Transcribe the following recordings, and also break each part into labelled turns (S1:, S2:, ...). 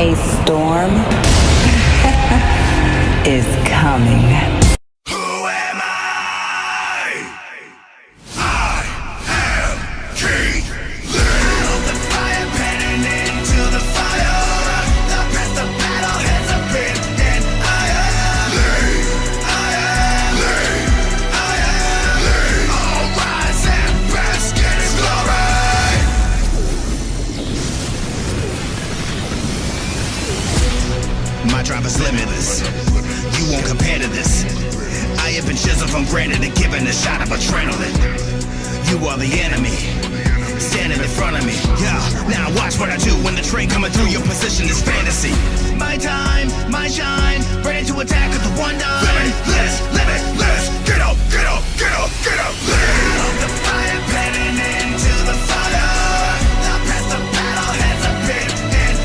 S1: A storm is coming.
S2: My drive is limitless. You won't compare to this. I have been chiseled from granite and given a shot of adrenaline. You are the enemy, standing in front of me. Yeah, now watch what I do when the train coming through. Your position is fantasy. My time, my shine, ready to attack with the one dime. Limitless, limitless. Get up, get up, get up, get up. Of the fire, panning into the fire. The past the battle has a pit and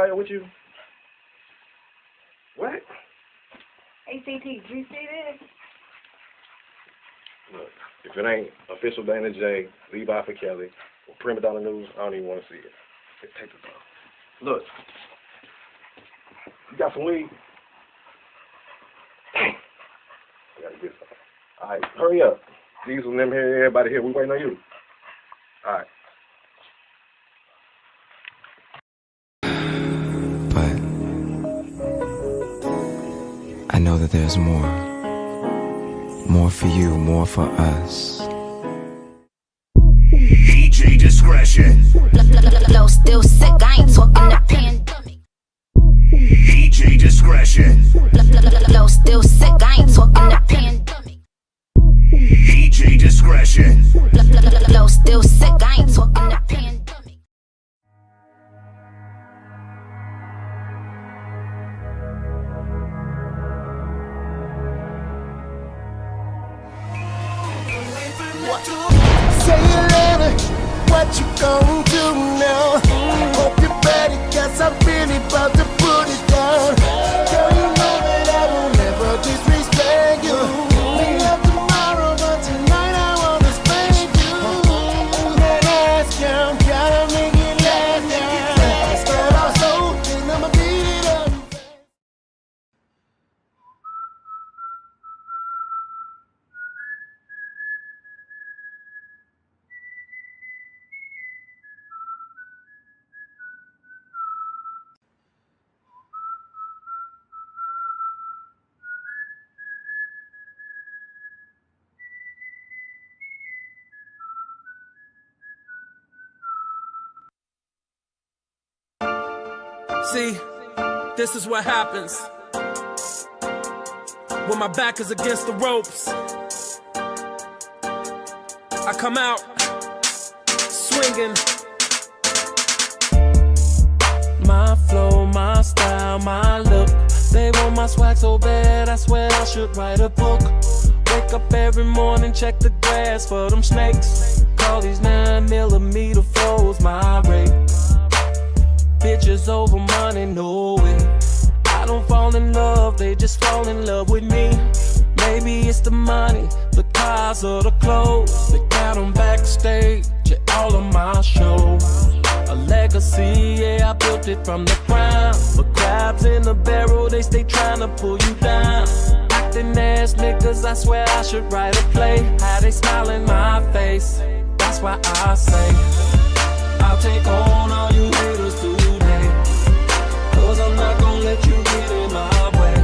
S3: out here with you? What?
S4: ACT, did you see this?
S3: Look, if it ain't official DanaJay, Levi for Kelly, or Prima Donna News, I don't even want to see it. Let's take this off. Look. You got some weed? Dang. I gotta get some. Alright, hurry up. Diesel and them here, everybody here, we waiting on you. Alright.
S5: But I know that there's more. More for you, more for us.
S2: DJ discretion.
S6: Flow still sick, I ain't talking the pandemic.
S2: DJ discretion.
S6: Flow still sick, I ain't talking the pandemic.
S2: DJ discretion.
S6: Flow still sick, I ain't talking the pandemic.
S7: Say it louder, what you gon' do now? Hope you're ready, cause I'm really about to put it down. Girl, you know that I will never disrespect you. We love tomorrow, but tonight I wanna spank you. That ass count, gotta make it last now. Start off slow, then I'ma beat it up.
S8: See, this is what happens when my back is against the ropes. I come out swinging. My flow, my style, my look. They want my swag so bad, I swear I should write a book. Wake up every morning, check the grass for them snakes. Call these 9mm flows my rate. Bitches over money, no way. I don't fall in love, they just fall in love with me. Maybe it's the money, the cars, or the clothes. They got them backstage at all of my shows. A legacy, yeah, I built it from the ground. But crabs in the barrel, they stay trying to pull you down. Acting ass niggas, I swear I should write a play. How they smile in my face, that's why I say I'll take on all you haters today, cause I'm not gonna let you get in my way.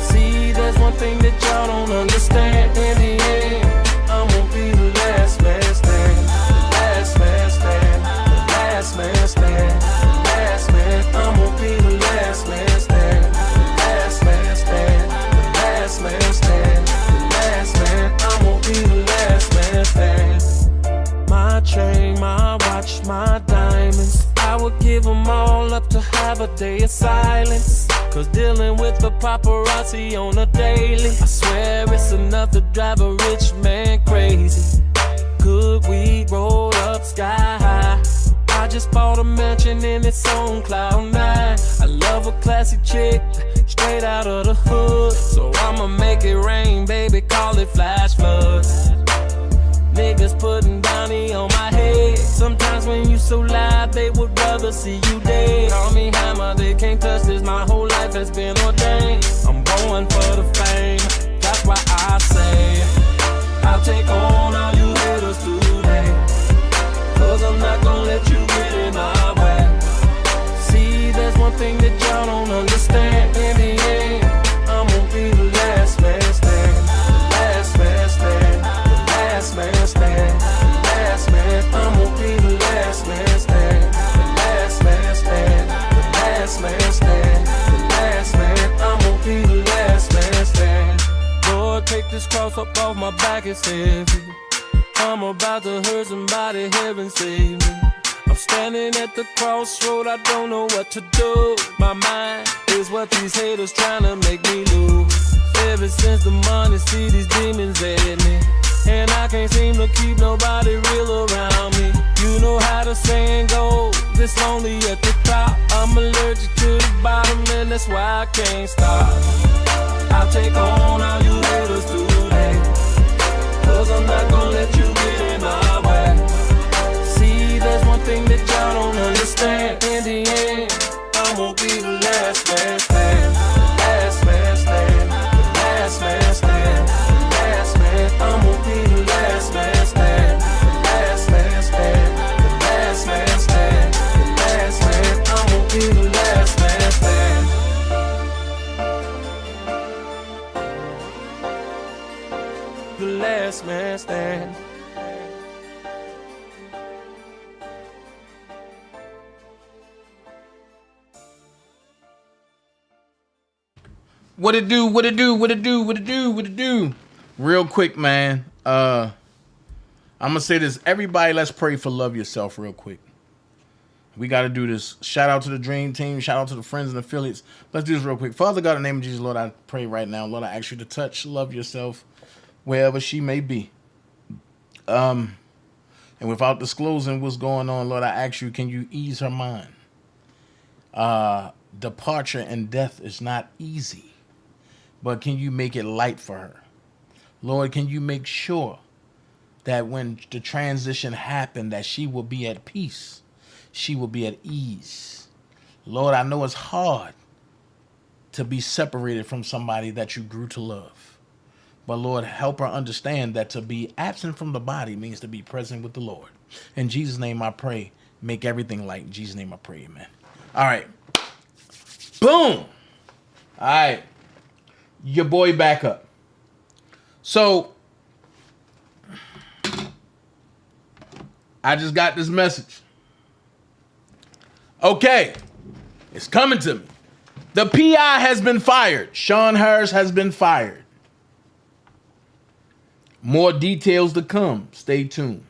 S8: See, there's one thing that y'all don't understand. In the end, I'm gonna be the last man stand. The last man stand. The last man stand. The last man, I'm gonna be the last man stand. The last man stand. The last man stand. The last man, I'm gonna be the last man stand. My chain, my watch, my diamonds, I would give them all up to have a day of silence. Cause dealing with the paparazzi on a daily, I swear it's enough to drive a rich man crazy. Good weed rolled up sky high. I just bought a mansion and it's on cloud 9. I love a classy chick, straight out of the hood. So I'ma make it rain, baby, call it flash floods. Niggas putting bounty on my head. Sometimes when you so loud, they would rather see you dead. Call me hammer, they can't touch this. My whole life has been ordained. I'm going for the fame, that's why I say I'll take on all you haters today, cause I'm not gonna let you get in my way. See, there's one thing that y'all don't understand. In the end, I'm gonna be the last man stand. The last man stand. Last man stand, the last man, I'm gonna be the last man stand. The last man stand, the last man stand. The last man, I'm gonna be the last man stand. Lord, take this cross up off my back, it's heavy. I'm about to hurt somebody, heaven save me. I'm standing at the crossroad, I don't know what to do. My mind is what these haters trying to make me lose. Ever since the money, see these demons at me. and I can't seem to keep nobody real around me. You know how the saying goes, it's lonely at the top. I'm allergic to the bottom, and that's why I can't stop. I'll take on all you haters today, 'cause I'm not gonna let you get in my way. See, there's one thing that y'all don't understand. In the end, I'm gonna be the last man stand. The last man stand. The last man stand. The last man. I'm gonna be the last man stand. The last man stand. The last man stand. The last man. I'm gonna be the last man stand. The last man stand.
S9: What it do? What it do? What it do? What it do? What it do? Real quick, man. I'm gonna say this. Everybody, let's pray for love yourself real quick. We got to do this. Shout out to the Dream Team. Shout out to the friends and affiliates. Let's do this real quick. Father God, in the name of Jesus, Lord, I pray right now. Lord, I ask you to touch, love yourself, wherever she may be. And without disclosing what's going on, Lord, I ask you, can you ease her mind? Departure and death is not easy, but can you make it light for her? Lord, can you make sure that when the transition happened, that she will be at peace? She will be at ease. Lord, I know it's hard to be separated from somebody that you grew to love. But Lord, help her understand that to be absent from the body means to be present with the Lord. In Jesus' name I pray, make everything light. In Jesus' name I pray, amen. All right. Boom. All right. Your boy back up. So, I just got this message. Okay. It's coming to me. The PI has been fired. Sean Harris has been fired. More details to come. Stay tuned.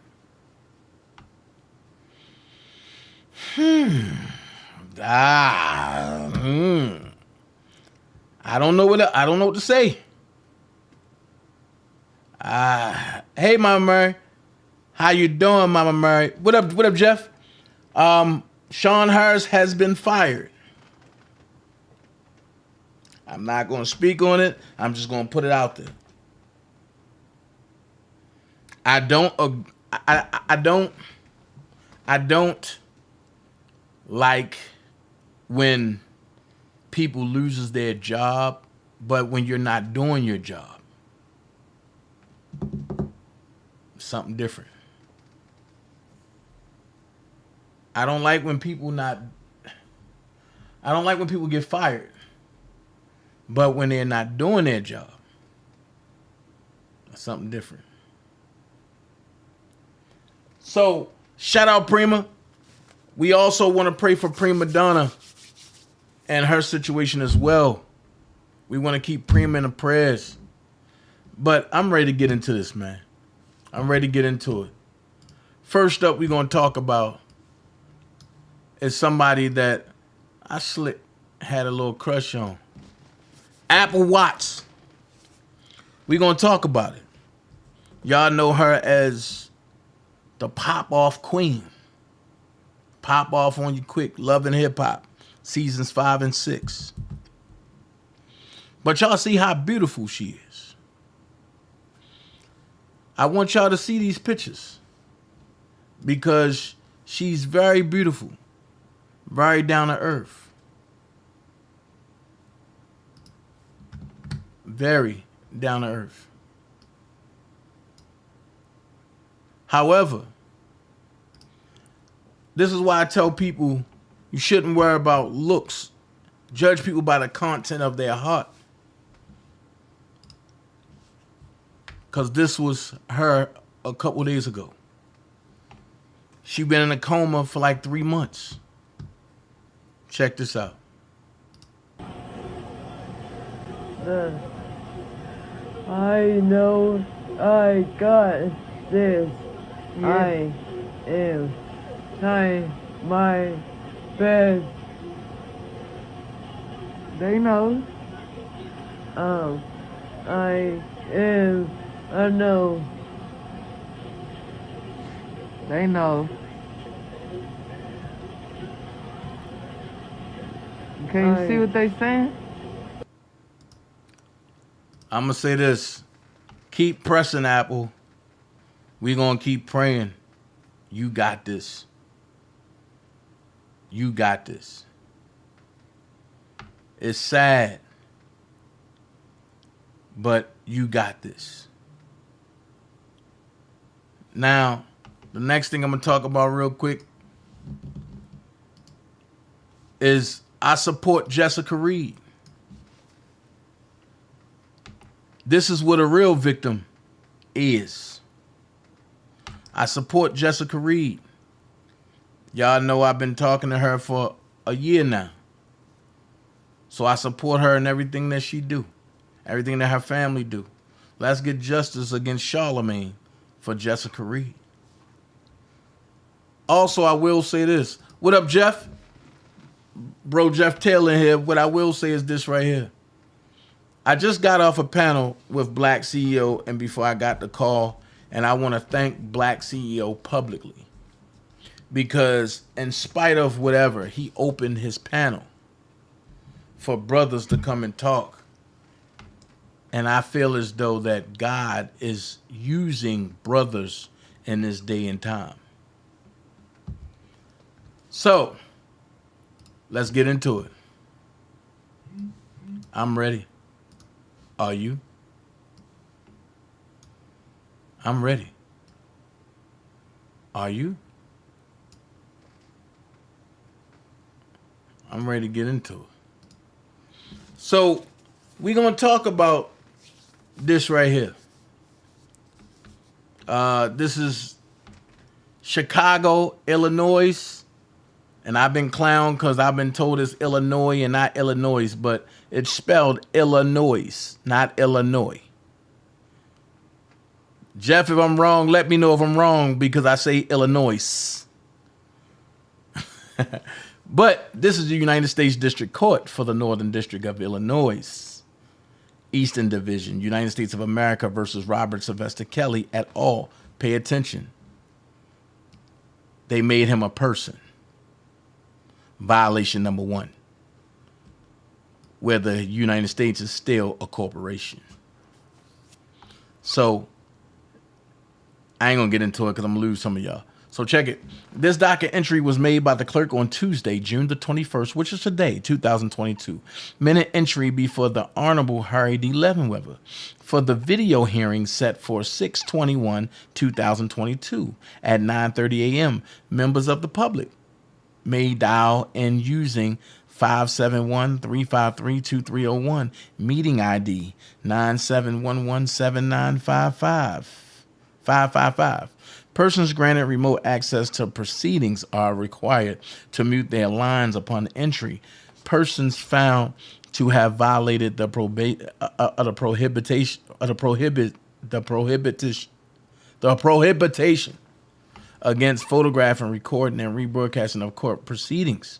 S9: I don't know what to say. Hey, Mama Murray. How you doing, Mama Murray? What up, Jeff? Sean Harris has been fired. I'm not going to speak on it. I'm just going to put it out there. I don't like when people loses their job, but when you're not doing your job, something different. I don't like when people get fired, but when they're not doing their job, that's something different. So, shout out Prima. We also want to pray for Prima Donna and her situation as well. We want to keep Prima in the prayers. But I'm ready to get into this, man. I'm ready to get into it. First up, we're going to talk about is somebody that I had a little crush on. Apple Watts. We're going to talk about it. Y'all know her as the pop-off queen. Pop off on you quick. Love and Hip Hop. Seasons 5 and 6. But y'all see how beautiful she is. I want y'all to see these pictures. Because she's very beautiful. Very down to earth. Very down to earth. However, this is why I tell people you shouldn't worry about looks. Judge people by the content of their heart. Because this was her a couple days ago. She been in a coma for like 3 months. Check this out.
S10: I know I got this. I am trying my best. They know. I know They know. Can you see what they saying?
S9: I'm going to say this. Keep pressing, Apple. We're going to keep praying. You got this. You got this. It's sad, but you got this. Now, the next thing I'm going to talk about real quick is I support Jessica Reed. This is what a real victim is. I support Jessica Reed. Y'all know I've been talking to her for a year now. So I support her in everything that she do. Everything that her family do. Let's get justice against Charlemagne for Jessica Reed. Also, I will say this. What up, Jeff? Bro, Jeff Taylor here. What I will say is this right here. I just got off a panel with Black CEO, and before I got the call, and I want to thank Black CEO publicly. Because in spite of whatever, he opened his panel for brothers to come and talk. And I feel as though that God is using brothers in this day and time. So, let's get into it. I'm ready. Are you? I'm ready. Are you? I'm ready to get into it. So, we're going to talk about this right here. This is Chicago, Illinois. And I've been clowned because I've been told it's Illinois and not Illinois, but it's spelled Illinois, not Illinois. Jeff, if I'm wrong, let me know if I'm wrong because I say Illinois. But this is the United States District Court for the Northern District of Illinois. Eastern Division, United States of America versus Robert Sylvester Kelly et al. Pay attention. They made him a person. Violation number 1. Where the United States is still a corporation. So, I ain't going to get into it because I'm going to lose some of y'all. So check it. This docket entry was made by the clerk on Tuesday, June the 21st, which is today, 2022. Minute entry before the Honorable Harry D. Leavenweather for the video hearing set for 6/21/2022 at 9:30 a.m. Members of the public may dial in using 571-353-2301, meeting ID 97117955. Persons granted remote access to proceedings are required to mute their lines upon entry. Persons found to have violated the prohibition against photographing, recording, and rebroadcasting of court proceedings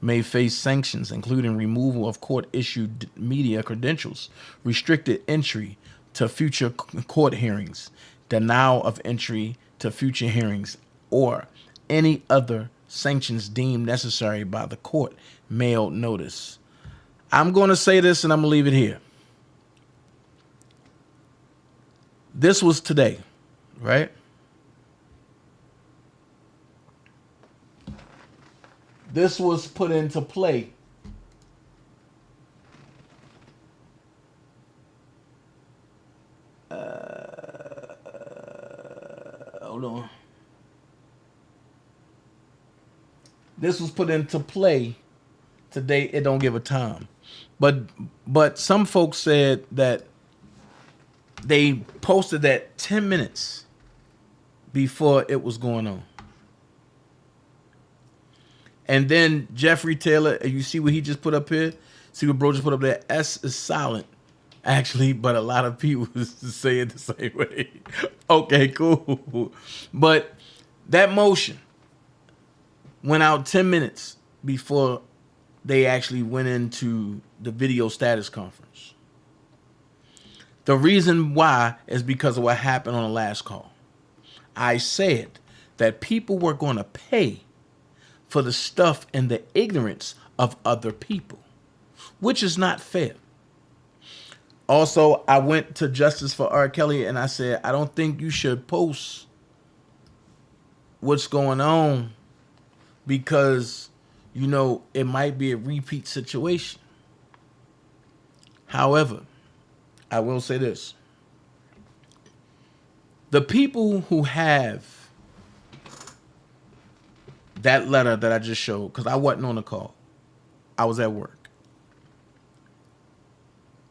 S9: may face sanctions, including removal of court-issued media credentials, restricted entry to future court hearings, denial of entry to future hearings, or any other sanctions deemed necessary by the court mailed notice. I'm going to say this and I'm going to leave it here. This was today, right? This was put into play hold on. This was put into play today. It don't give a time. But some folks said that they posted that 10 minutes before it was going on. And then Jeffrey Taylor, you see what he just put up here? See what bro just put up there? S is silent, actually, but a lot of people say it the same way. Okay, cool. But that motion went out 10 minutes before they actually went into the video status conference. The reason why is because of what happened on the last call. I said that people were going to pay for the stuff and the ignorance of other people, which is not fair. Also, I went to Justice for R. Kelly and I said, I don't think you should post what's going on because, you know, it might be a repeat situation. However, I will say this. The people who have that letter that I just showed, because I wasn't on the call, I was at work.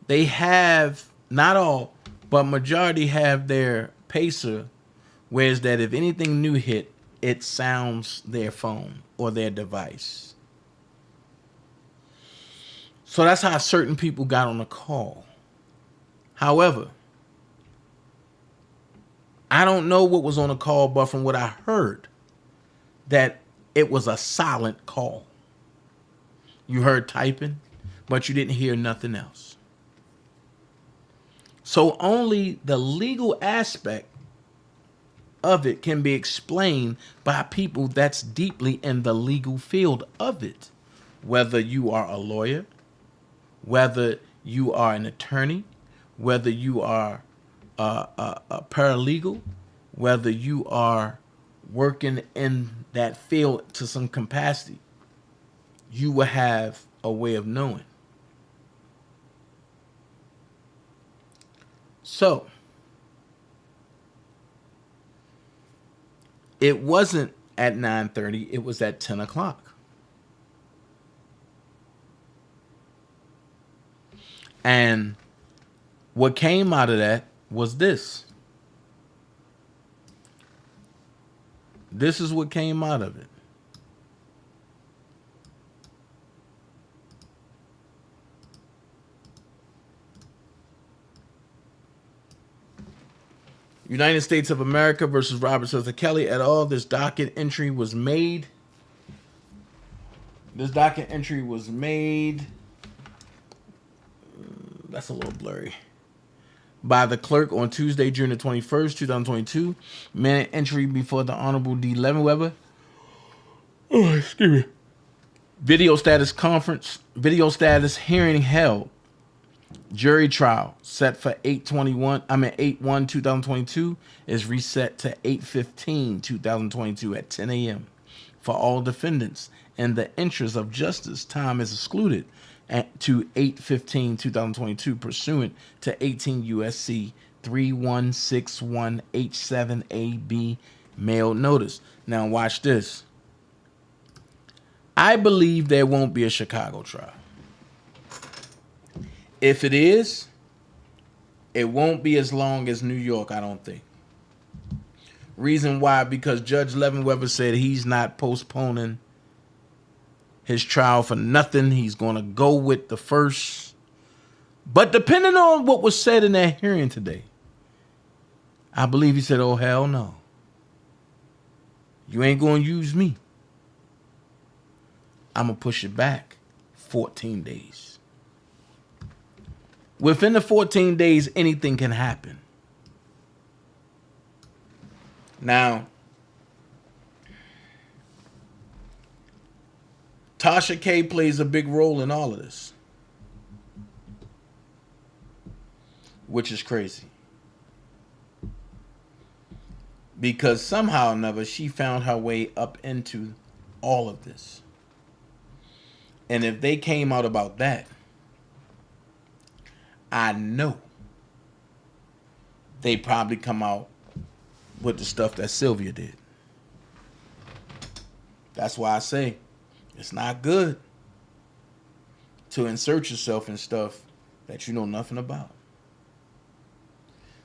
S9: They have, not all, but majority have their pacer, whereas that if anything new hit, it sounds their phone or their device. So that's how certain people got on the call. However, I don't know what was on the call, but from what I heard, that it was a silent call. You heard typing, but you didn't hear nothing else. So only the legal aspect of it can be explained by people that's deeply in the legal field of it. Whether you are a lawyer, whether you are an attorney, whether you are a paralegal, whether you are working in that field to some capacity, you will have a way of knowing. So, it wasn't at 9:30, it was at 10 o'clock. And what came out of that was this. This is what came out of it. United States of America versus Robert Sylvester Kelly et al. This docket entry was made. That's a little blurry. By the clerk on Tuesday, June the 21st, 2022. Minute entry before the Honorable D. Levenweber. Oh, excuse me. Video status hearing held. Jury trial set for 8/1/2022 is reset to 8/15/2022 at 10 a.m. For all defendants, in the interest of justice, time is excluded to 8/15/2022 pursuant to 18 U.S.C. 3161H7AB mail notice. Now watch this. I believe there won't be a Chicago trial. If it is, it won't be as long as New York, I don't think. Reason why, because Judge Levenweber said he's not postponing his trial for nothing. He's going to go with the first. But depending on what was said in that hearing today, I believe he said, oh, hell no. You ain't going to use me. I'm going to push it back 14 days. Within the 14 days, anything can happen. Now, Tasha K plays a big role in all of this, which is crazy. Because somehow or another, she found her way up into all of this. And if they came out about that, I know they probably come out with the stuff that Sylvia did. That's why I say it's not good to insert yourself in stuff that you know nothing about.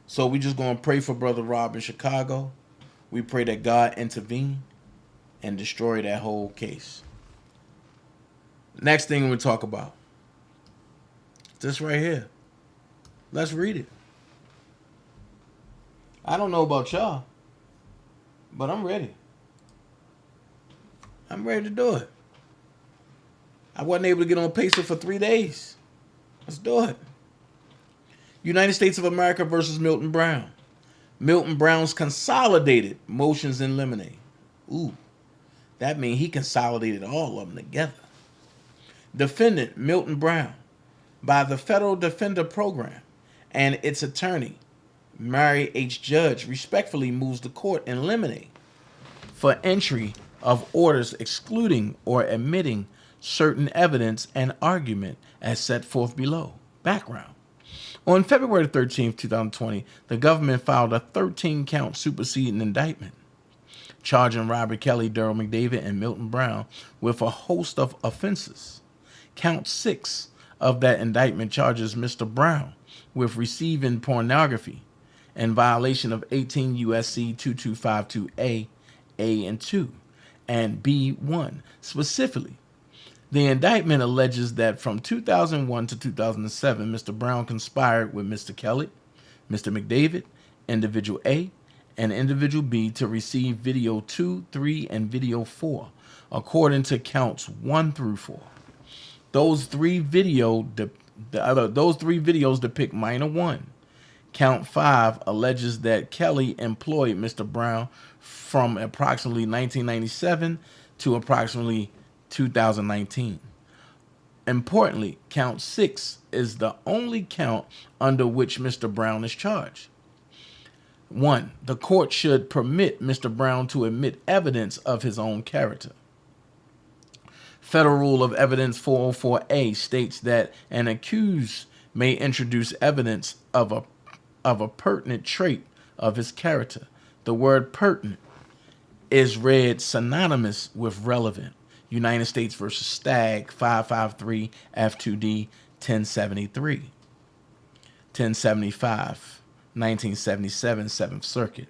S9: So we just going to pray for Brother Rob in Chicago. We pray that God intervene and destroy that whole case. Next thing we'll talk about. This right here. Let's read it. I don't know about y'all, but I'm ready. I'm ready to do it. I wasn't able to get on Pacer for 3 days. Let's do it. United States of America versus Milton Brown. Milton Brown's consolidated motions in limine. Ooh, that means he consolidated all of them together. Defendant Milton Brown, by the Federal Defender Program and its attorney, Mary H. Judge, respectfully moves the court in limine for entry of orders excluding or admitting certain evidence and argument as set forth below. Background. On February 13, 2020, the government filed a 13-count superseding indictment charging Robert Kelly, Daryl McDavid, and Milton Brown with a host of offenses. Count 6 of that indictment charges Mr. Brown with receiving pornography in violation of 18 U.S.C. 2252A, A and 2, and B1. Specifically, the indictment alleges that from 2001 to 2007, Mr. Brown conspired with Mr. Kelly, Mr. McDavid, individual A, and individual B to receive video 2, 3, and video 4, according to counts 1 through 4. Those three videos depict minor 1. Count 5 alleges that Kelly employed Mr. Brown from approximately 1997 to approximately 2019. Importantly, count 6 is the only count under which Mr. Brown is charged. 1. The court should permit Mr. Brown to admit evidence of his own character. Federal Rule of Evidence 404A states that an accused may introduce evidence of a pertinent trait of his character. The word pertinent is read synonymous with relevant. United States versus Stagg 553 F2D 1073. 1075, 1977, 7th Circuit.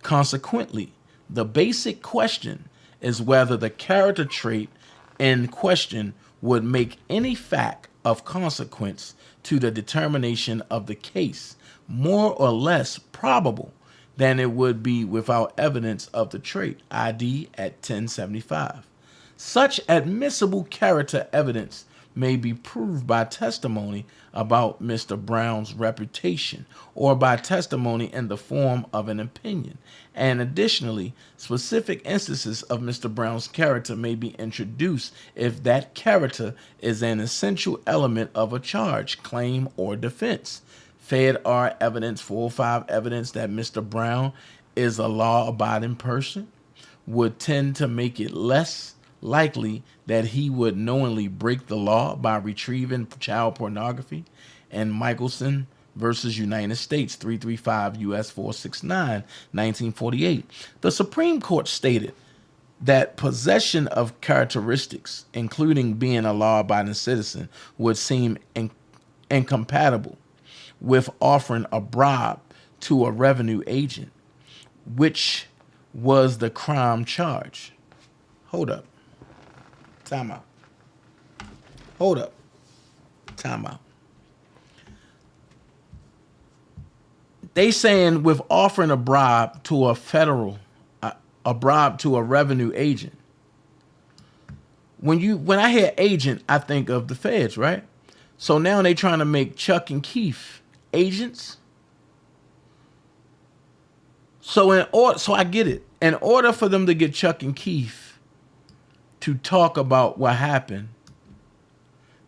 S9: Consequently, the basic question is whether the character trait in question would make any fact of consequence to the determination of the case more or less probable than it would be without evidence of the trait, ID at 1075. Such admissible character evidence may be proved by testimony about Mr. Brown's reputation or by testimony in the form of an opinion. And additionally, specific instances of Mr. Brown's character may be introduced if that character is an essential element of a charge, claim, or defense. Fed R evidence 405 evidence that Mr. Brown is a law-abiding person would tend to make it less likely that he would knowingly break the law by retrieving child pornography. And Michelson versus United States 335 U.S. 469, 1948. The Supreme Court stated that possession of characteristics, including being a law-abiding citizen, would seem incompatible with offering a bribe to a revenue agent, which was the crime charge. Hold up. Time out. Hold up. Time out. They saying with offering a bribe to a bribe to a revenue agent. When I hear agent, I think of the feds, right? So now they trying to make Chuck and Keith agents. So I get it. In order for them to get Chuck and Keith to talk about what happened,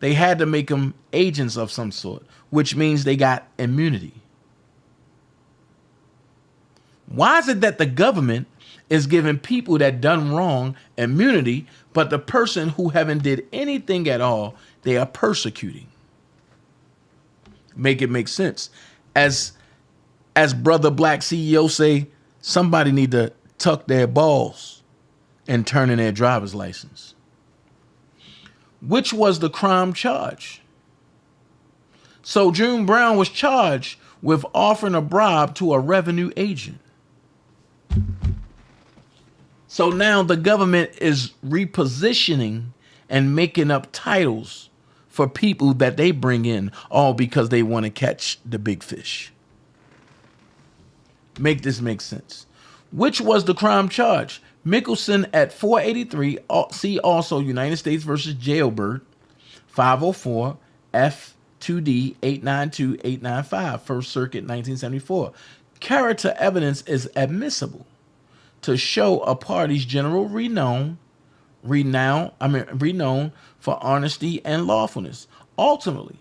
S9: they had to make them agents of some sort, which means they got immunity. Why is it that the government is giving people that done wrong immunity, but the person who haven't did anything at all, they are persecuting? Make it make sense. As Brother Black CEO say, somebody need to tuck their balls and turn in their driver's license. Which was the crime charge? So June Brown was charged with offering a bribe to a revenue agent. So now the government is repositioning and making up titles for people that they bring in, all because they want to catch the big fish. Make this make sense. Which was the crime charge? Mickelson at 483, see also United States versus Jailbird, 504 F2D 892-895, First Circuit, 1974. Character evidence is admissible to show a party's general renown for honesty and lawfulness. Ultimately,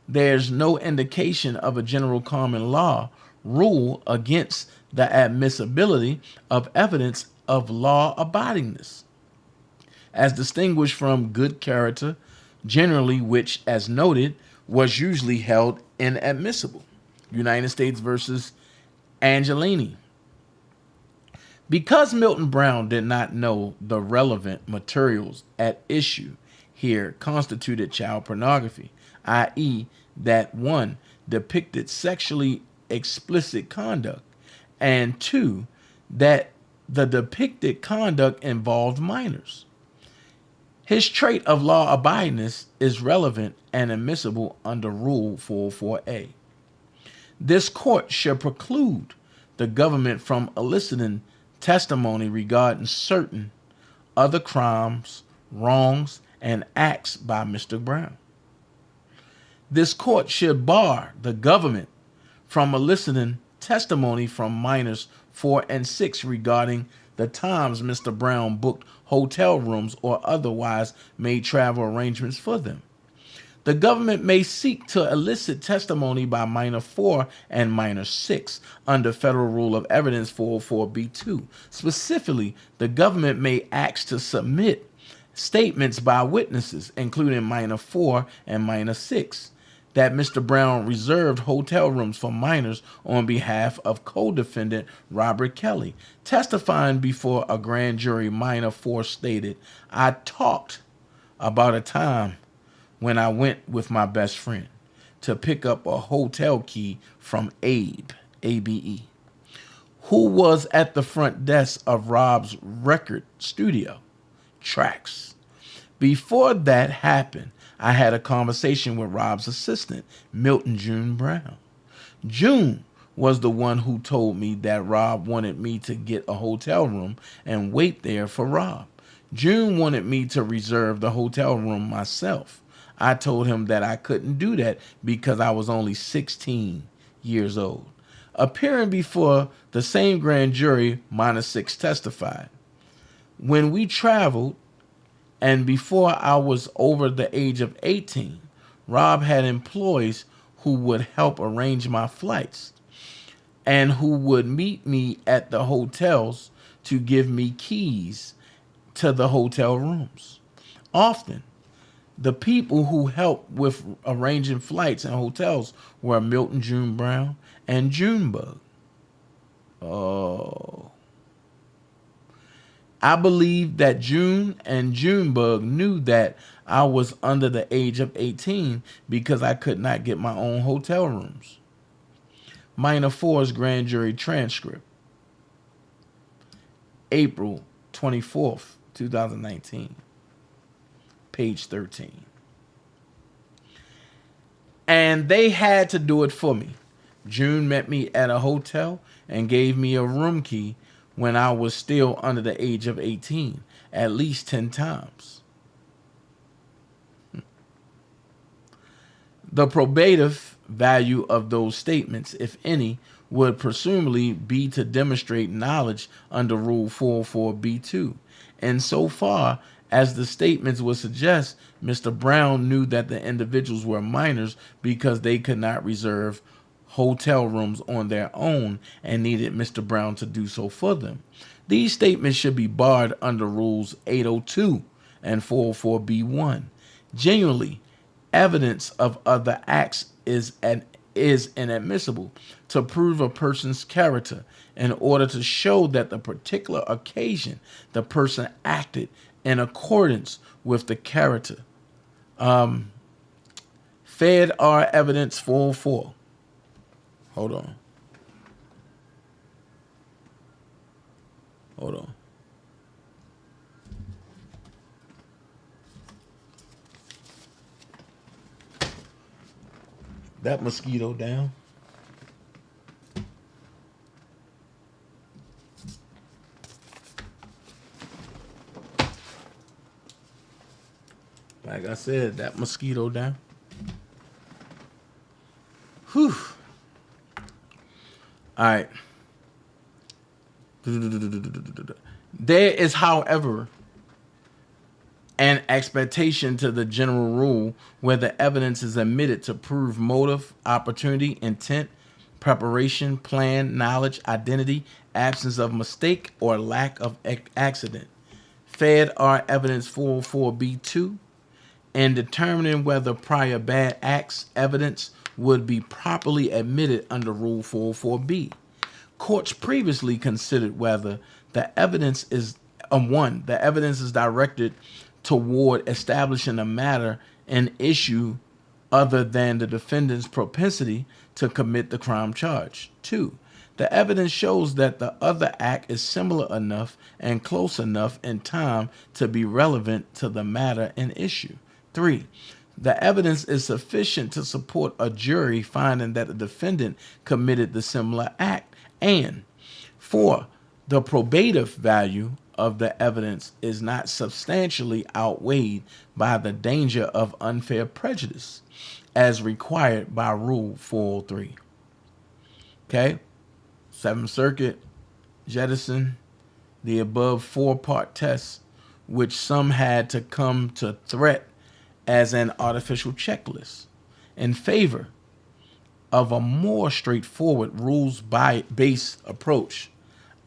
S9: there's no indication of a general common law rule against the admissibility of evidence of law abidingness, as distinguished from good character, generally, which, as noted, was usually held inadmissible. United States versus Angelini. Because Milton Brown did not know the relevant materials at issue here constituted child pornography, i.e., that one, depicted sexually explicit conduct, and two, that the depicted conduct involved minors. His trait of law abidingness is relevant and admissible under Rule 404A. This court should preclude the government from eliciting testimony regarding certain other crimes, wrongs, and acts by Mr. Brown. This court should bar the government from eliciting testimony from minors 4 and 6 regarding the times Mr. Brown booked hotel rooms or otherwise made travel arrangements for them. The government may seek to elicit testimony by minor 4 and minor 6 under Federal Rule of Evidence 404B2. Specifically, the government may ask to submit statements by witnesses, including minor 4 and minor 6, that Mr. Brown reserved hotel rooms for minors on behalf of co-defendant Robert Kelly. Testifying before a grand jury, minor 4 stated, "I talked about a time when I went with my best friend to pick up a hotel key from Abe, A-B-E, who was at the front desk of Rob's record studio, Tracks. Before that happened, I had a conversation with Rob's assistant, Milton June Brown. June was the one who told me that Rob wanted me to get a hotel room and wait there for Rob. June wanted me to reserve the hotel room myself. I told him that I couldn't do that because I was only 16 years old." Appearing before the same grand jury, minor 6 testified, "When we traveled, and before I was over the age of 18, Rob had employees who would help arrange my flights and who would meet me at the hotels to give me keys to the hotel rooms. Often, the people who helped with arranging flights and hotels were Milton June Brown and Junebug. Oh. I believe that June and Junebug knew that I was under the age of 18 because I could not get my own hotel rooms." Minor 4's grand jury transcript. April 24th, 2019. Page 13. "And they had to do it for me. June met me at a hotel and gave me a room key when I was still under the age of 18, at least 10 times. The probative value of those statements, if any, would presumably be to demonstrate knowledge under Rule 404B2. Insofar as the statements would suggest, Mr. Brown knew that the individuals were minors because they could not reserve hotel rooms on their own and needed Mr. Brown to do so for them. These statements should be barred under Rules 802 and 404B1. Genuinely, evidence of other acts is inadmissible to prove a person's character in order to show that the particular occasion the person acted in accordance with the character. Fed R Evidence 404. Hold on. That mosquito down. Like I said, that mosquito down. Whew. All right. There is, however, an expectation to the general rule where the evidence is admitted to prove motive, opportunity, intent, preparation, plan, knowledge, identity, absence of mistake, or lack of accident. Fed our evidence 404B2 in determining whether prior bad acts evidence would be properly admitted under Rule 404B. Courts previously considered whether the evidence is the evidence is directed toward establishing a matter an issue other than the defendant's propensity to commit the crime charged. 2. The evidence shows that the other act is similar enough and close enough in time to be relevant to the matter in issue. 3. The evidence is sufficient to support a jury finding that the defendant committed the similar act. And 4. The probative value of the evidence is not substantially outweighed by the danger of unfair prejudice as required by Rule 403. Okay? Seventh Circuit jettisoned the above four-part test, which some had to come to threat as an artificial checklist in favor of a more straightforward rules-based approach.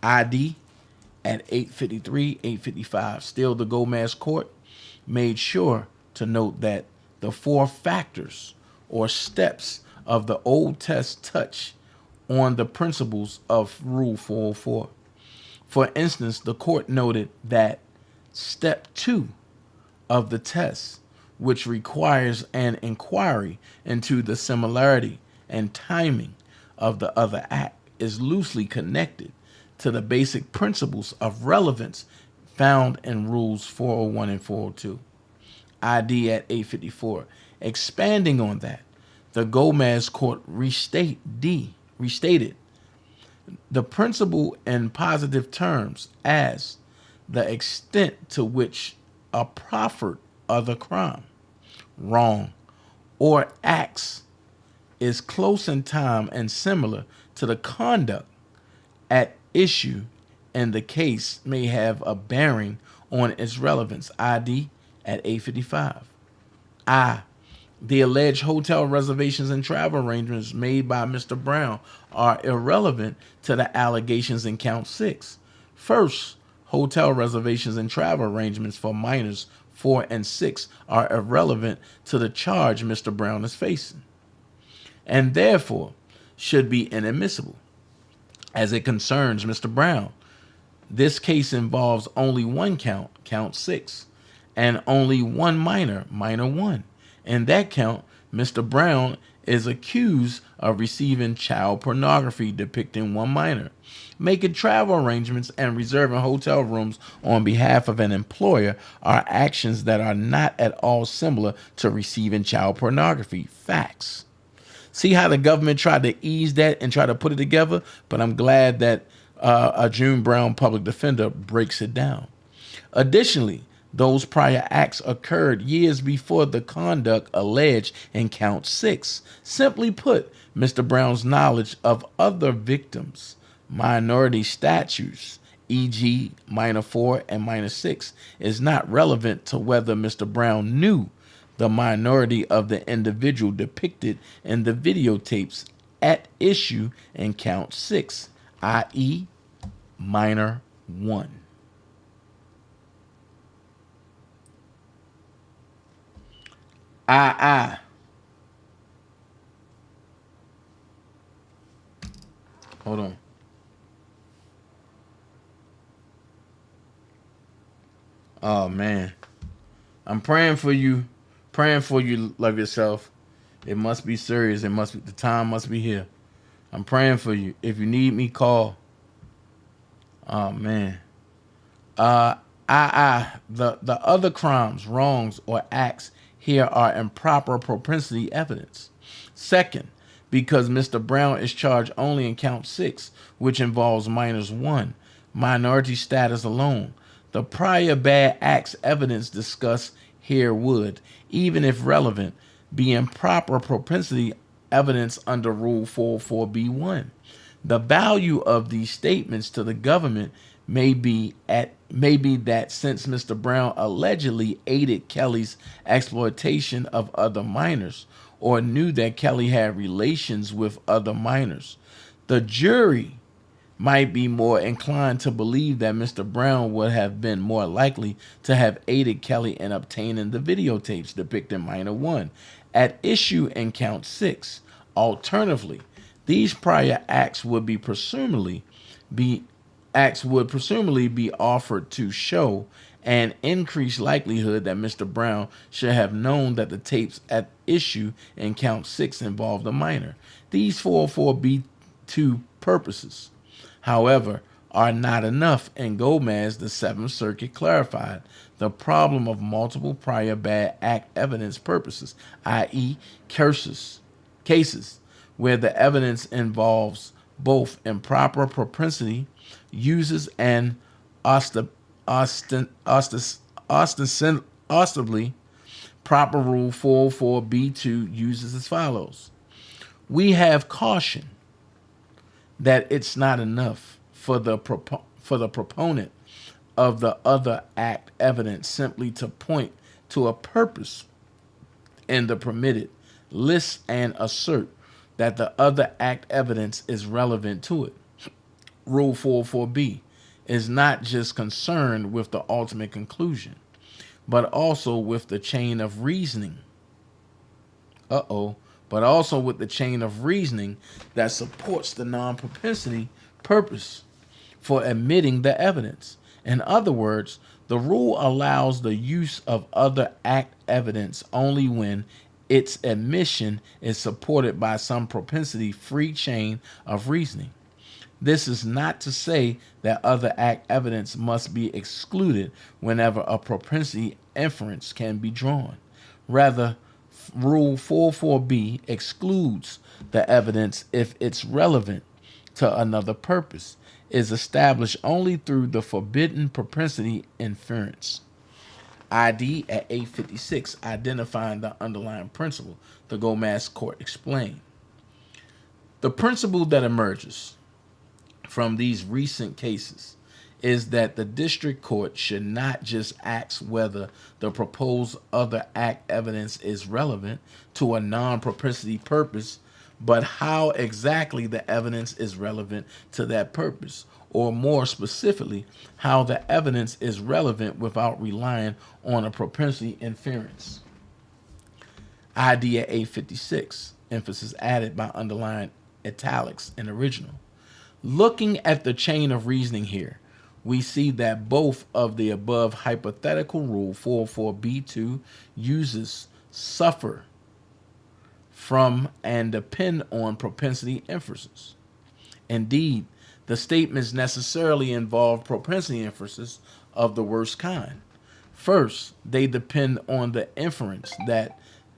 S9: ID at 853, 855. Still, the Gomez court made sure to note that the four factors or steps of the old test touch on the principles of Rule 404. For instance, the court noted that step 2 of the test, which requires an inquiry into the similarity and timing of the other act, is loosely connected to the basic principles of relevance found in Rules 401 and 402. ID at 854. Expanding on that, the Gomez court restated the principle in positive terms as the extent to which a proffered other crime, wrong, or acts is close in time and similar to the conduct at issue in the case may have a bearing on its relevance. ID at 855. The alleged hotel reservations and travel arrangements made by Mr. Brown are irrelevant to the allegations in count 6. First, hotel reservations and travel arrangements for minors 4 and 6 are irrelevant to the charge Mr. Brown is facing, and therefore should be inadmissible. As it concerns Mr. Brown, this case involves only one count, count 6, and only one minor, minor 1. In that count, Mr. Brown is accused of receiving child pornography depicting one minor, making travel arrangements and reserving hotel rooms on behalf of an employer are actions that are not at all similar to receiving child pornography. Facts. See how the government tried to ease that and try to put it together? But I'm glad that a June Brown public defender breaks it down. Additionally, those prior acts occurred years before the conduct alleged in count 6. Simply put, Mr. Brown's knowledge of other victims' minority statutes, e.g. minor 4 and minor 6, is not relevant to whether Mr. Brown knew the minority of the individual depicted in the videotapes at issue in count 6, i.e. minor 1. Hold on. Oh man, I'm praying for you. Praying for you. Love yourself. It must be serious. It must be. The time must be here. I'm praying for you. If you need me, call. Oh man. The other crimes, wrongs, or acts here are improper propensity evidence. Second, because Mr. Brown is charged only in count 6, which involves minors 1, minority status alone, the prior bad acts evidence discussed here would, even if relevant, be improper propensity evidence under Rule 404B1. The value of these statements to the government may be that since Mr. Brown allegedly aided Kelly's exploitation of other minors or knew that Kelly had relations with other minors, the jury might be more inclined to believe that Mr. Brown would have been more likely to have aided Kelly in obtaining the videotapes depicting minor 1 at issue in count 6. Alternatively, these prior acts would presumably be offered to show an increased likelihood that Mr. Brown should have known that the tapes at issue in count 6 involved a minor. These 404B2 purposes, however, are not enough. In Gomez, the Seventh Circuit clarified the problem of multiple prior bad act evidence purposes, i.e. cases where the evidence involves both improper propensity uses and ostensibly proper rule 404B2 uses as follows. We have caution that it's not enough for the proponent of the other act evidence simply to point to a purpose in the permitted list and assert that the other act evidence is relevant to it. Rule 404B is not just concerned with the ultimate conclusion, but also with the chain of reasoning. But also with the chain of reasoning that supports the non-propensity purpose for admitting the evidence. In other words, the rule allows the use of other act evidence only when its admission is supported by some propensity-free chain of reasoning. This is not to say that other act evidence must be excluded whenever a propensity inference can be drawn. Rather, Rule 44B excludes the evidence if it's relevant to another purpose, is established only through the forbidden propensity inference. ID at 856, identifying the underlying principle, the Gomez court explained. The principle that emerges from these recent cases is that the district court should not just ask whether the proposed other act evidence is relevant to a non-propensity purpose, but how exactly the evidence is relevant to that purpose, or more specifically, how the evidence is relevant without relying on a propensity inference. ID at 856, emphasis added by underlying italics in original. Looking at the chain of reasoning here, we see that both of the above hypothetical rule 404B2 uses suffer from and depend on propensity inferences. Indeed, the statements necessarily involve propensity inferences of the worst kind. First, they depend on the inference that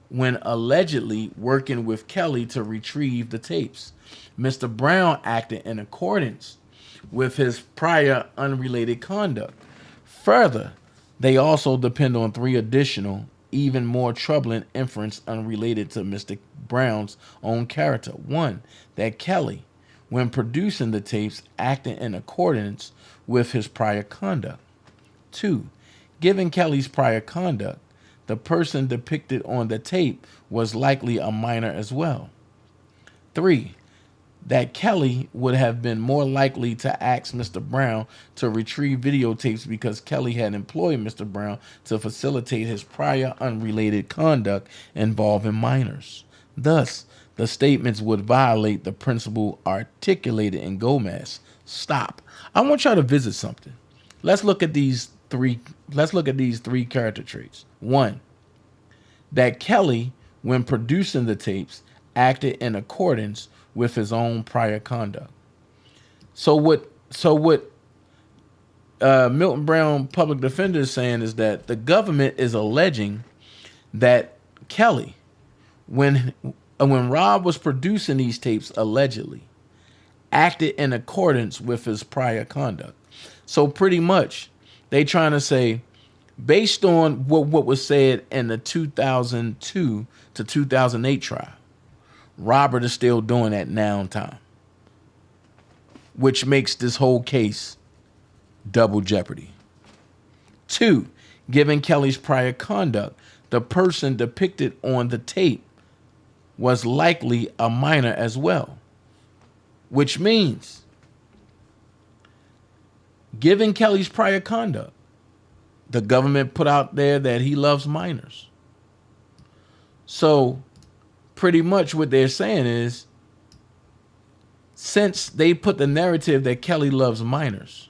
S9: when allegedly working with Kelly to retrieve the tapes, Mr. Brown acted in accordance with his prior unrelated conduct. Further, they also depend on three additional, even more troubling inference unrelated to Mr. Brown's own character. One, that Kelly, when producing the tapes, acted in accordance with his prior conduct. Two, given Kelly's prior conduct, the person depicted on the tape was likely a minor as well. Three, that Kelly would have been more likely to ask Mr. Brown to retrieve videotapes because Kelly had employed Mr. Brown to facilitate his prior unrelated conduct involving minors. Thus, the statements would violate the principle articulated in Gomez. Stop. I want y'all to visit something. Let's look at these three character traits. One, that Kelly, when producing the tapes, acted in accordance with his own prior conduct. So what Milton Brown public defender is saying is that the government is alleging that Kelly, when Rob was producing these tapes allegedly, acted in accordance with his prior conduct. So pretty much they trying to say, based on what was said in the 2002 to 2008 trial, Robert is still doing that now in time. which makes this whole case double jeopardy. 2, given Kelly's prior conduct, the person depicted on the tape was likely a minor as well, which means, given Kelly's prior conduct, the government put out there that he loves minors. So pretty much what they're saying is, since they put the narrative that Kelly loves minors,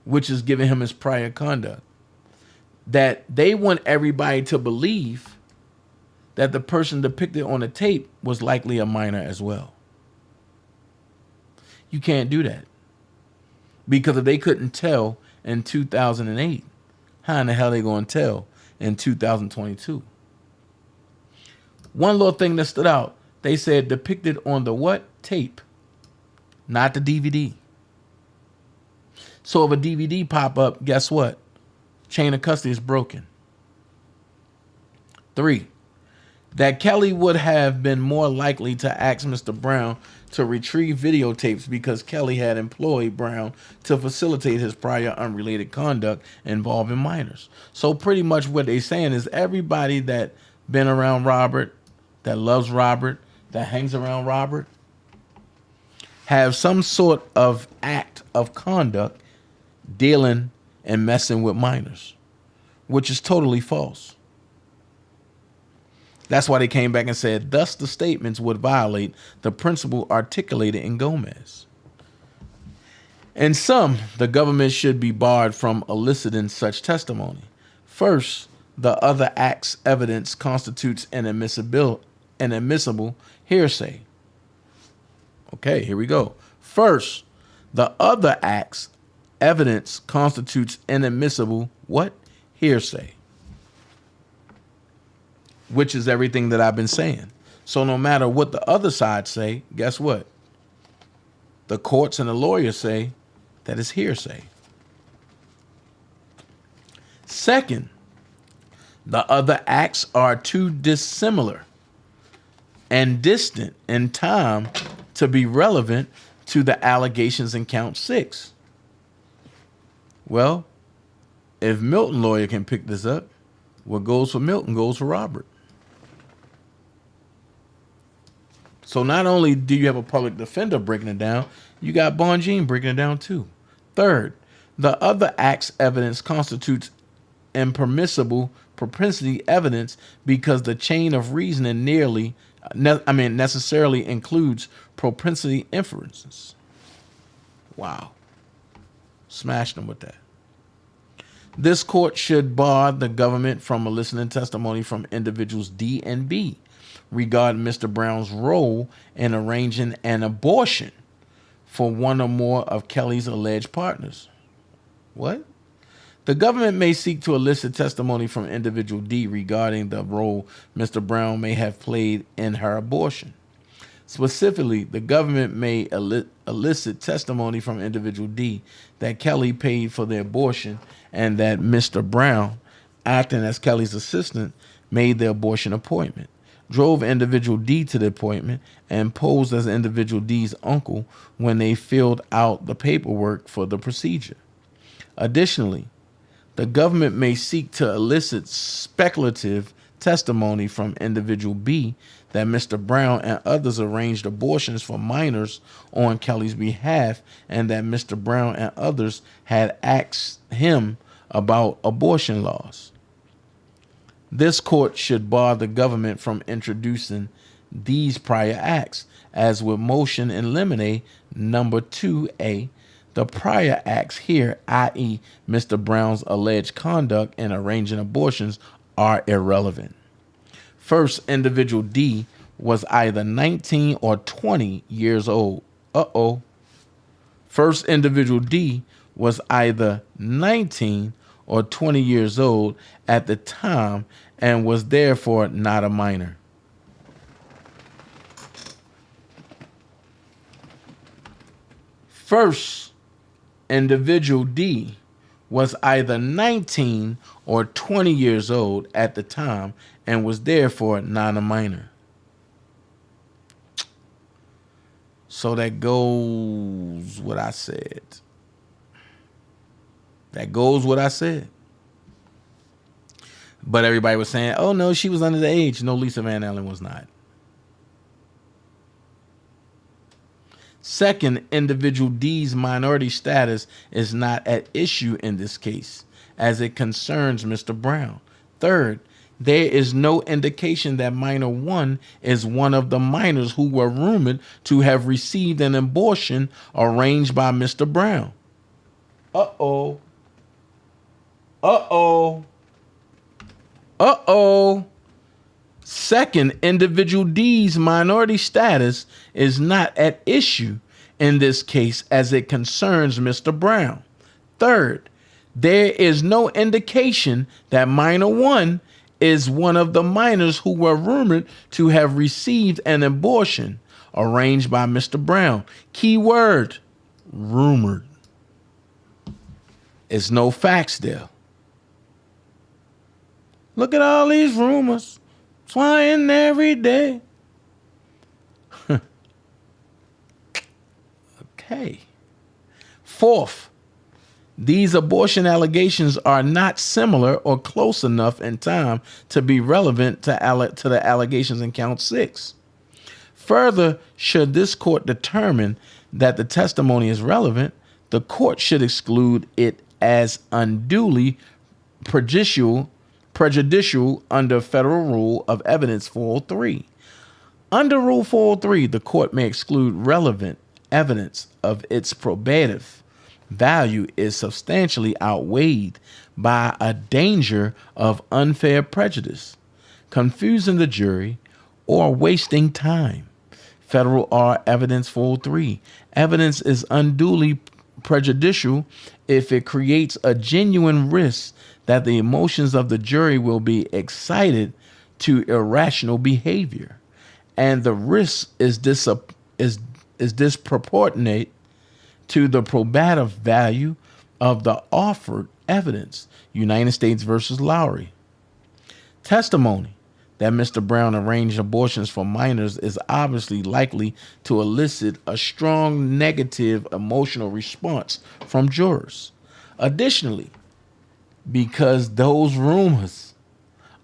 S9: which is giving him his prior conduct, that they want everybody to believe that the person depicted on the tape was likely a minor as well. You can't do that. Because if they couldn't tell in 2008, how in the hell are they going to tell in 2022? One little thing that stood out, they said depicted on the what? Tape, not the DVD. So if a DVD pop up, guess what? Chain of custody is broken. 3, that Kelly would have been more likely to ask Mr. Brown to retrieve videotapes because Kelly had employed Brown to facilitate his prior unrelated conduct involving minors. So pretty much what they're saying is everybody that been around Robert, that loves Robert, that hangs around Robert, have some sort of act of conduct dealing and messing with minors, which is totally false. That's why they came back and said, thus the statements would violate the principle articulated in Gomez. In sum, the government should be barred from eliciting such testimony. First, the other act's evidence constitutes an admissible hearsay. Okay, here we go. First, the other act's evidence constitutes inadmissible what? Hearsay. Which is everything that I've been saying. So no matter what the other side say, guess what? The courts and the lawyers say that it's hearsay. Second, the other acts are too dissimilar and distant in time to be relevant to the allegations in count 6. Well, if Milton lawyer can pick this up, what goes for Milton goes for Robert. So not only do you have a public defender breaking it down, you got Bonjean breaking it down too. Third, the other act's evidence constitutes impermissible propensity evidence because the chain of reasoning necessarily includes propensity inferences. Wow. Smashed them with that. This court should bar the government from eliciting testimony from individuals D and B regarding Mr. Brown's role in arranging an abortion for one or more of Kelly's alleged partners. What? The government may seek to elicit testimony from individual D regarding the role Mr. Brown may have played in her abortion. Specifically, the government may elicit testimony from individual D that Kelly paid for the abortion and that Mr. Brown, acting as Kelly's assistant, made the abortion appointment, drove individual D to the appointment, and posed as individual D's uncle when they filled out the paperwork for the procedure. Additionally, the government may seek to elicit speculative testimony from individual B that Mr. Brown and others arranged abortions for minors on Kelly's behalf and that Mr. Brown and others had asked him about abortion laws. This court should bar the government from introducing these prior acts, as with motion in limine number 2A. The prior acts here, i.e. Mr. Brown's alleged conduct in arranging abortions, are irrelevant. First, individual D was either 19 or 20 years old. First, individual D was either 19 or 20 years old at the time and was therefore not a minor. First, individual D was either 19 or 20 years old at the time and was therefore not a minor. So that goes what I said. That goes what I said. But everybody was saying, oh, no, she was under the age. No, Lisa Van Allen was not. Second, individual D's minority status is not at issue in this case, as it concerns Mr. Brown. Third, there is no indication that minor 1 is one of the minors who were rumored to have received an abortion arranged by Mr. Brown. Uh-oh. Uh-oh. Uh-oh. Second, individual D's minority status is not at issue in this case as it concerns Mr. Brown. Third, there is no indication that minor 1 is one of the minors who were rumored to have received an abortion arranged by Mr. Brown. Key word, rumored. There's no facts there. Look at all these rumors flying every day. Okay. Fourth, these abortion allegations are not similar or close enough in time to be relevant to the allegations in count 6. Further, should this court determine that the testimony is relevant, the court should exclude it as unduly prejudicial under Federal Rule of Evidence 403. Under Rule 403, the court may exclude relevant evidence of its probative value is substantially outweighed by a danger of unfair prejudice, confusing the jury, or wasting time. Federal R Evidence 403. Evidence is unduly prejudicial if it creates a genuine risk that the emotions of the jury will be excited to irrational behavior, and the risk is disproportionate to the probative value of the offered evidence. United States versus Lowry. Testimony that Mr. Brown arranged abortions for minors is obviously likely to elicit a strong negative emotional response from jurors. Additionally, because those rumors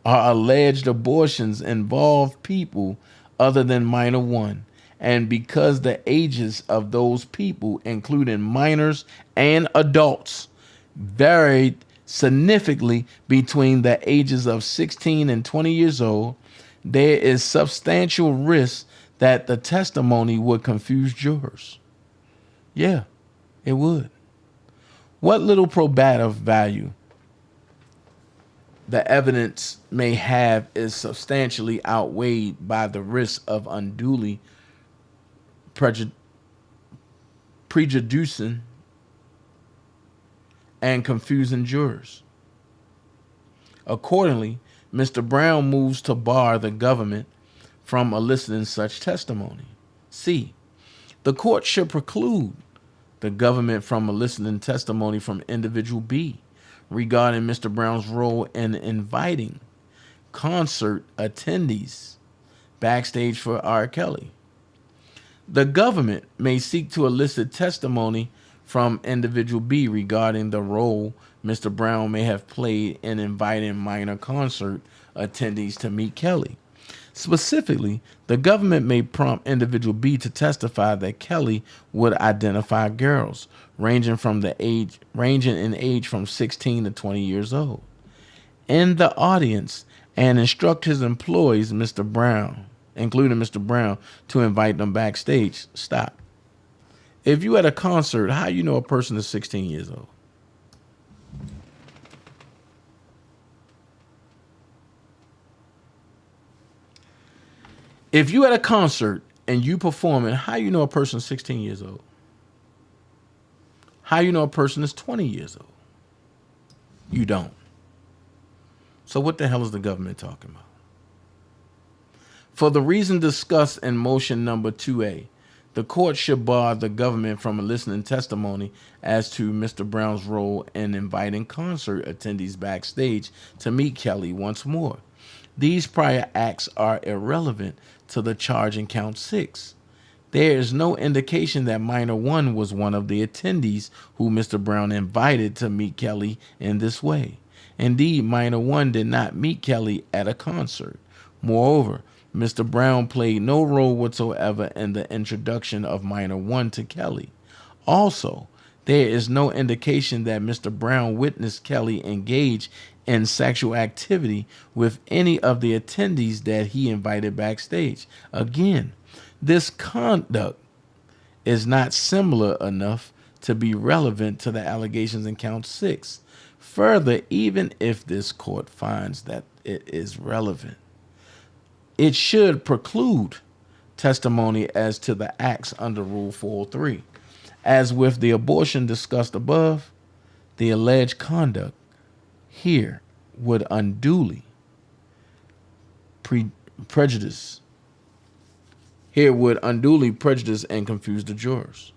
S9: are alleged abortions involve people other than minor 1, and because the ages of those people, including minors and adults, varied significantly between the ages of 16 and 20 years old, there is substantial risk that the testimony would confuse jurors. Yeah, it would. What little probative value the evidence may have is substantially outweighed by the risk of unduly prejudicing and confusing jurors. Accordingly, Mr. Brown moves to bar the government from eliciting such testimony. C. The court should preclude the government from eliciting testimony from individual B regarding Mr. Brown's role in inviting concert attendees backstage for R. Kelly. The government may seek to elicit testimony from individual B regarding the role Mr. Brown may have played in inviting minor concert attendees to meet Kelly. Specifically, the government may prompt individual B to testify that Kelly would identify girls ranging in age from 16 to 20 years old in the audience and instruct his employees, including Mr. Brown, to invite them backstage. Stop. If you at a concert, how you know a person is 16 years old? If you at a concert and you performing, how you know a person is 16 years old? How you know a person is 20 years old? You don't. So what the hell is the government talking about? For the reason discussed in motion number 2A, the court should bar the government from eliciting testimony as to Mr. Brown's role in inviting concert attendees backstage to meet Kelly once more. These prior acts are irrelevant to the charge in count 6. There is no indication that minor one was one of the attendees who Mr. Brown invited to meet Kelly in this way. Indeed, minor one did not meet Kelly at a concert. Moreover, Mr. Brown played no role whatsoever in the introduction of minor one to Kelly. Also, there is no indication that Mr. Brown witnessed Kelly engage in sexual activity with any of the attendees that he invited backstage. Again, this conduct is not similar enough to be relevant to the allegations in count 6. Further, even if this court finds that it is relevant, it should preclude testimony as to the acts under Rule 403. As with the abortion discussed above, the alleged conduct here would unduly prejudice and confuse the jurors.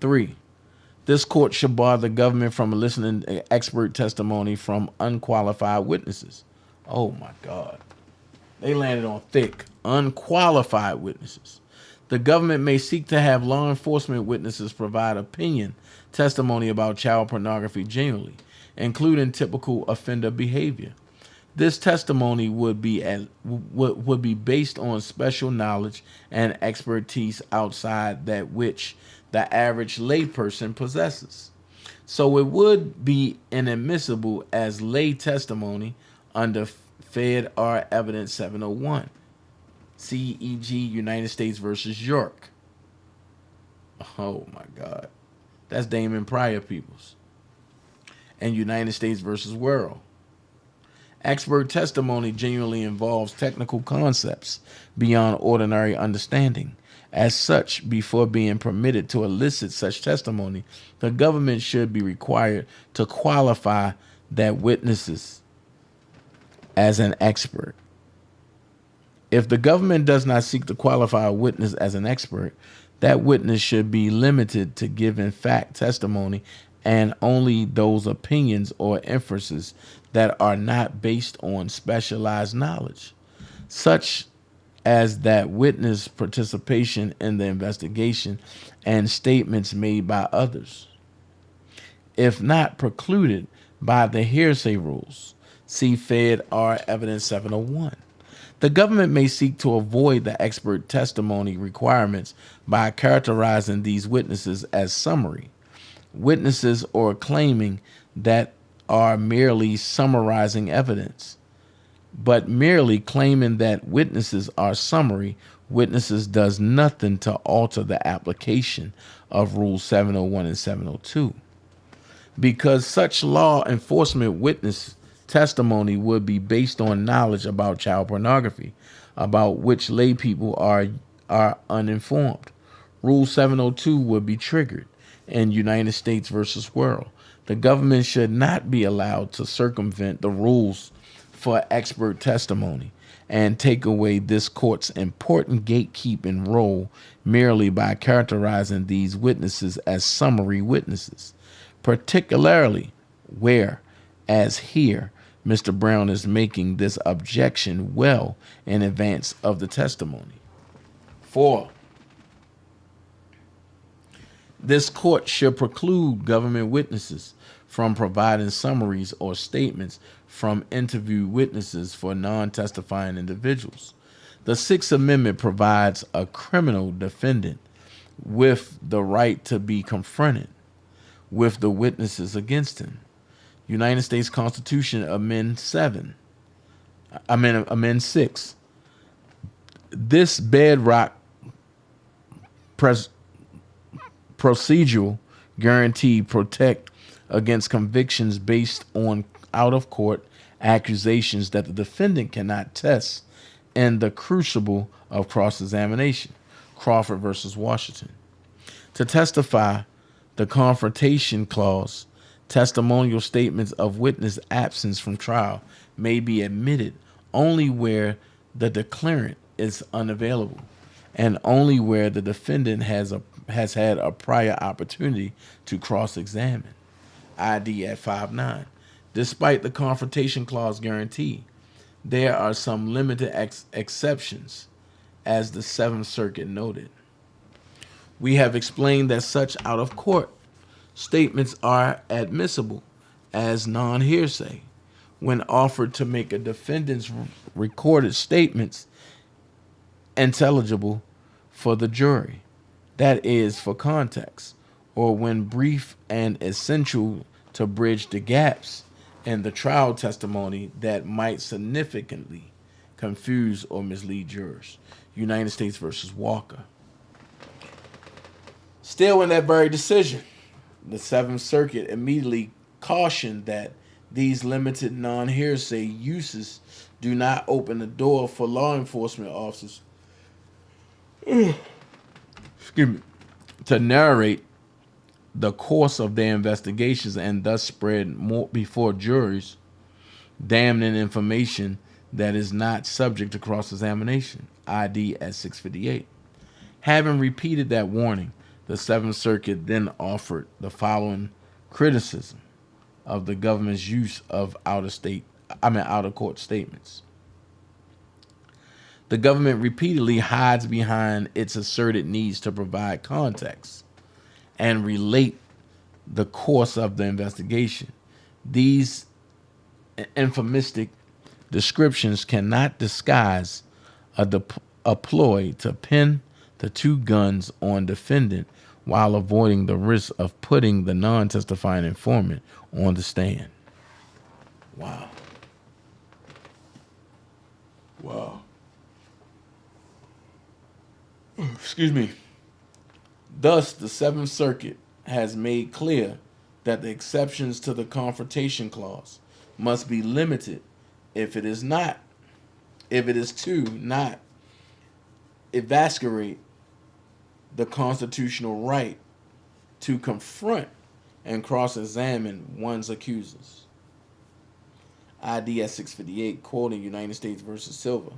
S9: 3. This court should bar the government from eliciting expert testimony from unqualified witnesses. Oh my God. They landed on thick, unqualified witnesses. The government may seek to have law enforcement witnesses provide opinion testimony about child pornography generally, including typical offender behavior. This testimony would be based on special knowledge and expertise outside that which the average layperson possesses. So it would be inadmissible as lay testimony under Fed R Evidence 701. CEG United States versus York. Oh my God. That's Damon Pryor Peoples. And United States versus World. Expert testimony genuinely involves technical concepts beyond ordinary understanding. As such, before being permitted to elicit such testimony, the government should be required to qualify that witnesses as an expert. If the government does not seek to qualify a witness as an expert, that witness should be limited to giving fact testimony and only those opinions or inferences that are not based on specialized knowledge, such as that witness participation in the investigation and statements made by others. If not precluded by the hearsay rules, see Fed R Evidence 701. The government may seek to avoid the expert testimony requirements by characterizing these witnesses as summary witnesses or claiming that are merely summarizing evidence. But merely claiming that witnesses are summary witnesses does nothing to alter the application of Rule 701 and 702. Because such law enforcement witness testimony would be based on knowledge about child pornography, about which lay people are uninformed. Rule 702 would be triggered in United States versus World. The government should not be allowed to circumvent the rules for expert testimony and take away this court's important gatekeeping role merely by characterizing these witnesses as summary witnesses, particularly where, as here, Mr. Brown is making this objection well in advance of the testimony. 4. This court should preclude government witnesses from providing summaries or statements from interviewed witnesses for non-testifying individuals. The Sixth Amendment provides a criminal defendant with the right to be confronted with the witnesses against him. United States Constitution Amendment 6. This bedrock procedural guarantee protect against convictions based on out-of-court accusations that the defendant cannot test in the crucible of cross-examination. Crawford versus Washington. To testify, the Confrontation Clause, testimonial statements of witness absence from trial may be admitted only where the declarant is unavailable and only where the defendant has had a prior opportunity to cross-examine. ID at 5-9. Despite the Confrontation Clause guarantee, there are some limited exceptions as the Seventh Circuit noted. We have explained that such out-of-court statements are admissible as non-hearsay when offered to make a defendant's recorded statements intelligible for the jury, that is, for context, or when brief and essential to bridge the gaps in the trial testimony that might significantly confuse or mislead jurors. United States versus Walker. Still in that very decision, the Seventh Circuit immediately cautioned that these limited non-hearsay uses do not open the door for law enforcement officers to narrate the course of their investigations and thus spread more before juries damning information that is not subject to cross-examination. ID at 658. Having repeated that warning, the Seventh Circuit then offered the following criticism of the government's use of out-of-court statements. The government repeatedly hides behind its asserted needs to provide context and relate the course of the investigation. These euphemistic descriptions cannot disguise a ploy to pin the two guns on defendant while avoiding the risk of putting the non-testifying informant on the stand. Wow. Wow. Excuse me. Thus, the Seventh Circuit has made clear that the exceptions to the Confrontation Clause must be limited if it is to not eviscerate the constitutional right to confront and cross-examine one's accusers. ID at 658, quoting United States versus Silva.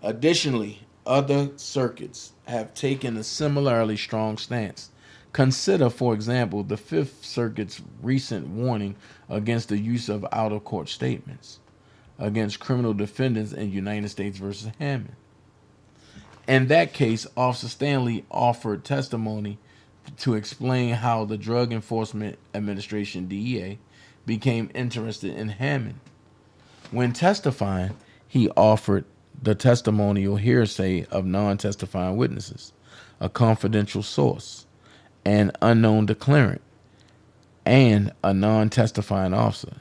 S9: Additionally, other circuits have taken a similarly strong stance. Consider, for example, the Fifth Circuit's recent warning against the use of out-of-court statements against criminal defendants in United States versus Hammond. In that case, Officer Stanley offered testimony to explain how the Drug Enforcement Administration, DEA, became interested in Hammond. When testifying, he offered the testimonial hearsay of non-testifying witnesses, a confidential source, an unknown declarant, and a non-testifying officer.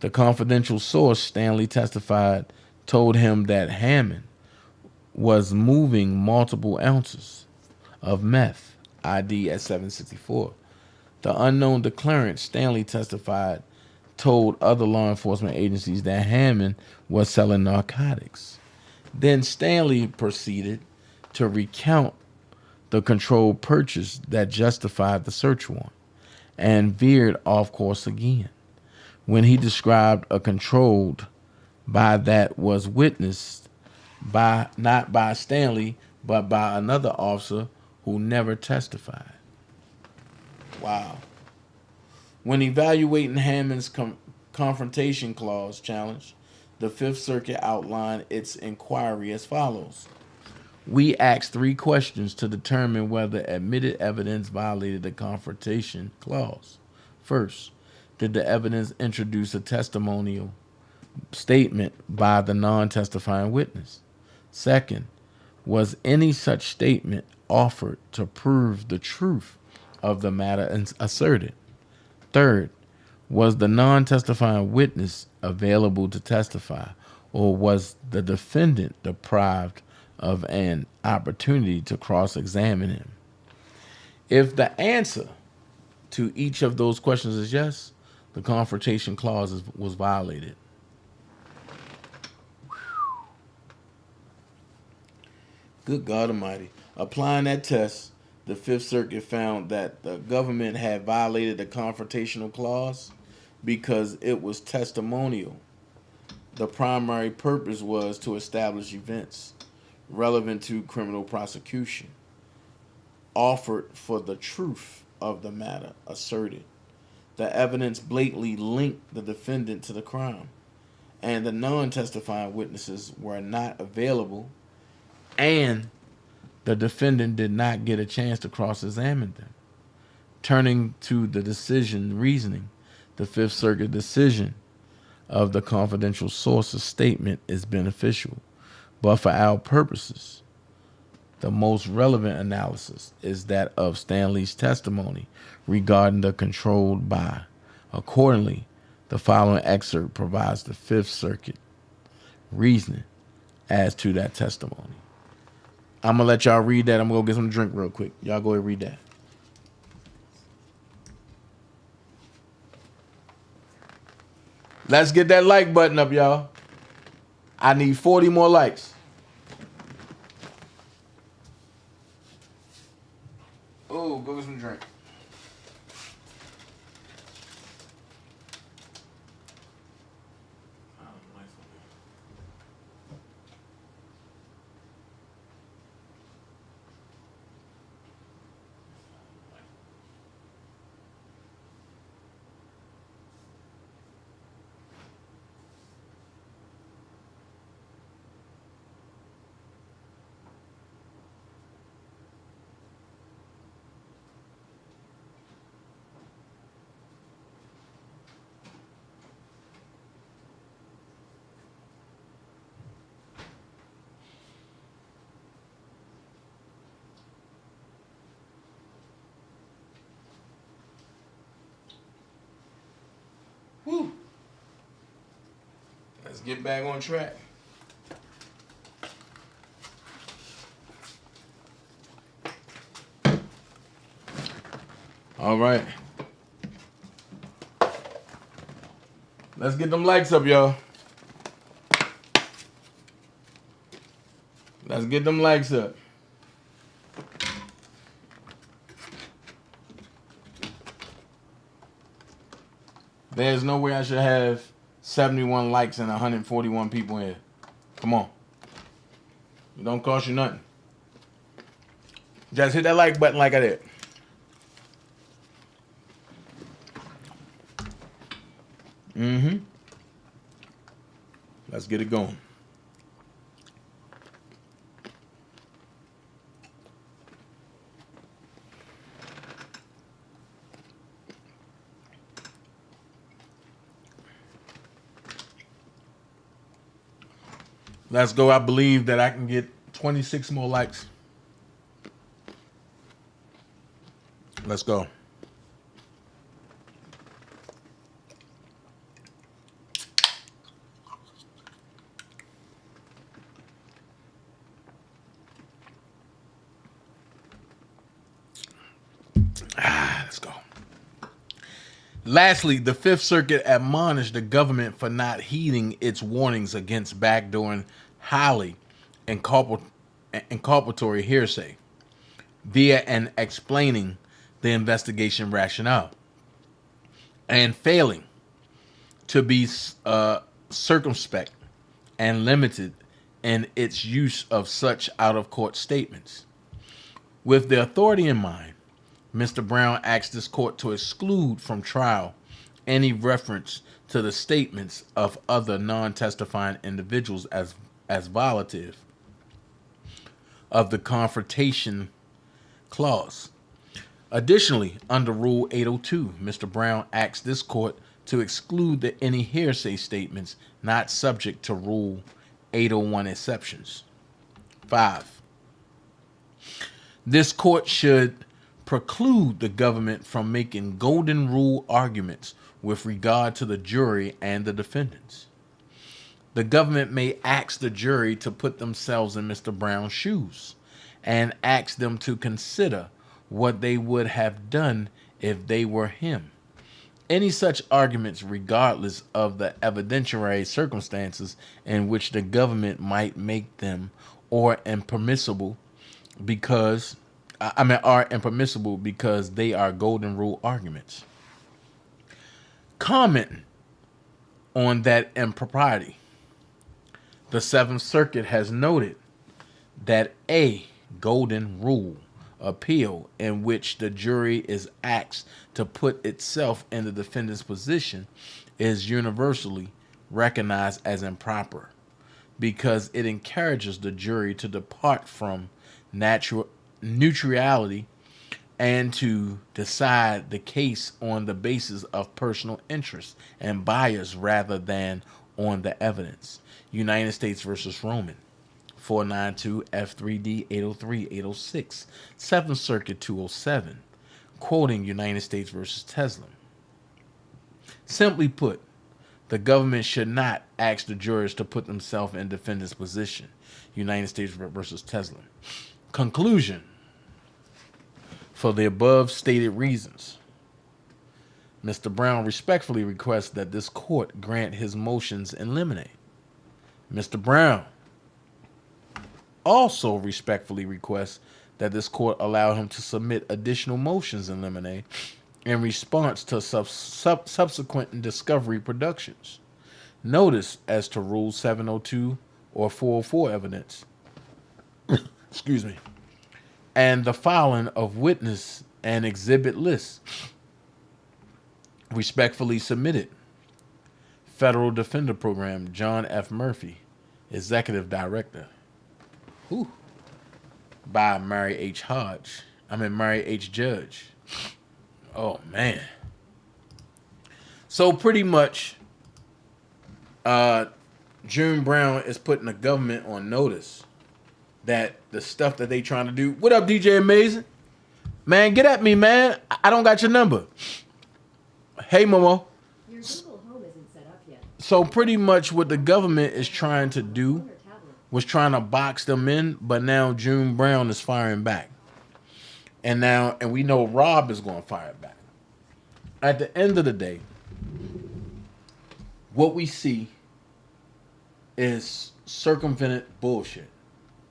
S9: The confidential source, Stanley testified, told him that Hammond was moving multiple ounces of meth, ID at 764. The unknown declarant, Stanley testified, told other law enforcement agencies that Hammond was selling narcotics. Then Stanley proceeded to recount the controlled purchase that justified the search warrant and veered off course again when he described a controlled buy that was witnessed by not by Stanley but by another officer who never testified. Wow. When evaluating Hammond's confrontation clause challenge, the Fifth Circuit outlined its inquiry as follows. We asked 3 questions to determine whether admitted evidence violated the confrontation clause. First, did the evidence introduce a testimonial statement by the non-testifying witness? Second, was any such statement offered to prove the truth of the matter asserted? Third, was the non-testifying witness available to testify, or was the defendant deprived of an opportunity to cross-examine him? If the answer to each of those questions is yes, the confrontation clause was violated. Good God Almighty. Applying that test, the Fifth Circuit found that the government had violated the confrontational clause because it was testimonial. The primary purpose was to establish events relevant to criminal prosecution, offered for the truth of the matter asserted. The evidence blatantly linked the defendant to the crime, and the non-testifying witnesses were not available, and the defendant did not get a chance to cross-examine them. Turning to the decision reasoning, the Fifth Circuit decision of the confidential source's statement is beneficial, but for our purposes, the most relevant analysis is that of Stanley's testimony regarding the controlled by. Accordingly, the following excerpt provides the Fifth Circuit reasoning as to that testimony. I'm going to let y'all read that. I'm going to go get some drink real quick. Y'all go ahead and read that. Let's get that like button up, y'all. I need 40 more likes. Oh, go get some drink. Woo. Let's get back on track. All right. Let's get them likes up, y'all. Let's get them likes up. There's no way I should have 71 likes and 141 people here. Come on. It don't cost you nothing. Just hit that like button like I did. Let's get it going. Let's go. I believe that I can get 26 more likes. Let's go. Let's go. Lastly, the Fifth Circuit admonished the government for not heeding its warnings against backdooring highly inculpatory hearsay via and explaining the investigation rationale, and failing to be circumspect and limited in its use of such out-of-court statements. With the authority in mind, Mr. Brown asked this court to exclude from trial any reference to the statements of other non-testifying individuals as violative of the Confrontation Clause. Additionally, under Rule 802, Mr. Brown asked this court to exclude any hearsay statements not subject to Rule 801 exceptions. 5. This court should preclude the government from making golden rule arguments with regard to the jury and the defendants. The government may ask the jury to put themselves in Mr. Brown's shoes and ask them to consider what they would have done if they were him. Any such arguments, regardless of the evidentiary circumstances in which the government might make them, are impermissible because they are golden rule arguments. Comment on that impropriety. The Seventh Circuit has noted that a golden rule appeal in which the jury is asked to put itself in the defendant's position is universally recognized as improper because it encourages the jury to depart from neutrality and to decide the case on the basis of personal interest and bias rather than on the evidence. United States versus Roman, 492 F3D 803 806, 7th Circuit 207, quoting United States versus Tesla. Simply put, the government should not ask the jurors to put themselves in defendant's position. United States versus Tesla. Conclusion. For the above stated reasons, Mr. Brown respectfully requests that this court grant his motions in limine. Mr. Brown also respectfully requests that this court allow him to submit additional motions in limine in response to subsequent discovery productions. Notice as to Rule 702 or 404 evidence. Excuse me. And the filing of witness and exhibit lists. Respectfully submitted. Federal Defender Program, John F. Murphy, Executive Director. By Mary H. Judge. Oh, man. So pretty much, June Brown is putting the government on notice that the stuff that they trying to do. What up, DJ Amazing? Man, get at me, man. I don't got your number. Hey, Momo.
S11: Your Google Home isn't set up yet.
S9: So pretty much what the government is trying to do was trying to box them in, but now June Brown is firing back. And we know Rob is going to fire back. At the end of the day, what we see is circumvented bullshit.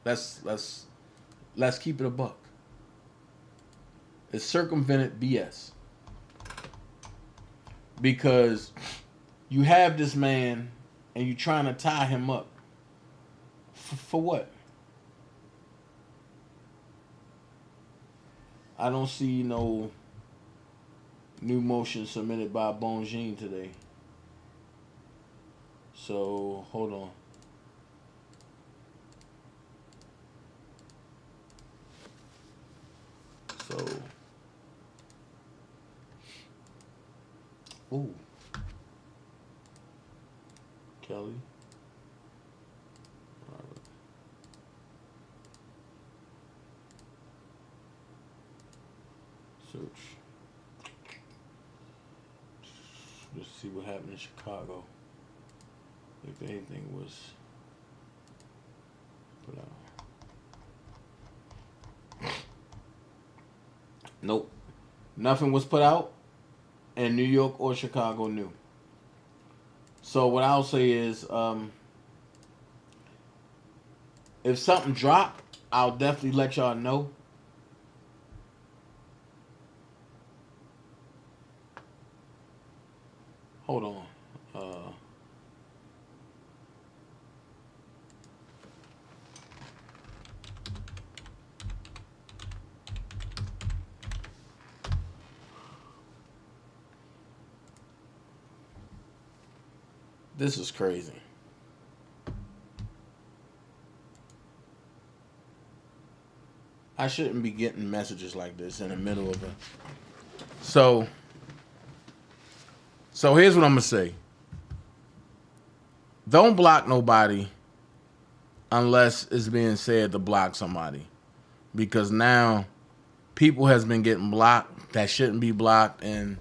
S9: Let's keep it a buck. It's circumvented BS. Because you have this man and you're trying to tie him up. For what? I don't see no new motion submitted by Bonjean today. So, hold on. So, ooh, Kelly, Robert. Search. Let's see what happened in Chicago. If anything was put out. Nope. Nothing was put out in New York or Chicago new. So what I'll say is, if something dropped, I'll definitely let y'all know. Hold on. This is crazy. I shouldn't be getting messages like this in the middle of it. So here's what I'm going to say. Don't block nobody unless it's being said to block somebody. Because now people has been getting blocked that shouldn't be blocked, and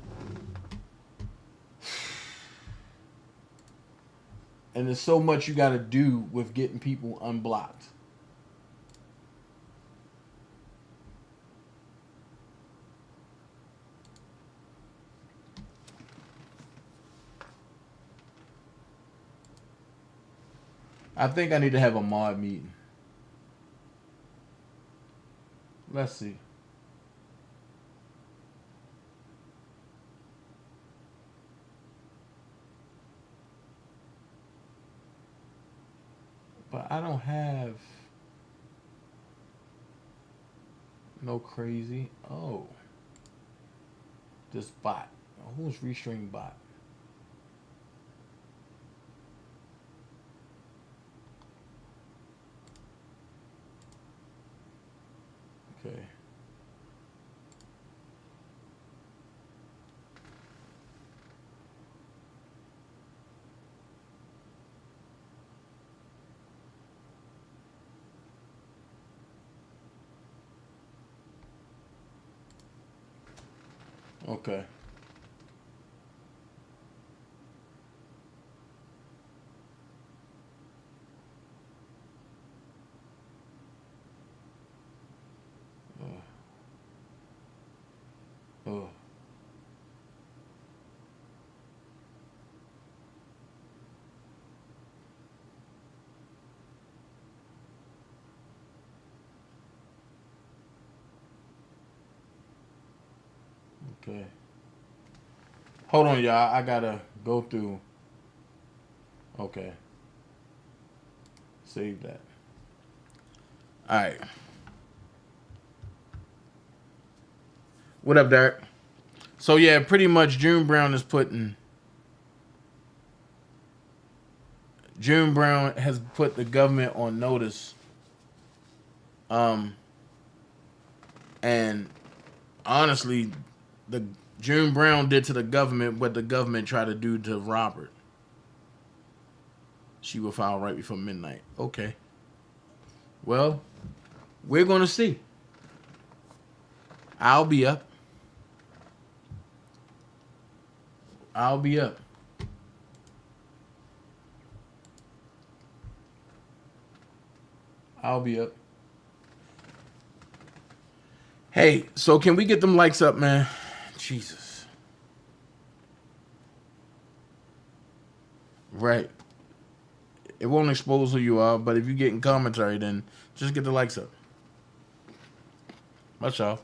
S9: there's so much you got to do with getting people unblocked. I think I need to have a mod meeting. Let's see. But I don't have no crazy. Oh. This bot. Who's Restring bot? Okay. Okay. Oh. Okay. Hold on, y'all. I gotta go through. Okay. Save that. All right. What up, Derek? So yeah, pretty much June Brown is putting. June Brown has put the government on notice. And honestly, the June Brown did to the government what the government tried to do to Robert. She will file right before midnight. Okay. Well, we're gonna see. I'll be up. I'll be up. I'll be up. Hey, so can we get them likes up, man? Jesus. Right. It won't expose who you are, but if you're getting commentary, then just get the likes up. That's all.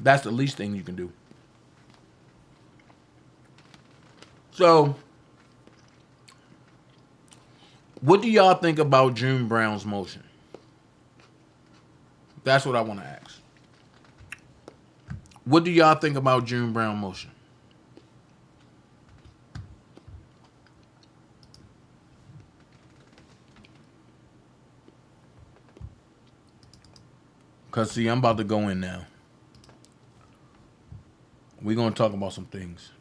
S9: That's the least thing you can do. So, what do y'all think about June Brown's motion? That's what I want to ask. What do y'all think about June Brown motion? Because, see, I'm about to go in now. We're going to talk about some things.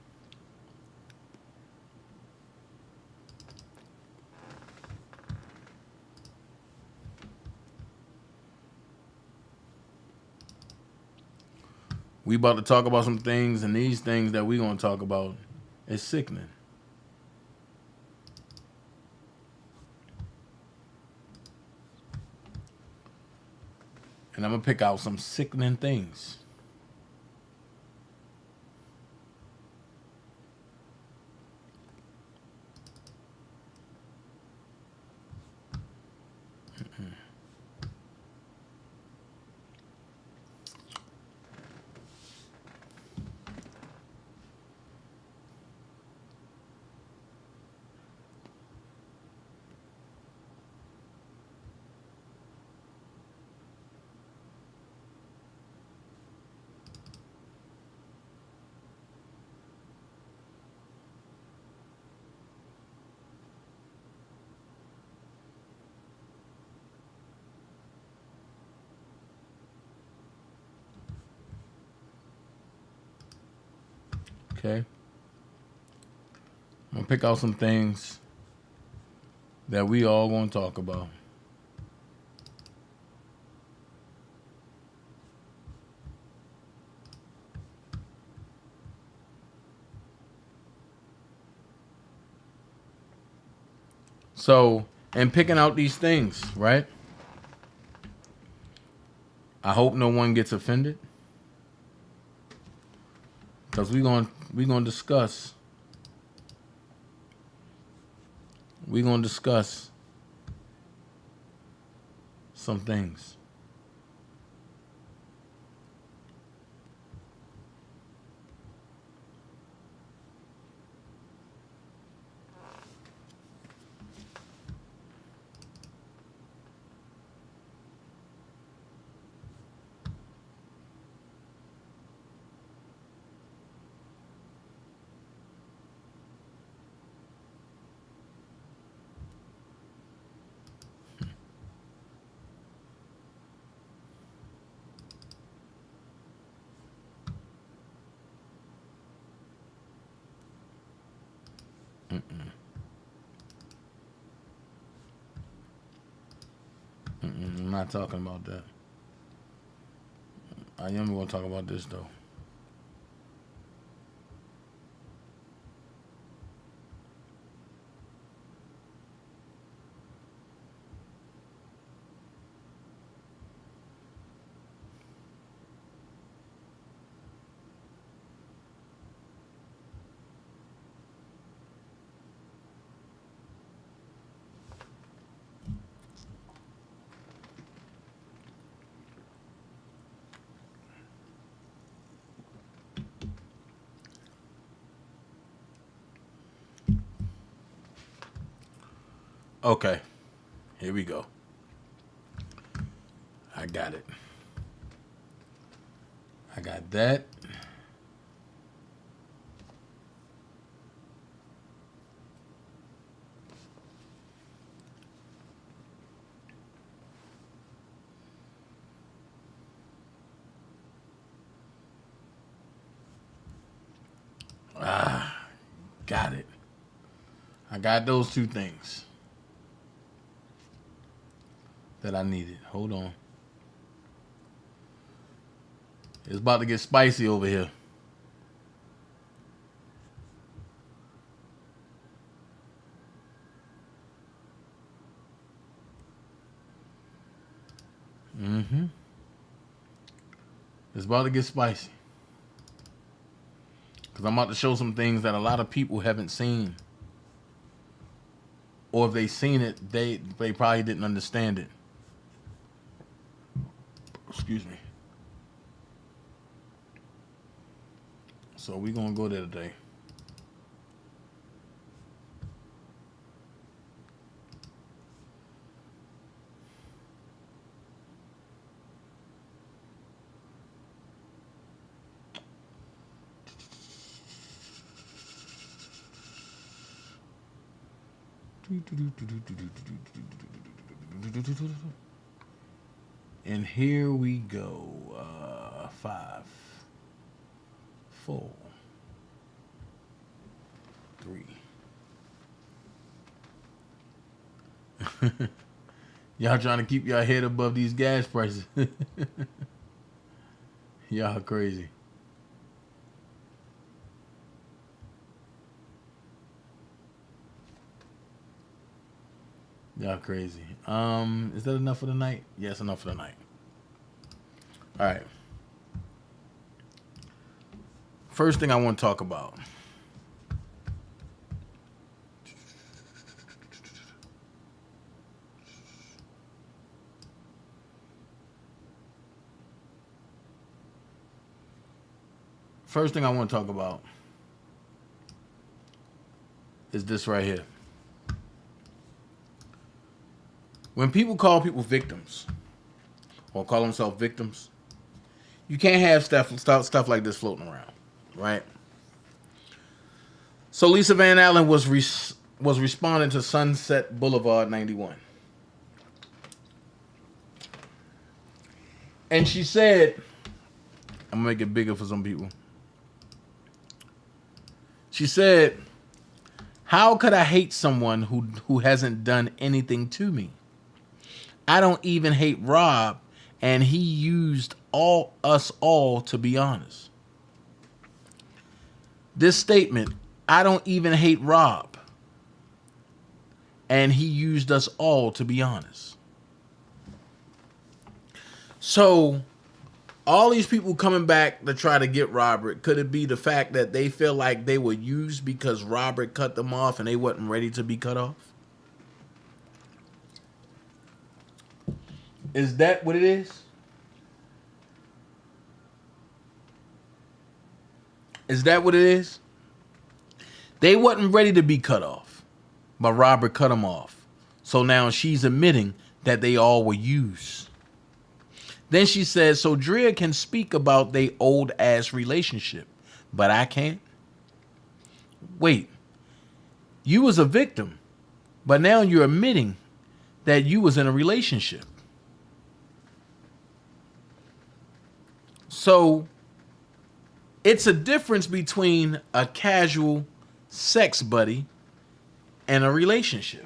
S9: We about to talk about some things, and these things that we going to talk about is sickening. And I'm going to pick out some sickening things. Okay. I'm going to pick out some things that we all going to talk about. So, in picking out these things, right? I hope no one gets offended. Because we're going to discuss. We're going to discuss some things. I'm not talking about that. I am going to talk about this, though. Okay, here we go. I got it. I got that. Got it. I got those two things that I needed. Hold on. It's about to get spicy over here. It's about to get spicy. Because I'm about to show some things that a lot of people haven't seen. Or if they seen it, they probably didn't understand it. Excuse me. So we're going to go there today. And here we go. 5, 4, 3. Y'all trying to keep y'all head above these gas prices. Y'all crazy. Y'all crazy. Is that enough for the night? Yes, enough for the night. All right. First thing I want to talk about. First thing I want to talk about is this right here. When people call people victims or call themselves victims, you can't have stuff like this floating around, right? So Lisa Van Allen was responding to Sunset Boulevard 91. And she said, I'm going to make it bigger for some people. She said, how could I hate someone who hasn't done anything to me? I don't even hate Rob, and he used us all, to be honest. This statement, I don't even hate Rob, and he used us all, to be honest. So, all these people coming back to try to get Robert, could it be the fact that they feel like they were used because Robert cut them off and they wasn't ready to be cut off? Is that what it is? Is that what it is? They wasn't ready to be cut off, but Robert cut them off. So now she's admitting that they all were used. Then she says, so Drea can speak about their old ass relationship, but I can't. Wait, you was a victim, but now you're admitting that you was in a relationship. So it's a difference between a casual sex buddy and a relationship.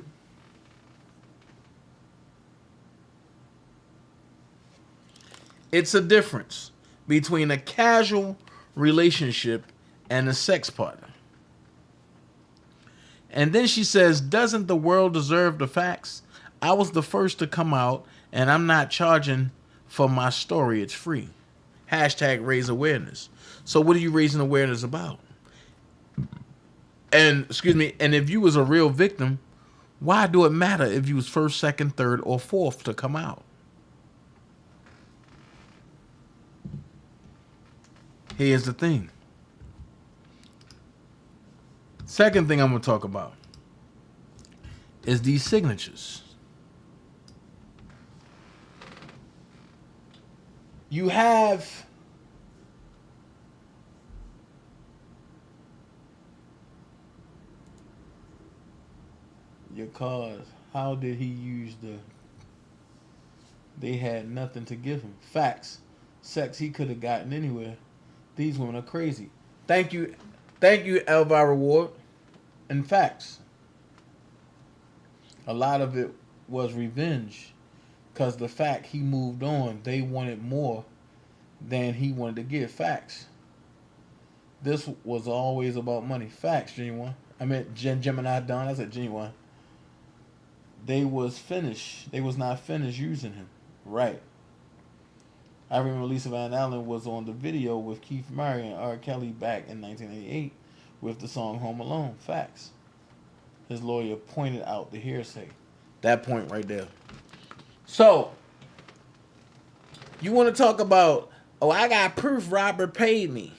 S9: It's a difference between a casual relationship and a sex partner. And then she says, doesn't the world deserve the facts? I was the first to come out, and I'm not charging for my story. It's free. Hashtag raise awareness. So what are you raising awareness about? And, excuse me, and if you was a real victim, why do it matter if you was first, second, third, or fourth to come out? Here's the thing. Second thing I'm going to talk about is these signatures. You have your cards. How did he use the... They had nothing to give him. Facts. Sex he could have gotten anywhere. These women are crazy. Thank you, Elvira Ward. And facts. A lot of it was revenge. Because the fact he moved on, they wanted more than he wanted to give. Facts. This was always about money. Facts, Genuine. I meant Gemini Don. I said Genuine. They was finished. They was not finished using him. Right. I remember Lisa Van Allen was on the video with Keith Murray and R. Kelly back in 1988 with the song Home Alone. Facts. His lawyer pointed out the hearsay. That point right there. So, you want to talk about, oh, I got proof Robert paid me.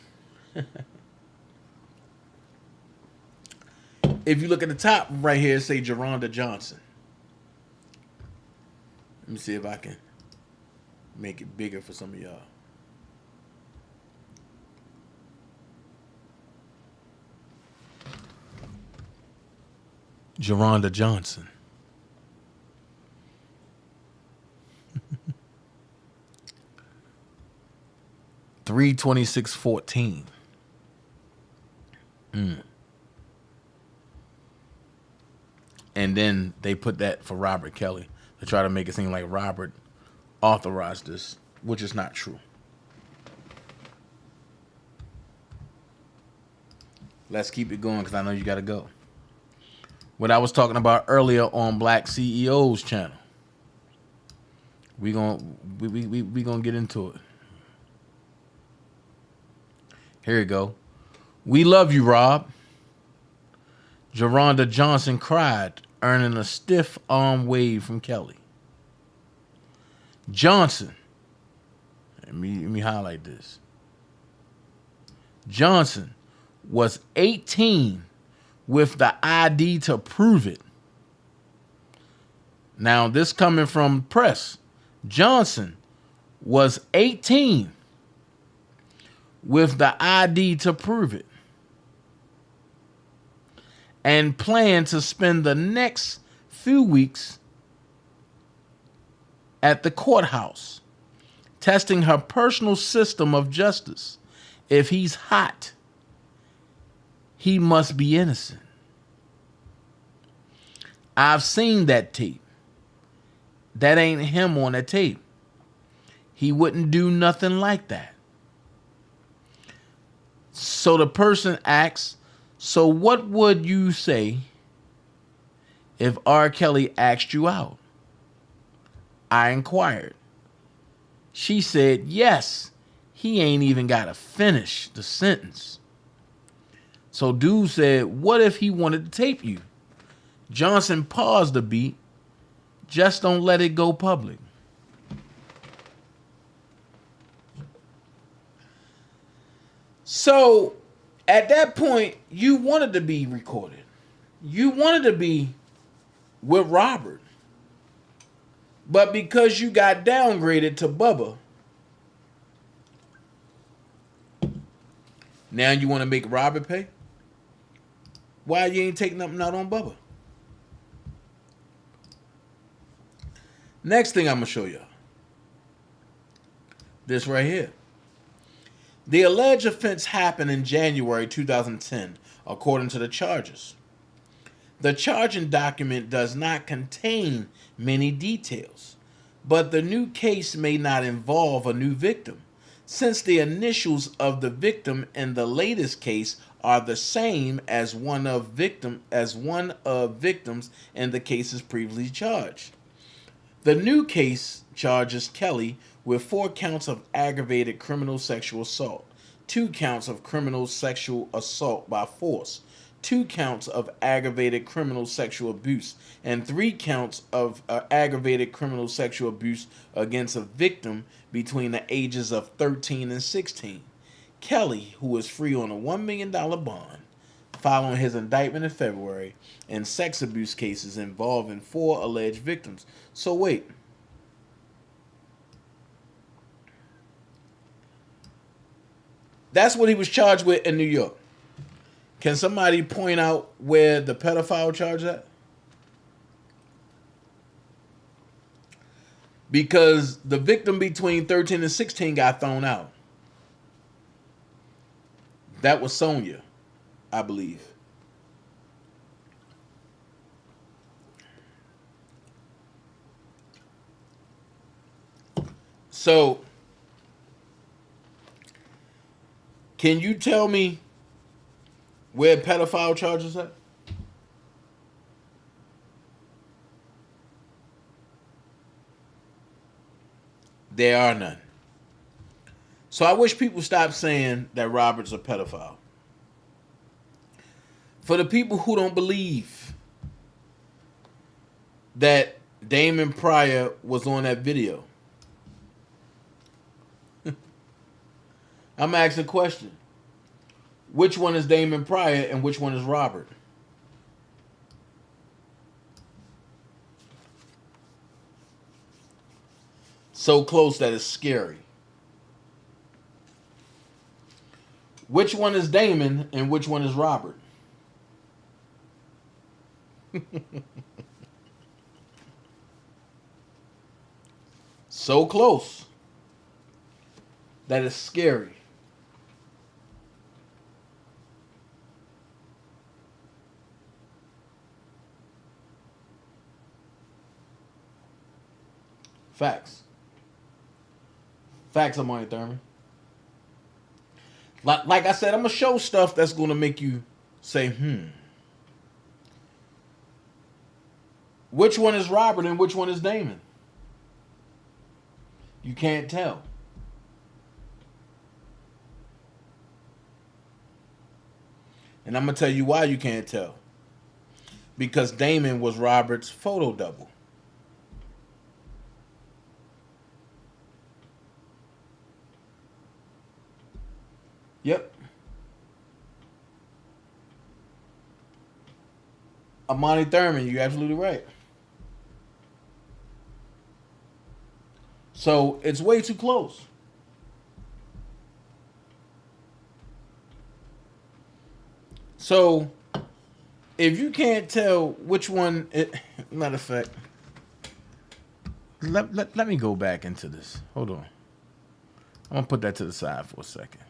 S9: If you look at the top right here, say Geronda Johnson. Let me see if I can make it bigger for some of y'all. Geronda Johnson. $326.14. And then they put that for Robert Kelly to try to make it seem like Robert authorized this, which is not true. Let's keep it going because I know you got to go. What I was talking about earlier on Black CEO's channel. We gonna get into it. Here you go. We love you, Rob. Geronda Johnson cried, earning a stiff arm wave from Kelly. Johnson. Let me highlight this. Johnson was 18 with the ID to prove it. Now, this coming from press. Johnson was 18 with the ID to prove it and planned to spend the next few weeks at the courthouse testing her personal system of justice. If he's hot, he must be innocent. I've seen that tape. That ain't him on that tape. He wouldn't do nothing like that. So the person asks, so what would you say if R. Kelly asked you out? I inquired. She said, yes, he ain't even got to finish the sentence. So dude said, what if he wanted to tape you? Johnson paused a beat. Just don't let it go public. So at that point, you wanted to be recorded. You wanted to be with Robert. But because you got downgraded to Bubba, now you want to make Robert pay? Why you ain't taking nothing out on Bubba? Next thing I'm going to show y'all. This right here. The alleged offense happened in January 2010, according to the charges. The charging document does not contain many details, but the new case may not involve a new victim, since the initials of the victim in the latest case are the same as one of victims in the cases previously charged. The new case charges Kelly with 4 counts of aggravated criminal sexual assault, 2 counts of criminal sexual assault by force, 2 counts of aggravated criminal sexual abuse, and 3 counts of aggravated criminal sexual abuse against a victim between the ages of 13 and 16. Kelly, who was free on a $1 million bond following his indictment in February, in sex abuse cases involving 4 alleged victims. So wait. That's what he was charged with in New York. Can somebody point out where the pedophile charge at? Because the victim between 13 and 16 got thrown out. That was Sonia, I believe. So, can you tell me where pedophile charges at? There are none. So I wish people stop saying that Robert's a pedophile. For the people who don't believe that Damon Pryor was on that video, I'm asking a question. Which one is Damon Pryor and which one is Robert? So close that it's scary. Which one is Damon and which one is Robert? So close that it's scary. Facts. Facts, Amari Thurman. Like I said, I'm going to show stuff that's going to make you say, Which one is Robert and which one is Damon? You can't tell. And I'm going to tell you why you can't tell. Because Damon was Robert's photo double. Yep. Amani Thurman, you're absolutely right. So it's way too close. So if you can't tell which one, matter of fact, let me go back into this. Hold on. I'm going to put that to the side for a second.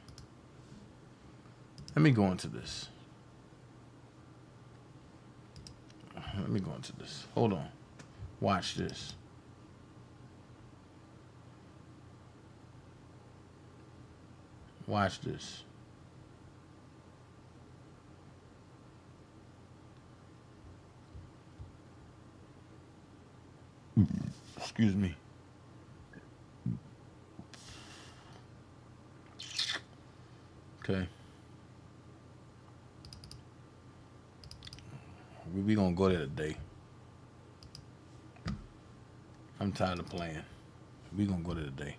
S9: Let me go into this. Let me go into this. Hold on. Watch this. Watch this. Excuse me. Okay. We gonna go there today. I'm tired of playing. We gonna go there today.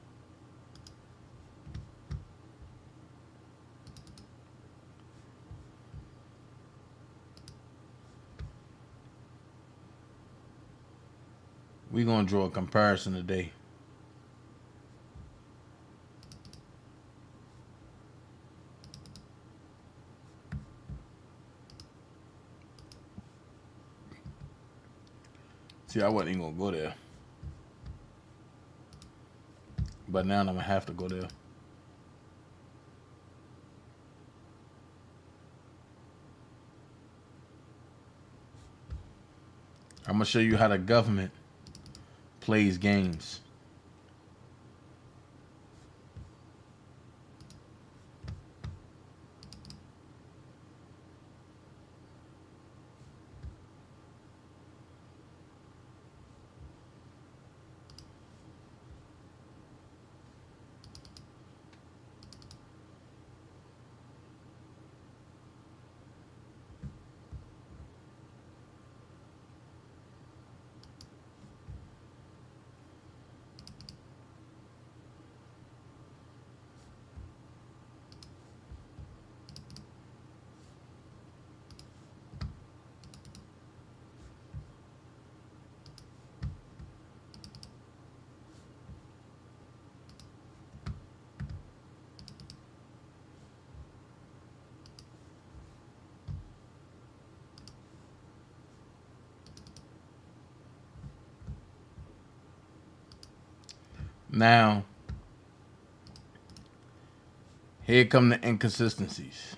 S9: We gonna draw a comparison today. See, I wasn't even gonna go there. But now I'm gonna have to go there. I'm gonna show you how the government plays games. Now, here come the inconsistencies.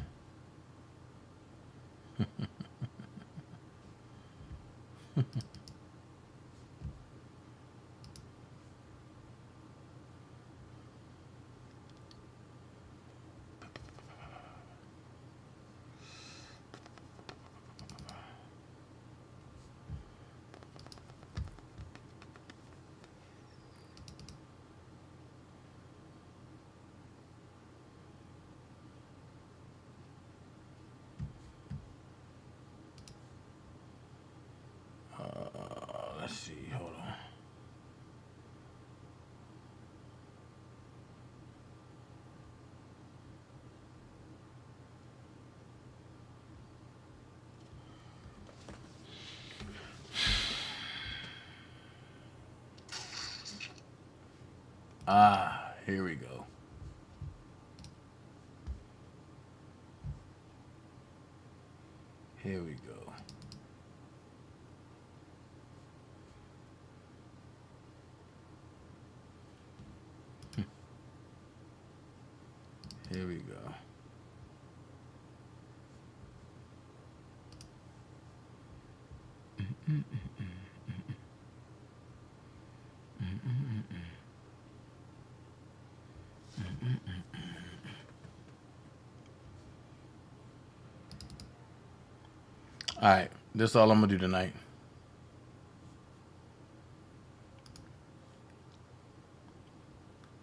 S9: Let's see, hold on. Here we go. Here we go. Here we go. All right, this is all I'm gonna do tonight.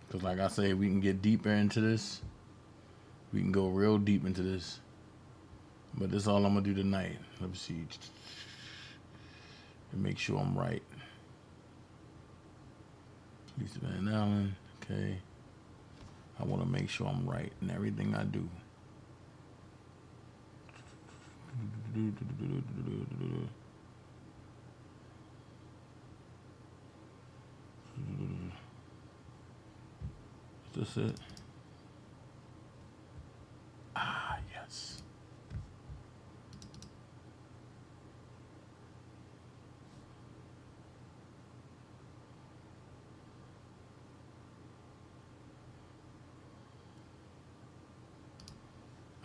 S9: Because like I say, we can get deeper into this. We can go real deep into this. But this is all I'm gonna do tonight. Let me see. And make sure I'm right. Lisa Van Allen, okay. I wanna make sure I'm right in everything I do. Is this it? Ah, yes.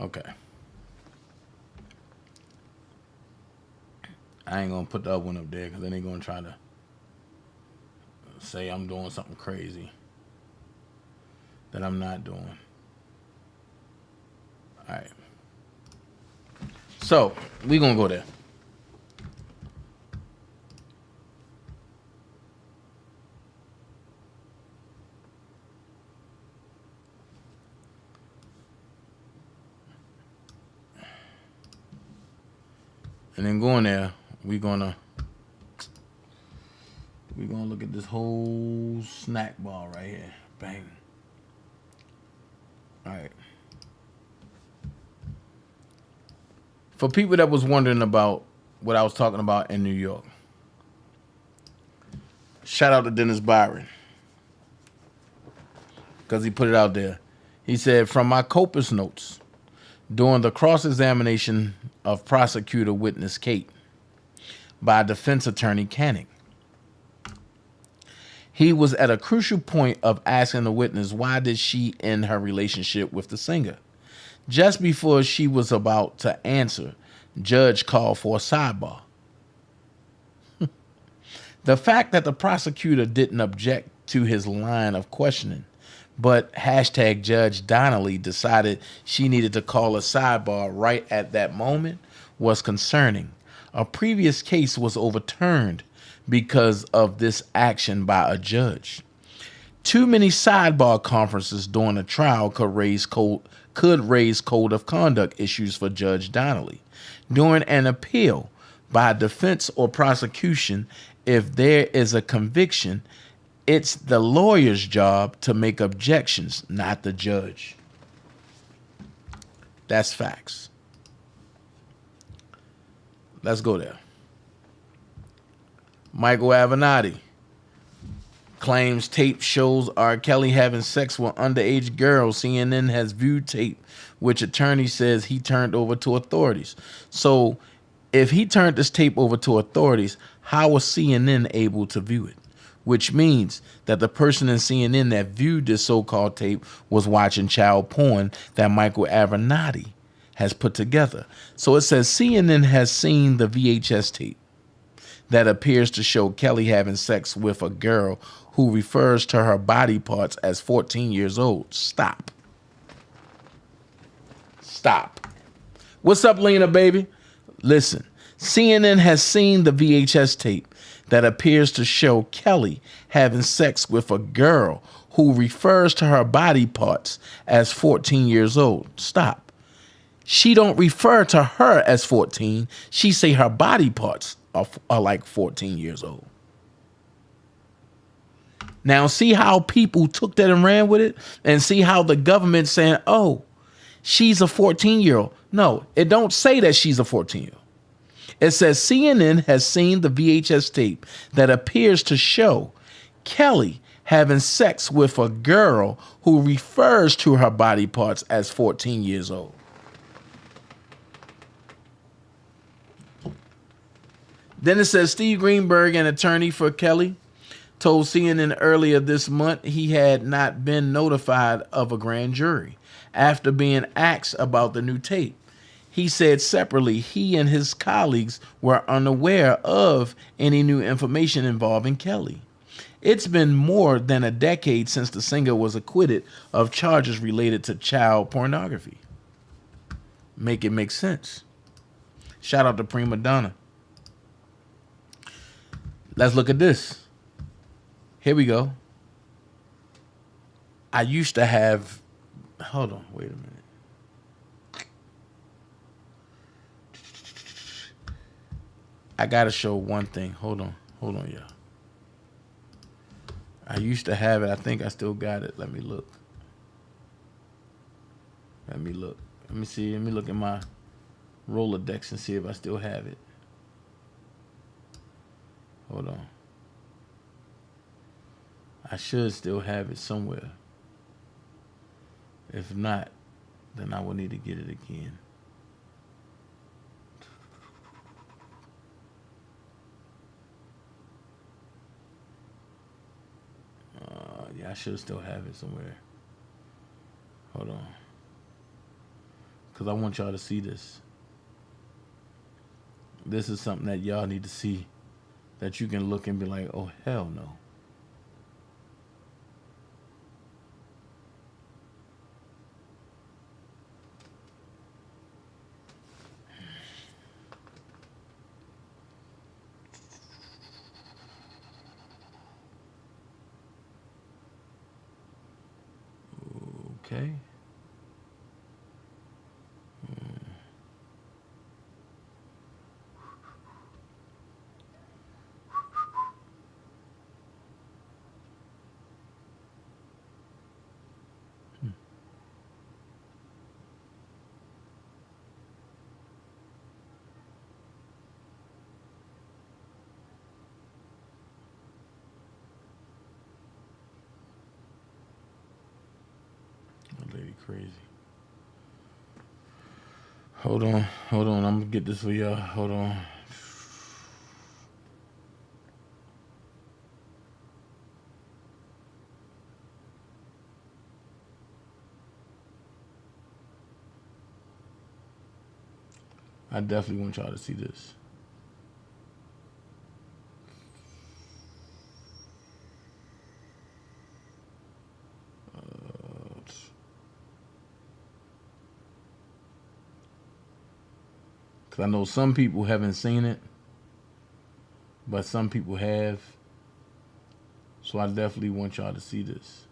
S9: Okay. I ain't gonna put the other one up there because then they're gonna try to say I'm doing something crazy that I'm not doing. All right. So we gonna go there. And then going there, we're gonna look at this whole snack bar right here. Bang. All right. For people that was wondering about what I was talking about in New York, shout out to Dennis Byron, because he put it out there. He said, from my corpus notes during the cross-examination of prosecutor witness Kate by defense attorney Canning, he was at a crucial point of asking the witness why did she end her relationship with the singer. Just before she was about to answer, judge called for a sidebar. The fact that the prosecutor didn't object to his line of questioning, but hashtag Judge Donnelly decided she needed to call a sidebar right at that moment was concerning. A previous case was overturned because of this action by a judge. Too many sidebar conferences during a trial could raise code of conduct issues for Judge Donnelly. During an appeal by defense or prosecution, if there is a conviction, it's the lawyer's job to make objections, not the judge. That's facts. Let's go there. Michael Avenatti claims tape shows R. Kelly having sex with underage girls. CNN has viewed tape, which attorney says he turned over to authorities. So if he turned this tape over to authorities, how was CNN able to view it? Which means that the person in CNN that viewed this so-called tape was watching child porn that Michael Avenatti has put together. So it says CNN has seen the VHS tape that appears to show Kelly having sex with a girl who refers to her body parts as 14 years old. Stop. Stop. What's up, Lena, baby? Listen, CNN has seen the VHS tape that appears to show Kelly having sex with a girl who refers to her body parts as 14 years old. Stop. She don't refer to her as 14. She say her body parts are like 14 years old. Now see how people took that and ran with it, and see how the government saying, oh, she's a 14-year-old. No, it don't say that she's a 14-year-old. It says CNN has seen the VHS tape that appears to show Kelly having sex with a girl who refers to her body parts as 14 years old. Then it says Steve Greenberg, an attorney for Kelly, told CNN earlier this month he had not been notified of a grand jury after being asked about the new tape. He said separately he and his colleagues were unaware of any new information involving Kelly. It's been more than a decade since the singer was acquitted of charges related to child pornography. Make it make sense. Shout out to Prima Donna. Let's look at this. Here we go. I used to have, hold on, wait a minute. I gotta show one thing. Hold on, y'all. I used to have it. I think I still got it. Let me look. Let me see. Let me look at my Rolodex and see if I still have it. Hold on. I should still have it somewhere. If not, then I will need to get it again. Yeah, I should still have it somewhere. Hold on. Because I want y'all to see this. This is something that y'all need to see. That you can look and be like, oh, hell no. Okay. Lady crazy. Hold on. I'm gonna get this for y'all. Hold on. I definitely want y'all to see this. Because I know some people haven't seen it, but some people have. So I definitely want y'all to see this.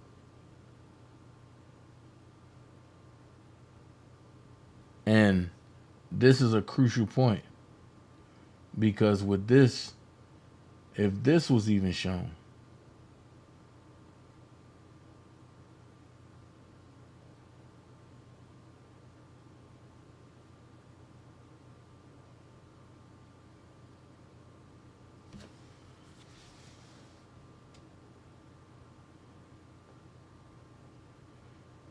S9: And this is a crucial point. Because with this, if this was even shown,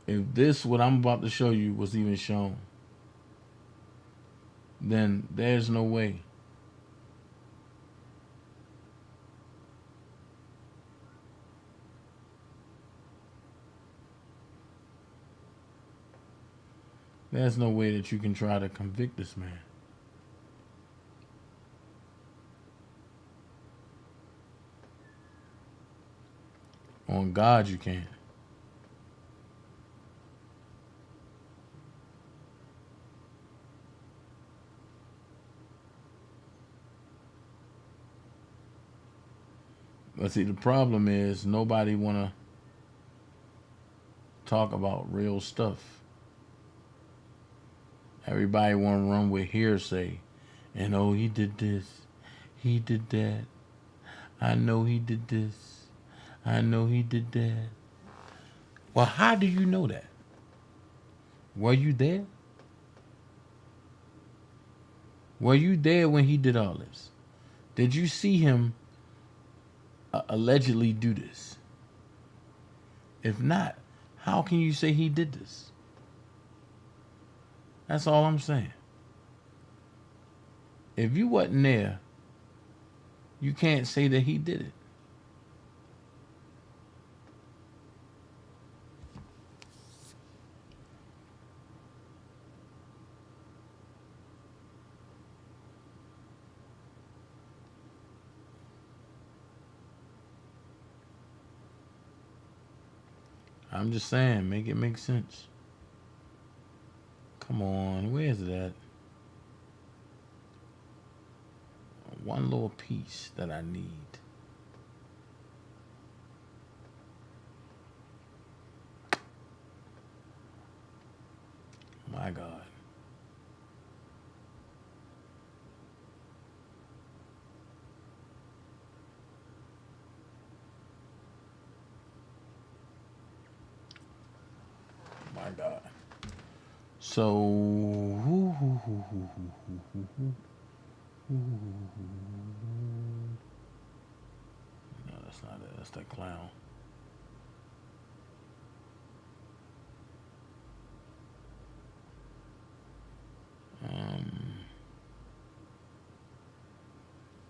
S9: if this, what I'm about to show you, was even shown, then there's no way. There's no way that you can try to convict this man. On God, you can. But see, the problem is nobody want to talk about real stuff. Everybody want to run with hearsay. And oh, he did this. He did that. I know he did this. I know he did that. Well, how do you know that? Were you there? Were you there when he did all this? Did you see him allegedly do this? If not, how can you say he did this? That's all I'm saying. If you wasn't there, you can't say that he did it. I'm just saying, make it make sense. Come on, where is it at? One little piece that I need. My God. My God. So, no, that's not it. That's that clown.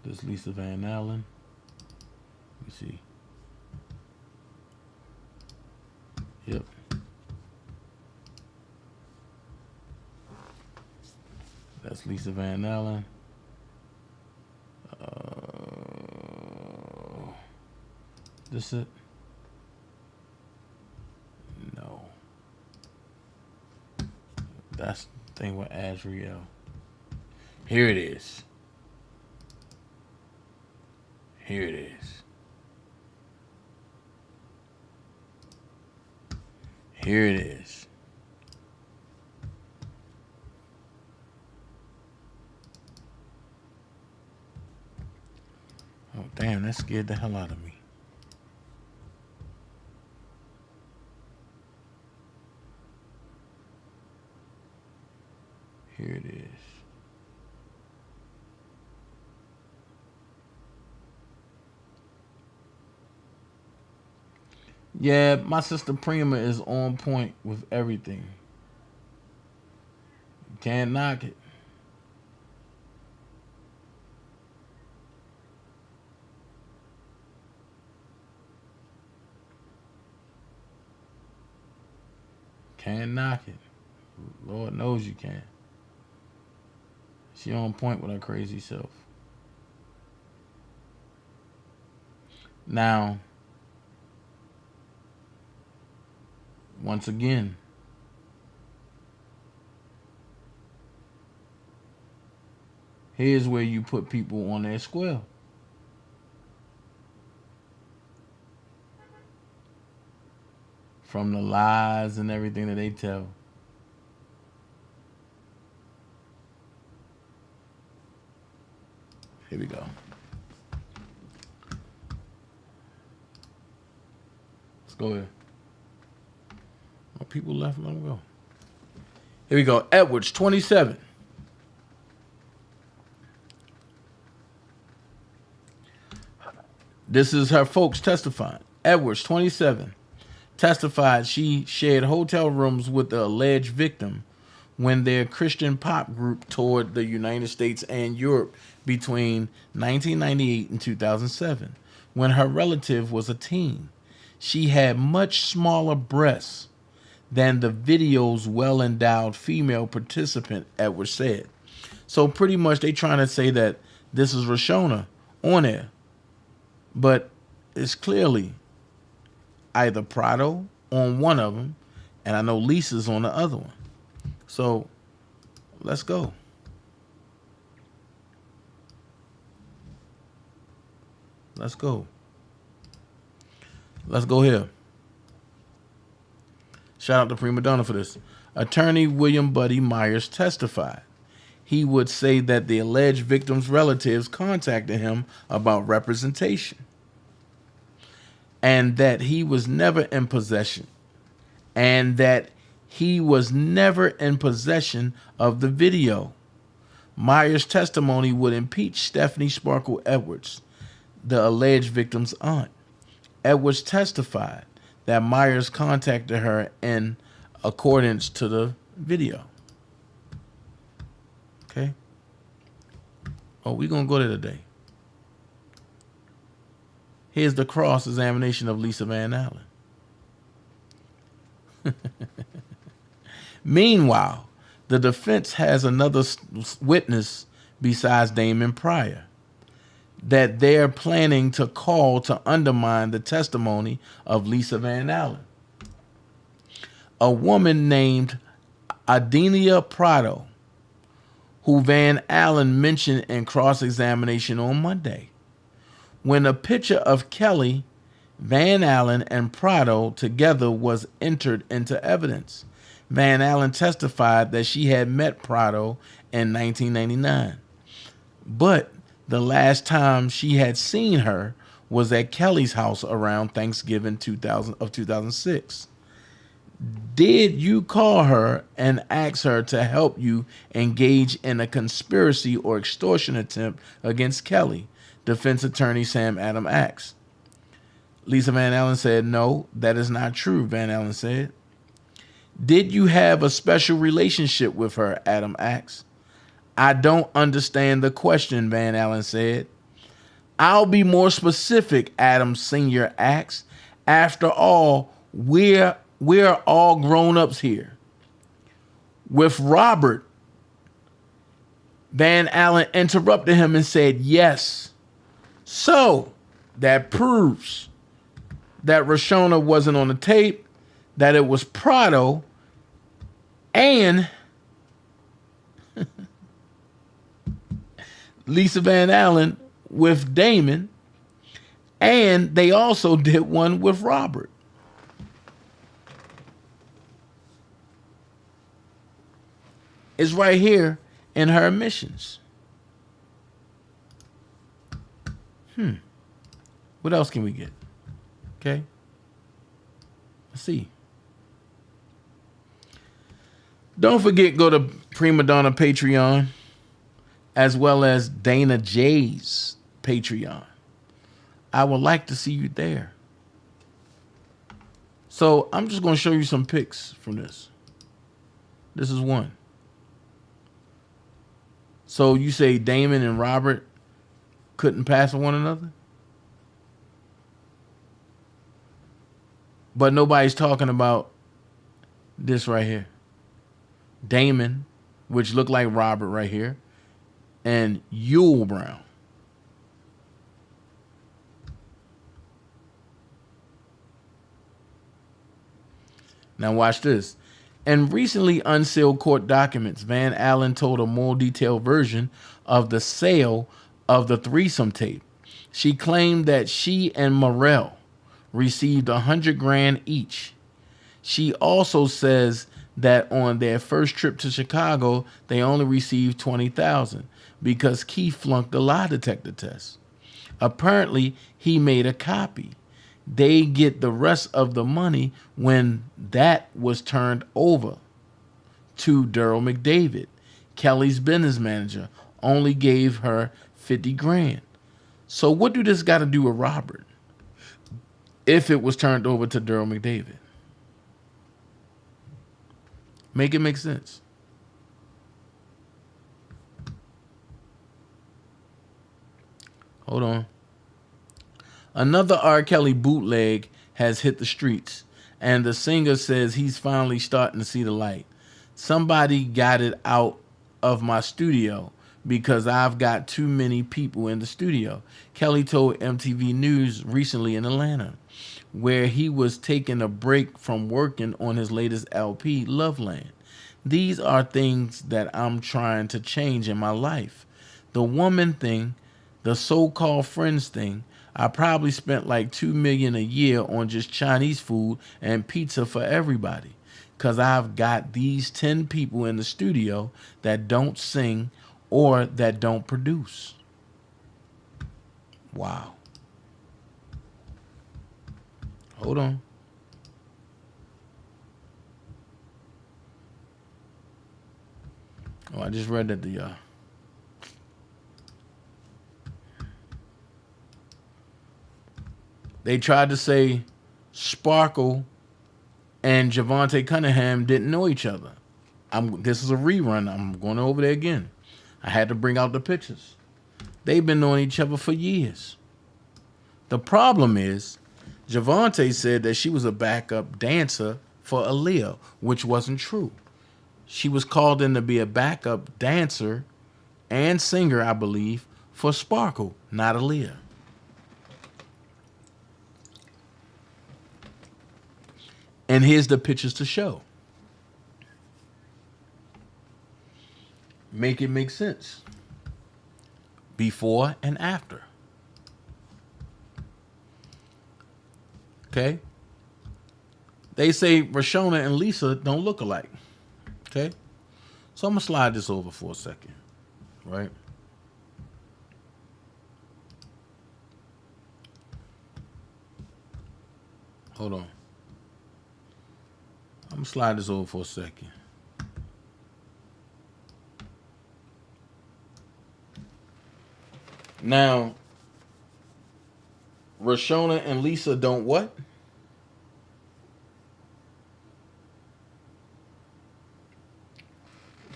S9: This Lisa Van Allen. Let me see. Yep. That's Lisa Van Allen. This it? No. That's the thing with Azriel. Here it is. Here it is. Here it is. Oh, damn, that scared the hell out of me. Here it is. Yeah, my sister Prima is on point with everything. You can't knock it. Can't knock it. Lord knows you can. She on point with her crazy self. Now, once again, Here's where you put people on their square. From the lies and everything that they tell. Here we go. Let's go here. Oh, people left. Let them go. Here we go. Edwards, 27. This is her folks testifying. Edwards, 27, testified she shared hotel rooms with the alleged victim when their Christian pop group toured the United States and Europe between 1998 and 2007, when her relative was a teen. She had much smaller breasts than the video's well-endowed female participant, Edwards said. So pretty much they trying to say that this is Rashona on there. But it's clearly either Prado on one of them, and I know Lisa's on the other one. So let's go. Let's go. Let's go here. Shout out to Prima Donna for this. Attorney William Buddy Myers testified. He would say that the alleged victim's relatives contacted him about representation and that he was never in possession of the video. Myers' testimony would impeach Stephanie Sparkle Edwards, the alleged victim's aunt. Edwards testified that Myers contacted her in accordance to the video. Okay. Oh, we're going to go there today. Here's the cross-examination of Lisa Van Allen. Meanwhile, the defense has another witness besides Damon Pryor that they're planning to call to undermine the testimony of Lisa Van Allen. A woman named Adenia Prado, who Van Allen mentioned in cross-examination on Monday. When a picture of Kelly, Van Allen, and Prado together was entered into evidence, Van Allen testified that she had met Prado in 1999. But the last time she had seen her was at Kelly's house around Thanksgiving 2006. Did you call her and ask her to help you engage in a conspiracy or extortion attempt against Kelly? Defense attorney Sam Adam asked. Lisa Van Allen said, "No, that is not true," Van Allen said. Did you have a special relationship with her? Adam asked. I don't understand the question, Van Allen said. I'll be more specific, Adam Sr. asked. After all, we're all grown-ups here. With Robert, Van Allen interrupted him and said, yes. So that proves that Rashona wasn't on the tape, that it was Prado, and Lisa Van Allen with Damon, and they also did one with Robert. It's right here in her admissions. What else can we get? Okay. Let's see. Don't forget, go to Prima Donna Patreon, as well as DanaJay's Patreon. I would like to see you there. So I'm just going to show you some pics from this. This is one. So you say Damon and Robert couldn't pass for one another? But nobody's talking about this right here. Damon, which looked like Robert right here, and Yule Brown. Now watch this. In recently unsealed court documents, Van Allen told a more detailed version of the sale of the threesome tape. She claimed that she and Morrell received $100,000 each. She also says that on their first trip to Chicago, they only received $20,000 because Keith flunked the lie detector test. Apparently, he made a copy. They get the rest of the money when that was turned over to Daryl McDavid. Kelly's business manager only gave her $50,000. So what do this got to do with Robert if it was turned over to Daryl McDavid? Make it make sense. Hold on. Another R. Kelly bootleg has hit the streets, and the singer says he's finally starting to see the light. Somebody got it out of my studio because I've got too many people in the studio. Kelly told MTV News recently in Atlanta, where he was taking a break from working on his latest LP, Loveland. These are things that I'm trying to change in my life. The woman thing, the so-called friends thing, I probably spent like $2 million a year on just Chinese food and pizza for everybody. Because I've got these 10 people in the studio that don't sing or that don't produce. Wow. Hold on. Oh, I just read that to y'all. They tried to say Sparkle and Javante Cunningham didn't know each other. This is a rerun. I'm going over there again. I had to bring out the pictures. They've been knowing each other for years. The problem is, Javante said that she was a backup dancer for Aaliyah, which wasn't true. She was called in to be a backup dancer and singer, I believe, for Sparkle, not Aaliyah. And here's the pictures to show. Make it make sense. Before and after. Okay? They say Rashona and Lisa don't look alike. Okay? So I'm going to slide this over for a second. Right? Hold on. I'm going to slide this over for a second. Now, Rashona and Lisa don't what?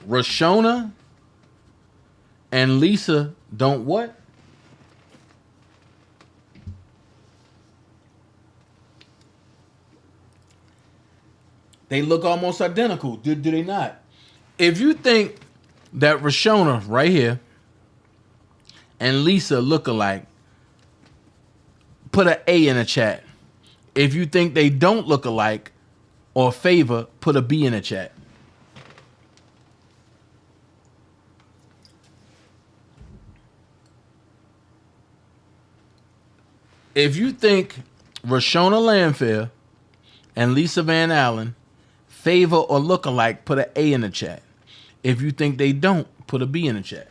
S9: Rashona and Lisa don't what? They look almost identical, do they not? If you think that Rashona right here and Lisa look alike, put an A in the chat. If you think they don't look alike or favor, put a B in the chat. If you think Rashona Landfair and Lisa Van Allen favor or look alike, put an A in the chat. If you think they don't, put a B in the chat.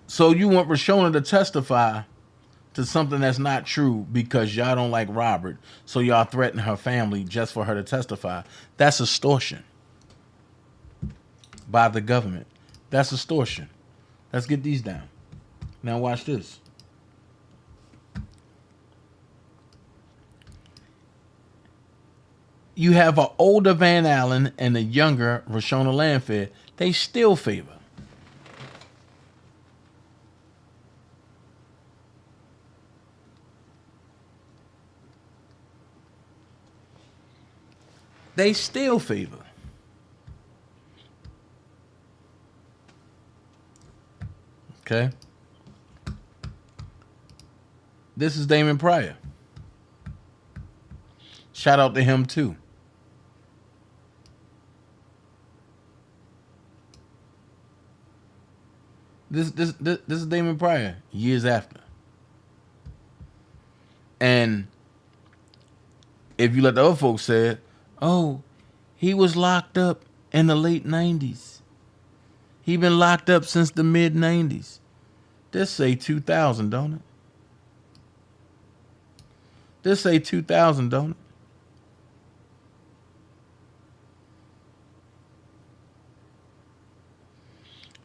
S9: So you want Rashona to testify to something that's not true because y'all don't like Robert, so y'all threaten her family just for her to testify. That's extortion by the government. That's extortion. Let's get these down. Now watch this. You have an older Van Allen and a younger Rashona Landfair. They still favor. They still favor. Okay. This is Damon Pryor. Shout out to him too. This is Damon Pryor years after. And if you let the other folks say it, oh, he was locked up in the late 90s. He been locked up since the mid 90s. This say 2000, don't it? This say 2000, don't it?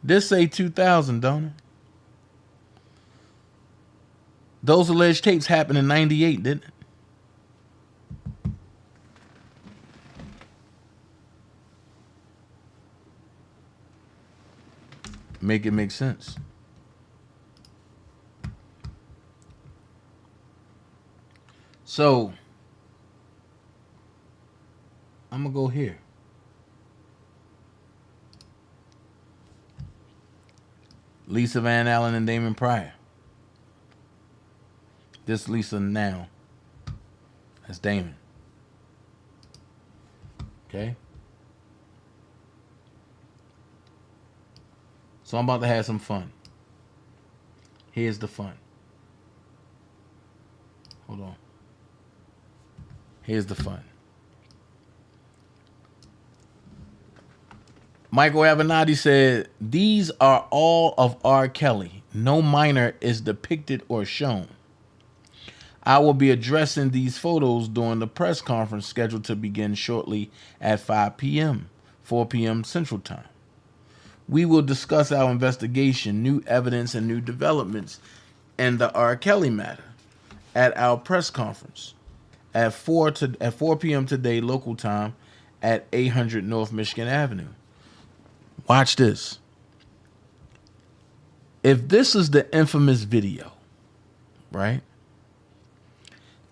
S9: This say 2000, don't it? Those alleged tapes happened in 98, didn't it? Make it make sense. So, I'm going to go here. Lisa Van Allen and Damon Pryor. This Lisa now. That's Damon. Okay? So I'm about to have some fun. Here's the fun. Hold on. Here's the fun. Michael Avenatti said, these are all of R. Kelly. No minor is depicted or shown. I will be addressing these photos during the press conference scheduled to begin shortly at 5 p.m., 4 p.m. Central Time. We will discuss our investigation, new evidence, and new developments in the R. Kelly matter at our press conference at 4 p.m. today, local time, at 800 North Michigan Avenue. Watch this. If this is the infamous video, right,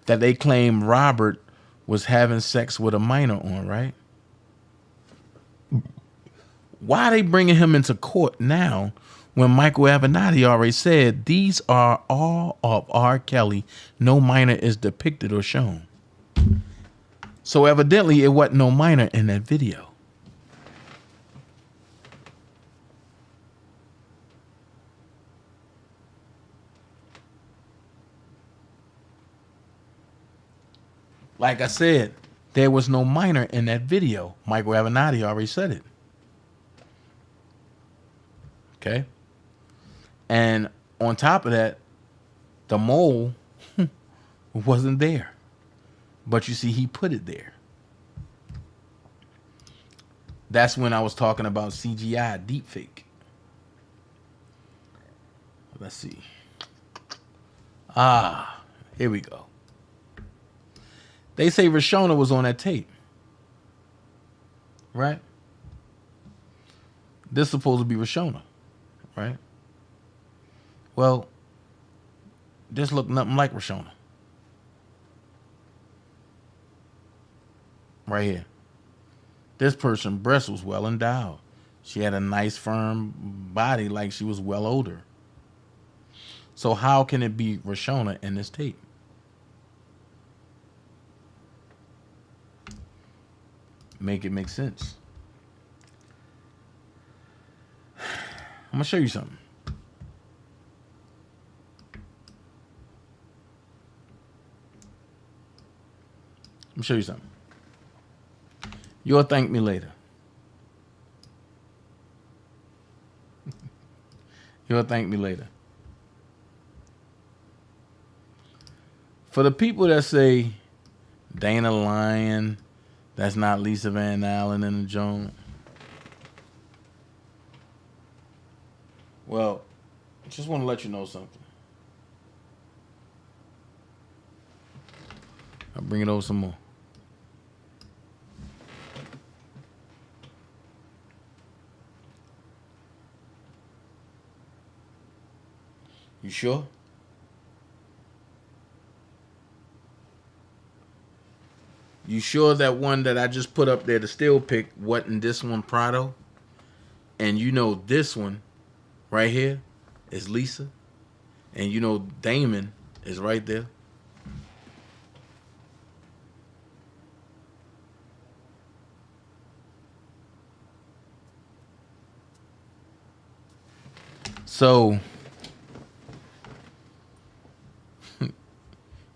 S9: that they claim Robert was having sex with a minor on, right? Why are they bringing him into court now when Michael Avenatti already said these are all of R. Kelly, no minor is depicted or shown? So evidently it wasn't no minor in that video. Like I said, there was no minor in that video. Michael Avenatti already said it. Okay? And on top of that, the mole wasn't there. But you see, he put it there. That's when I was talking about CGI deepfake. Let's see. Here we go. They say Rashona was on that tape. Right? This is supposed to be Rashona. Right? Well, this looked nothing like Rashona. Right here. This person's breast was well endowed. She had a nice firm body like she was well older. So how can it be Rashona in this tape? Make it make sense. I'm gonna show you something. Let me show you something. You'll thank me later. You'll thank me later. For the people that say Dana lying, that's not Lisa Van Allen in the joint. Well, I just want to let you know something. I'll bring it over some more. You sure? You sure that one that I just put up there, the still pic, wasn't this one Prado? And you know this one right here is Lisa. And you know Damon is right there. So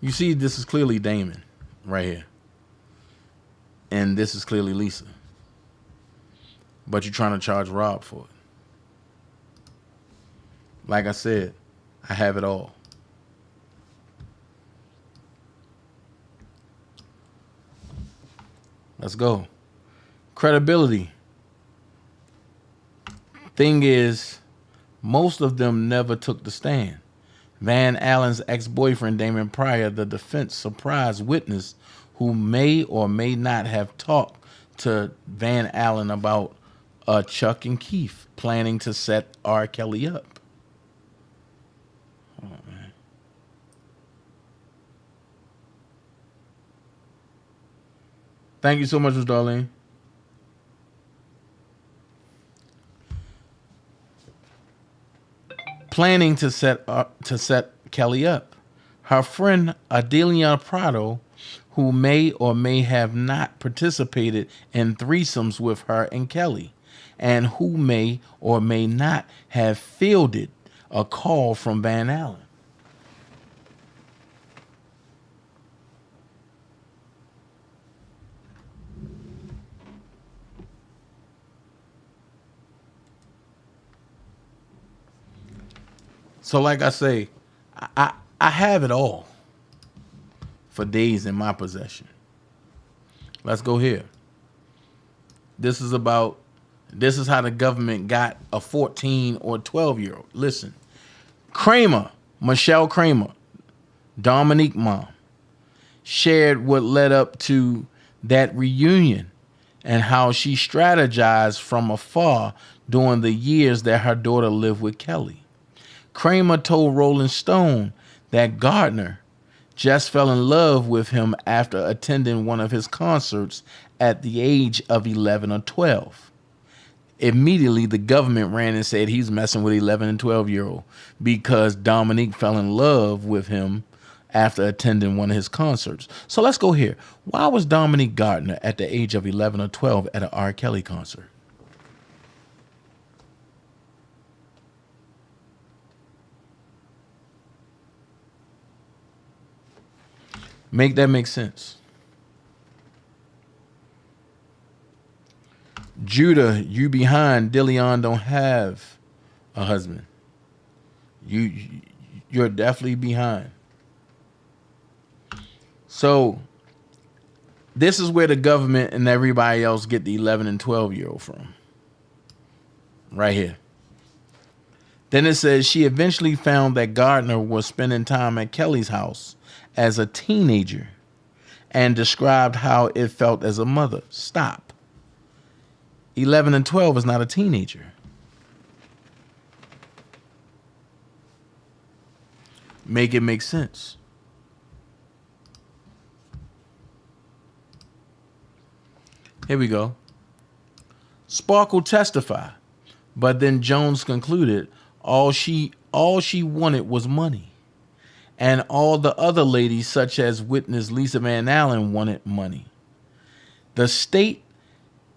S9: you see, this is clearly Damon right here. And this is clearly Lisa. But you're trying to charge Rob for it. Like I said, I have it all. Let's go. Credibility. Thing is, most of them never took the stand. Van Allen's ex-boyfriend, Damon Pryor, the defense surprise witness who may or may not have talked to Van Allen about Chuck and Keith planning to set R. Kelly up. Hold on, man. Thank you so much, Ms. Darlene. Planning to set Kelly up. Her friend Adelia Prado, who may or may have not participated in threesomes with her and Kelly, and who may or may not have fielded a call from Van Allen. So like I say, I have it all for days in my possession. Let's go here. This is how the government got a 14 or 12-year-old. Listen, Michelle Kramer, Dominique mom, shared what led up to that reunion and how she strategized from afar during the years that her daughter lived with Kelly. Kramer told Rolling Stone that Gardner just fell in love with him after attending one of his concerts at the age of 11 or 12. Immediately, the government ran and said he's messing with 11 and 12-year-old because Dominique fell in love with him after attending one of his concerts. So let's go here. Why was Dominique Gardner at the age of 11 or 12 at an R. Kelly concert? Make that make sense. Judah, you behind. Dillion don't have a husband. You're definitely behind. So this is where the government and everybody else get the 11 and 12-year-old from. Right here. Then it says she eventually found that Gardner was spending time at Kelly's house as a teenager and described how it felt as a mother. Stop. 11 and 12 is not a teenager. Make it make sense. Here we go. Sparkle testified, but then Jones concluded all she wanted was money. And all the other ladies, such as witness Lisa Van Allen, wanted money. The state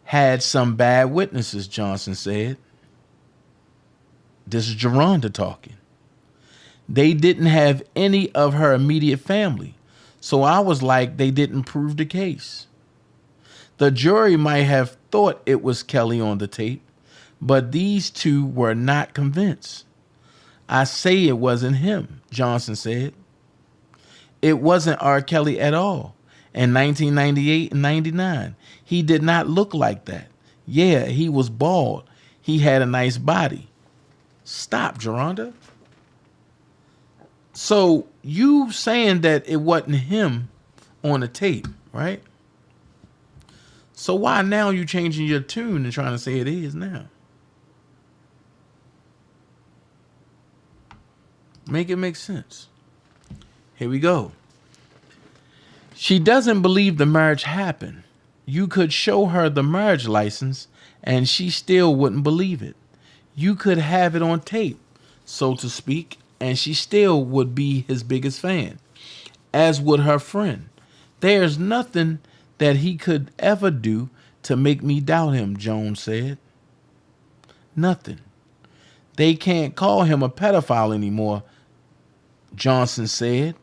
S9: had some bad witnesses, Johnson said. This is Geronda talking. They didn't have any of her immediate family. So I was like, they didn't prove the case. The jury might have thought it was Kelly on the tape, but these two were not convinced. I say it wasn't him, Johnson said. It wasn't R. Kelly at all. In 1998 and 99, he did not look like that. Yeah, he was bald. He had a nice body. Stop, Geronda. So you saying that it wasn't him on the tape, right? So why now you changing your tune and trying to say it is now? Make it make sense. Here we go. She doesn't believe the marriage happened. You could show her the marriage license and she still wouldn't believe it. You could have it on tape. so to speak, and she still would be his biggest fan, as would her friend. There's nothing that he could ever do to make me doubt him, Jones said. Nothing. They can't call him a pedophile anymore, Johnson said.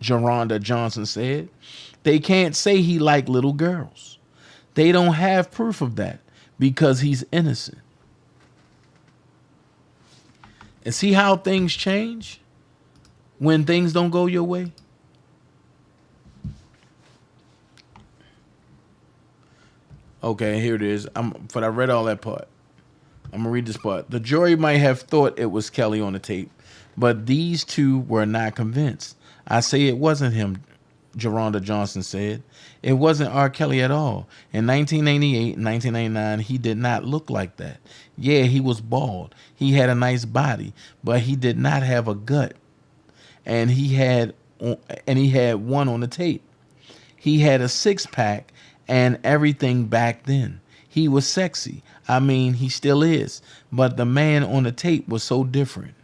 S9: Geronda Johnson said. They can't say he liked little girls. They don't have proof of that because he's innocent. And see how things change when things don't go your way? Okay, here it is. But I read all that part. I'm going to read this part. The jury might have thought it was Kelly on the tape, but these two were not convinced. I say it wasn't him, Geronda Johnson said. It wasn't R. Kelly at all. In 1988 and 1999, he did not look like that. Yeah, he was bald. He had a nice body, but he did not have a gut. And he had one on the tape. He had a six-pack and everything back then. He was sexy. I mean, he still is. But the man on the tape was so different.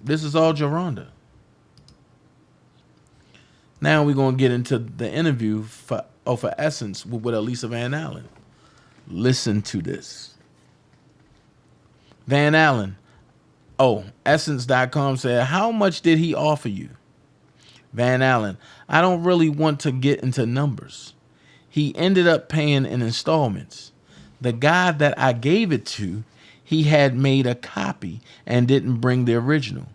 S9: This is all Geronda. Now we're going to get into the interview for Essence with Elisa Van Allen. Listen to this. Van Allen. Essence.com said, how much did he offer you? Van Allen, I don't really want to get into numbers. He ended up paying in installments. The guy that I gave it to, he had made a copy and didn't bring the original.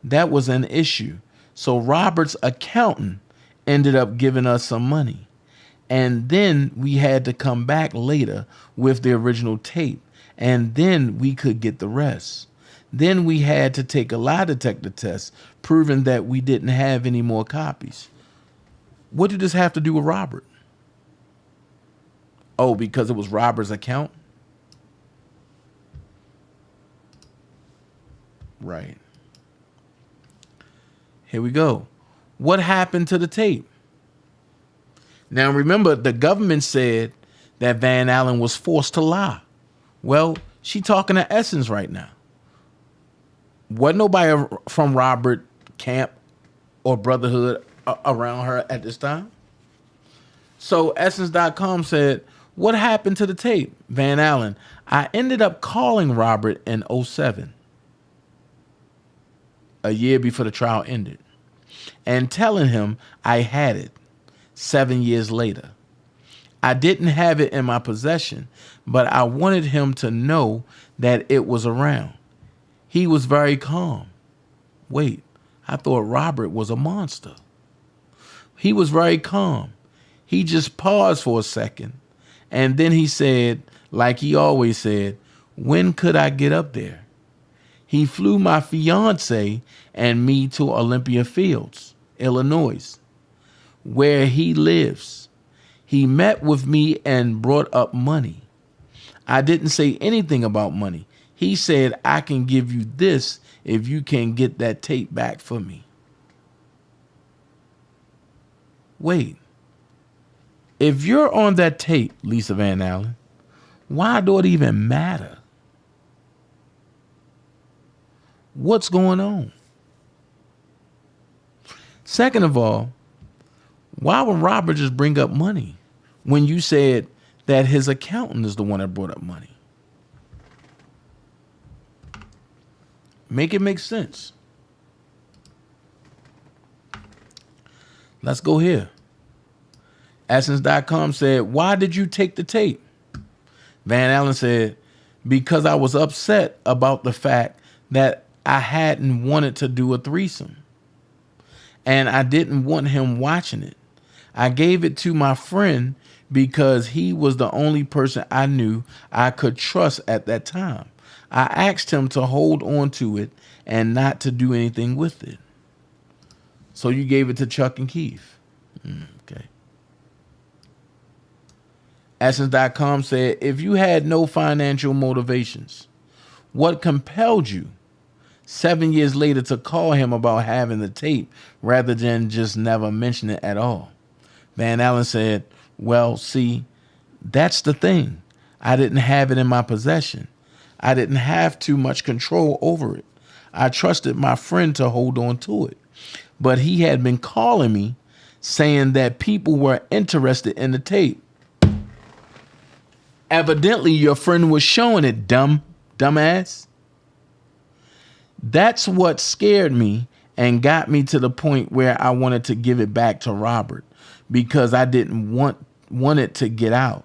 S9: That was an issue. So Robert's accountant ended up giving us some money. And then we had to come back later with the original tape. And then we could get the rest. Then we had to take a lie detector test, proving that we didn't have any more copies. What did this have to do with Robert? Oh, because it was Robert's account? Right. Here we go. What happened to the tape? Now remember, the government said that Van Allen was forced to lie. Well, she talking to Essence right now. Wasn't nobody from Robert camp or Brotherhood around her at this time? So Essence.com said, what happened to the tape? Van Allen, I ended up calling Robert in 2007, a year before the trial ended, and telling him I had it 7 years later. I didn't have it in my possession, but I wanted him to know that it was around. He was very calm. Wait, I thought Robert was a monster. He was very calm. He just paused for a second, and then he said, like he always said, when could I get up there? He flew my fiance and me to Olympia Fields, Illinois, where he lives. He met with me and brought up money. I didn't say anything about money. He said, I can give you this if you can get that tape back for me. Wait. If you're on that tape, Lisa Van Allen, why do it even matter? What's going on? Second of all, why would Robert just bring up money when you said that his accountant is the one that brought up money? Make it make sense. Let's go here. Essence.com said, why did you take the tape? Van Allen said, because I was upset about the fact that I hadn't wanted to do a threesome. And I didn't want him watching it. I gave it to my friend because he was the only person I knew I could trust at that time. I asked him to hold on to it and not to do anything with it. So you gave it to Chuck and Keith. Okay. Essence.com said, if you had no financial motivations, what compelled you 7 years later to call him about having the tape rather than just never mention it at all? Van Allen said, well, see, that's the thing. I didn't have it in my possession. I didn't have too much control over it. I trusted my friend to hold on to it. But he had been calling me saying that people were interested in the tape. Evidently, your friend was showing it, dumbass. That's what scared me and got me to the point where I wanted to give it back to Robert because I didn't want it to get out.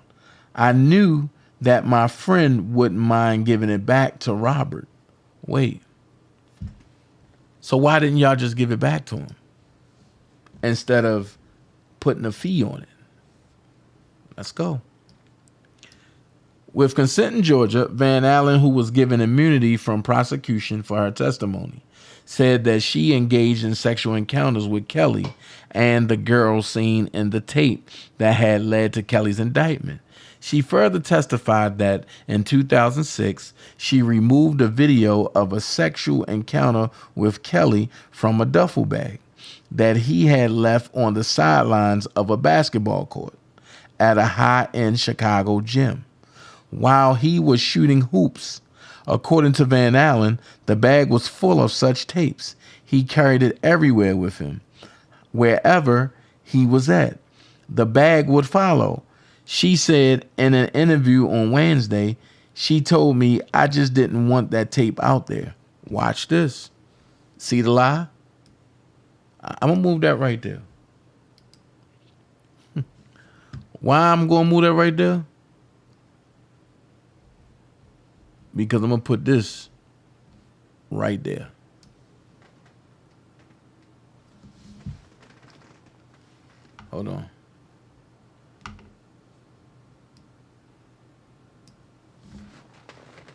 S9: I knew that my friend wouldn't mind giving it back to Robert. Wait. So why didn't y'all just give it back to him instead of putting a fee on it? Let's go. With consent in Georgia, Van Allen, who was given immunity from prosecution for her testimony, said that she engaged in sexual encounters with Kelly and the girl seen in the tape that had led to Kelly's indictment. She further testified that in 2006, she removed a video of a sexual encounter with Kelly from a duffel bag that he had left on the sidelines of a basketball court at a high-end Chicago gym while he was shooting hoops. According to Van Allen, the bag was full of such tapes. He carried it everywhere with him, wherever he was at. The bag would follow. She said in an interview on Wednesday, she told me, I just didn't want that tape out there. Watch this. See the lie? I'm going to move that right there. Why I'm going to move that right there? Because I'm going to put this right there. Hold on.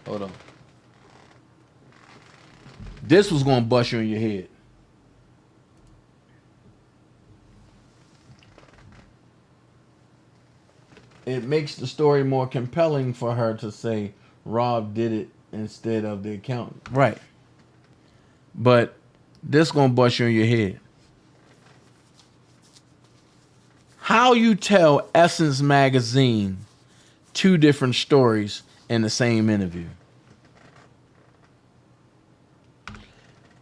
S9: Hold on. This was going to bust you in your head. It makes the story more compelling for her to say Rob did it instead of the accountant. Right. But this going to bust you in your head. How you tell Essence Magazine two different stories in the same interview?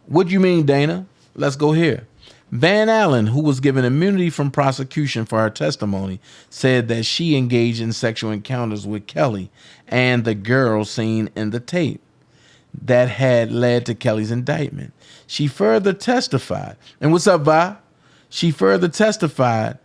S9: What do you mean, Dana? Let's go here. Van Allen, who was given immunity from prosecution for her testimony, said that she engaged in sexual encounters with Kelly and the girl seen in the tape that had led to Kelly's indictment. She further testified, and what's up, Vi? She further testified,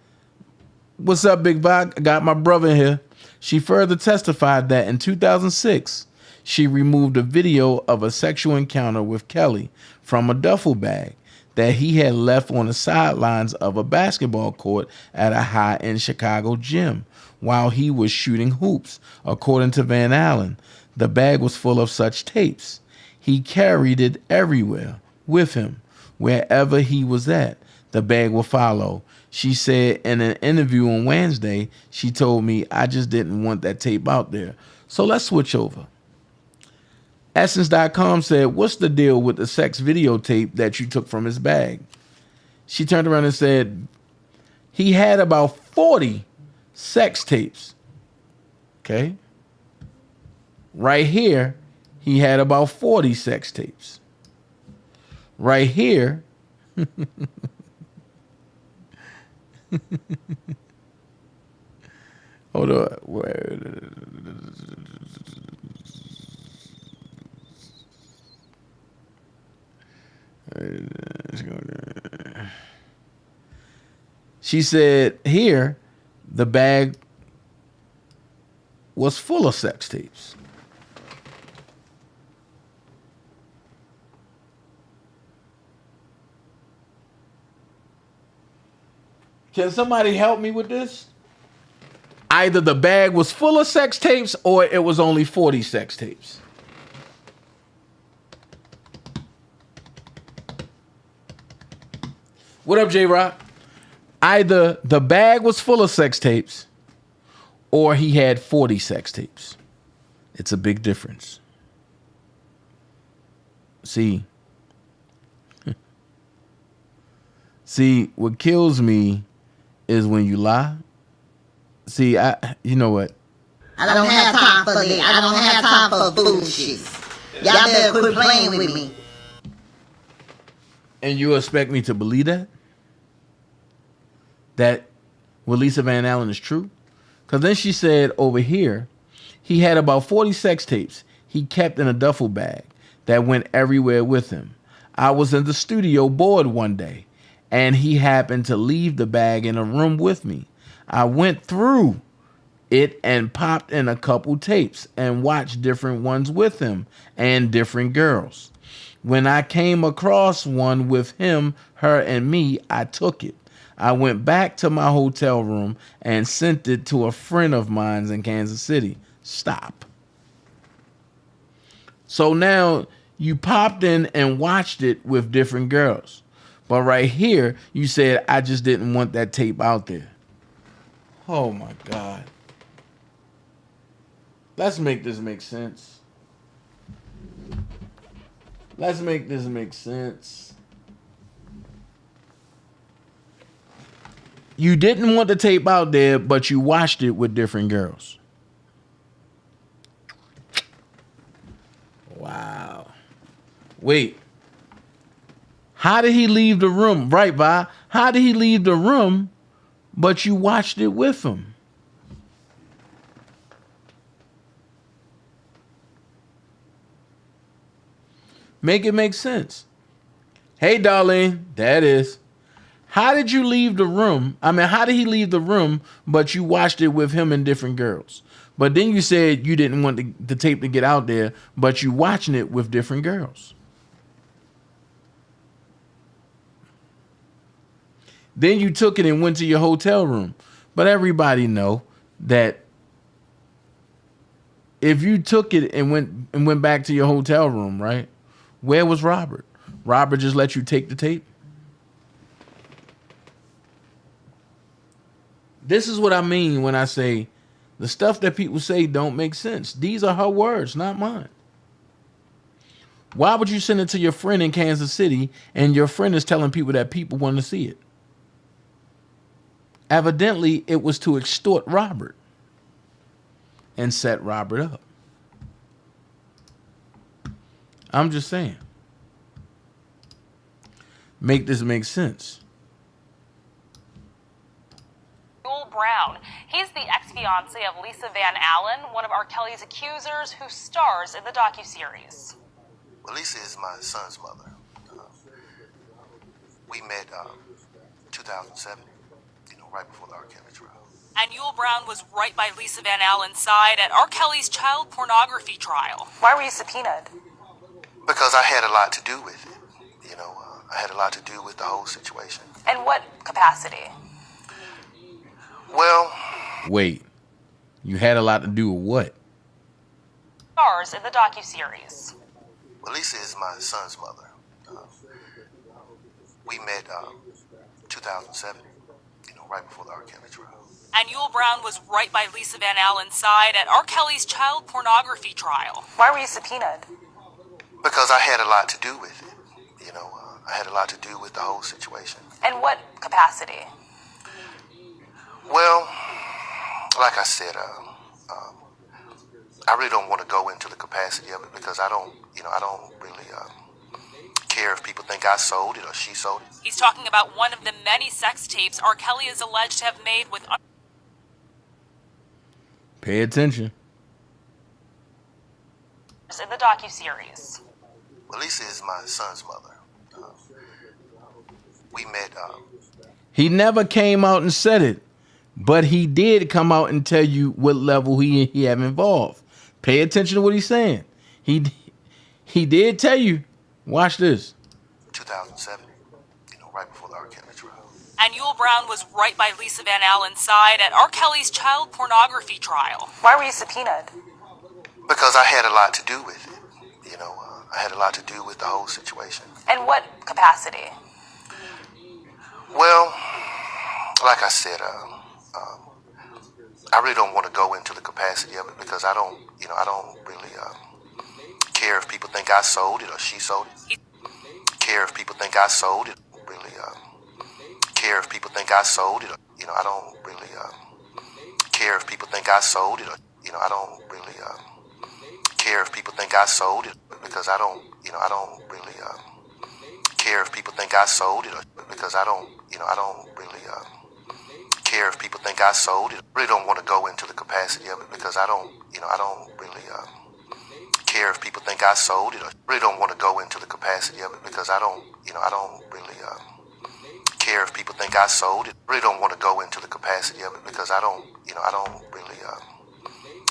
S9: what's up, Big Vi? I got my brother here. She further testified that in 2006, she removed a video of a sexual encounter with Kelly from a duffel bag that he had left on the sidelines of a basketball court at a high-end Chicago gym while he was shooting hoops. According to Van Allen, the bag was full of such tapes. He carried it everywhere with him, wherever he was at. The bag would follow. She said in an interview on Wednesday, she told me, I just didn't want that tape out there. So let's switch over. Essence.com said, what's the deal with the sex videotape that you took from his bag? She turned around and said, he had about 40 sex tapes. Okay. Right here, he had about 40 sex tapes. Right here, hold on. She said here the bag was full of sex tapes. Can somebody help me with this? Either the bag was full of sex tapes or it was only 40 sex tapes. What up, J-Rock? Either the bag was full of sex tapes or he had 40 sex tapes. It's a big difference. See, what kills me is when you lie. See, you know what?
S12: I don't have time for that. I don't have time for bullshit. Y'all better quit playing with me.
S9: And you expect me to believe that? That what Lisa Van Allen is true? Because then she said over here, he had about 40 sex tapes he kept in a duffel bag that went everywhere with him. I was in the studio bored one day, and he happened to leave the bag in a room with me. I went through it and popped in a couple tapes and watched different ones with him and different girls. When I came across one with him, her, and me, I took it. I went back to my hotel room and sent it to a friend of mine's in Kansas City. Stop. So now you popped in and watched it with different girls. But right here, you said, I just didn't want that tape out there. Oh my God. Let's make this make sense. Let's make this make sense. You didn't want the tape out there, but you watched it with different girls. Wow. Wait. How did he leave the room? Right, Vi? How did he leave the room, but you watched it with him? Make it make sense. Hey, Darlene, that is. How did you leave the room? I mean, how did he leave the room, but you watched it with him and different girls? But then you said you didn't want the tape to get out there, but you watching it with different girls. Then you took it and went to your hotel room. But everybody know that if you took it and went back to your hotel room, right? Where was Robert? Robert just let you take the tape? This is what I mean when I say the stuff that people say don't make sense. These are her words, not mine. Why would you send it to your friend in Kansas City and your friend is telling people that people want to see it? Evidently, it was to extort Robert and set Robert up. I'm just saying. Make this make sense.
S13: Brown. He's the ex-fiance of Lisa Van Allen, one of R. Kelly's accusers who stars in the docuseries.
S14: Well, Lisa is my son's mother. We met 2007, right before the R. Kelly trial.
S13: And Yul Brown was right by Lisa Van Allen's side at R. Kelly's child pornography trial. Why were you subpoenaed?
S14: Because I had a lot to do with it. I had a lot to do with the whole situation.
S13: In what capacity?
S14: Well...
S9: Wait. You had a lot to do with what?
S13: Stars in the docuseries.
S14: Well, Lisa is my son's mother. We met 2007, right before the R. Kelly trial.
S13: And Yul Brown was right by Lisa Van Allen's side at R. Kelly's child pornography trial. Why were you subpoenaed?
S14: Because I had a lot to do with it. I had a lot to do with the whole situation.
S13: In what capacity?
S14: Well, like I said, I really don't want to go into the capacity of it because I don't really care if people think I sold it or she sold it.
S13: He's talking about one of the many sex tapes R. Kelly is alleged to have made with...
S9: Pay attention.
S13: ...in the docuseries.
S14: Well, Lisa is my son's mother. We met...
S9: He never came out and said it, but he did come out and tell you what level he had involved. Pay attention to what he's saying. He did tell you. Watch this.
S14: 2007, right before the R. Kelly trial.
S13: And Yul Brown was right by Lisa Van Allen's side at R. Kelly's child pornography trial. Why were you subpoenaed?
S14: Because I had a lot to do with it. I had a lot to do with the whole situation.
S13: In what capacity?
S14: Well, like I said, I really don't want to go into the capacity of it because I don't really care if people think I sold it or she sold it. Care if people think I sold it. Really care if people think I sold it. I don't really care if people think I sold it or I don't really care if people think I sold it, because I don't really care if people think I sold it, because I don't really care if people think I sold it. I really don't want to go into the capacity of it, because I don't really care if people think I sold it. I really don't want to go into the capacity of it, because I don't really care if people think I sold it. I really don't want to go into the capacity of it, because I don't really